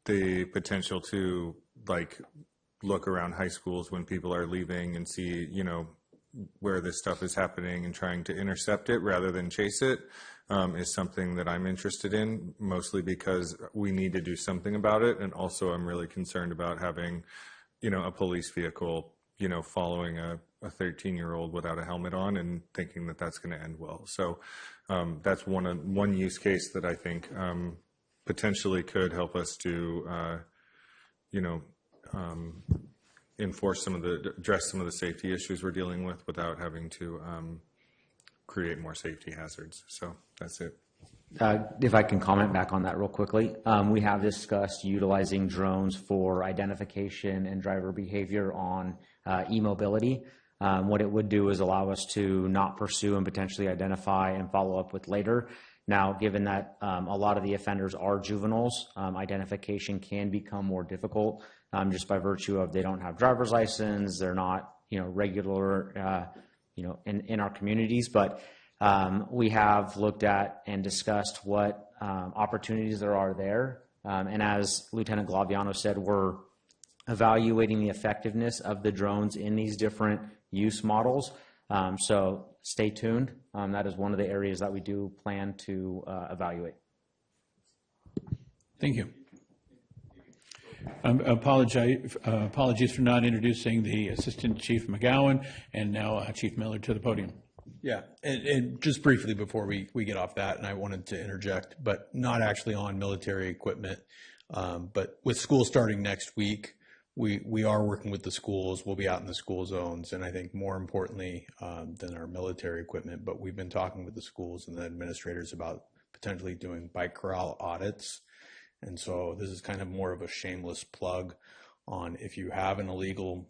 S24: the potential to look around high schools when people are leaving and see, where this stuff is happening and trying to intercept it rather than chase it is something that I'm interested in, mostly because we need to do something about it. And also I'm really concerned about having, a police vehicle, following a 13-year-old without a helmet on and thinking that that's going to end well. So that's one use case that I think potentially could help us to, address some of the safety issues we're dealing with without having to create more safety hazards. So that's it.
S18: If I can comment back on that real quickly, we have discussed utilizing drones for identification and driver behavior on e-mobility. What it would do is allow us to not pursue and potentially identify and follow up with later. Now, given that a lot of the offenders are juveniles, identification can become more difficult just by virtue of they don't have driver's license, they're not, regular, in our communities. But we have looked at and discussed what opportunities there are there. And as Lieutenant Glaviano said, we're evaluating the effectiveness of the drones in these different use models. So stay tuned. That is one of the areas that we do plan to evaluate.
S1: Thank you. Apologies for not introducing the Assistant Chief McGowan and now Chief Miller to the podium.
S19: Yeah, and just briefly before we get off that, and I wanted to interject, but not actually on military equipment, but with school starting next week, we are working with the schools. We'll be out in the school zones, and I think more importantly than our military equipment, but we've been talking with the schools and the administrators about potentially doing bike corral audits. And so this is kind of more of a shameless plug on if you have an illegal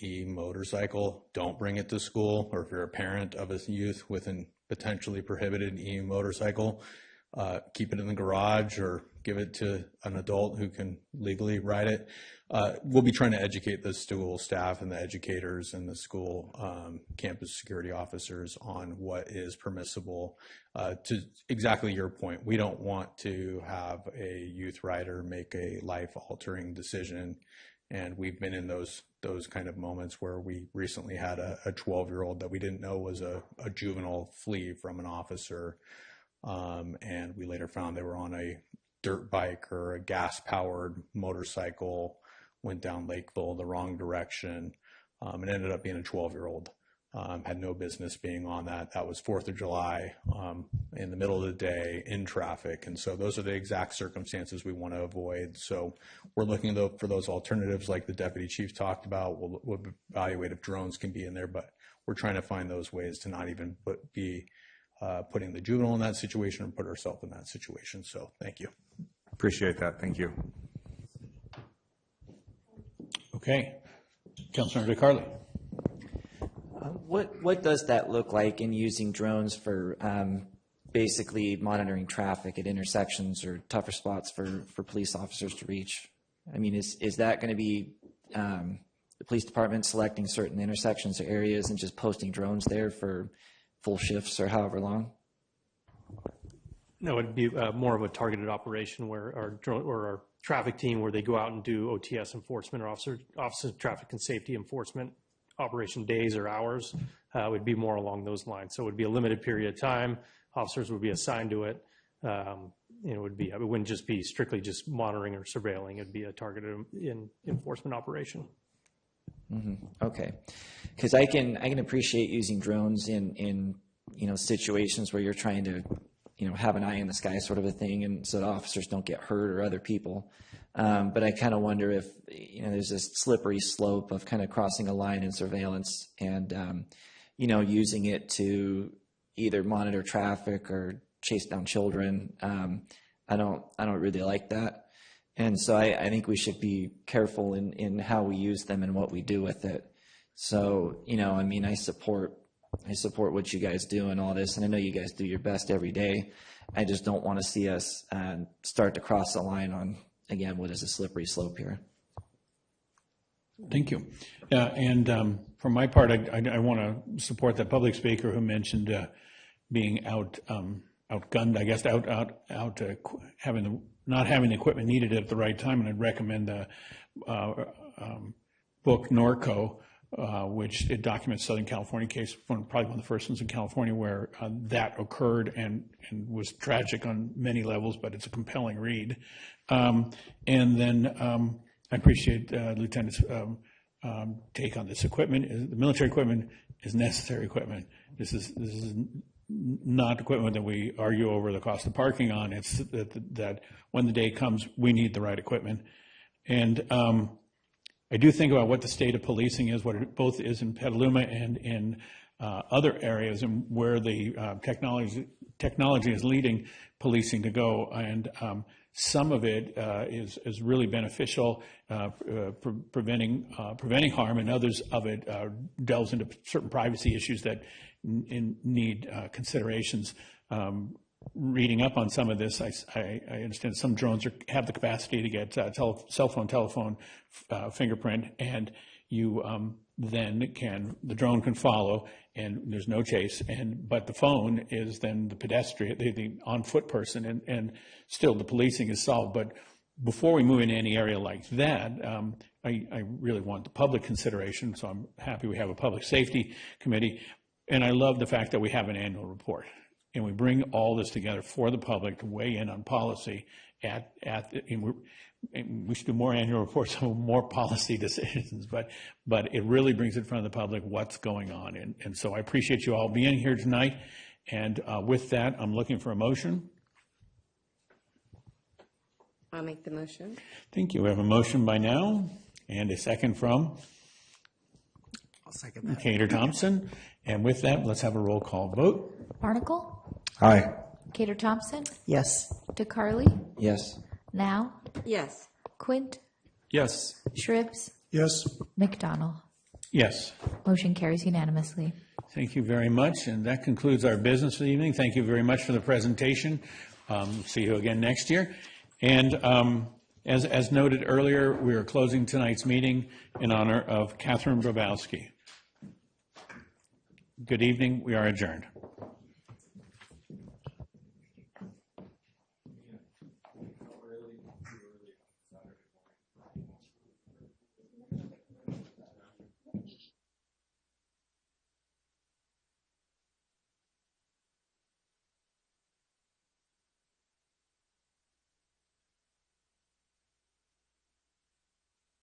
S19: e-motorcycle, don't bring it to school, or if you're a parent of a youth with a potentially prohibited e-motorcycle, keep it in the garage or give it to an adult who can legally ride it. We'll be trying to educate the school staff and the educators and the school campus security officers on what is permissible. To exactly your point, we don't want to have a youth rider make a life-altering decision. And we've been in those kind of moments where we recently had a 12-year-old that we didn't know was a juvenile flee from an officer. And we later found they were on a dirt bike or a gas-powered motorcycle, went down Lakeville the wrong direction, and ended up being a 12-year-old. Had no business being on that. That was 4th of July in the middle of the day in traffic. And so those are the exact circumstances we want to avoid. So we're looking for those alternatives like the deputy chief talked about. We'll evaluate if drones can be in there, but we're trying to find those ways to not even be putting the juvenile in that situation or put ourselves in that situation. So thank you.
S24: Appreciate that. Thank you.
S1: Okay. Councilor DeCarli.
S4: What does that look like in using drones for basically monitoring traffic at intersections or tougher spots for police officers to reach? I mean, is that going to be the police department selecting certain intersections or areas and just posting drones there for full shifts or however long?
S15: No, it'd be more of a targeted operation where our traffic team, where they go out and do OTS enforcement or Office of Traffic and Safety enforcement operation days or hours, would be more along those lines. So it would be a limited period of time. Officers would be assigned to it. It wouldn't just be strictly just monitoring or surveilling. It'd be a targeted enforcement operation.
S4: Mm-hmm. Okay, because I can appreciate using drones in situations where you're trying to have an eye in the sky sort of a thing, and so the officers don't get hurt or other people. But I kind of wonder if there's this slippery slope of kind of crossing a line in surveillance and using it to either monitor traffic or chase down children. I don't really like that, and so I think we should be careful in how we use them and what we do with it. So I support what you guys do and all this, and I know you guys do your best every day. I just don't want to see us start to cross the line on, again, what is a slippery slope here.
S1: Thank you. And for my part, I want to support that public speaker who mentioned being outgunned, I guess, not having the equipment needed at the right time. And I'd recommend the book Norco, which it documents Southern California case, probably one of the first ones in California where that occurred and was tragic on many levels, but it's a compelling read. And then I appreciate Lieutenant's take on this equipment. The military equipment is necessary equipment. This is not equipment that we argue over the cost of parking on. It's that when the day comes, we need the right equipment. And I do think about what the state of policing is, what it both is in Petaluma and in other areas, and where the technology is leading policing to go. And some of it is really beneficial, preventing harm, and others of it delves into certain privacy issues that need considerations. Reading up on some of this, I understand some drones have the capacity to get cell phone, telephone fingerprint, and you then the drone can follow, and there's no chase, but the phone is then the pedestrian, the on-foot person, and still the policing is solved. But before we move into any area like that, I really want the public consideration, so I'm happy we have a public safety committee, and I love the fact that we have an annual report. And we bring all this together for the public to weigh in on policy and we should do more annual reports on more policy decisions, but it really brings in front of the public what's going on. And so I appreciate you all being here tonight. And with that, I'm looking for a motion.
S5: I'll make the motion.
S1: Thank you. We have a motion by now and a second from?
S14: I'll second that.
S1: Cater Thompson. And with that, let's have a roll call vote.
S6: Barnacle?
S19: Aye.
S6: Cater Thompson?
S14: Yes.
S6: DeCarly?
S11: Yes.
S6: Now?
S5: Yes.
S6: Quint?
S7: Yes.
S6: Shribs?
S10: Yes.
S6: McDonald?
S1: Yes.
S6: Motion carries unanimously.
S1: Thank you very much. And that concludes our business for the evening. Thank you very much for the presentation. See you again next year. And as noted earlier, we are closing tonight's meeting in honor of Catherine Brabowski. Good evening. We are adjourned.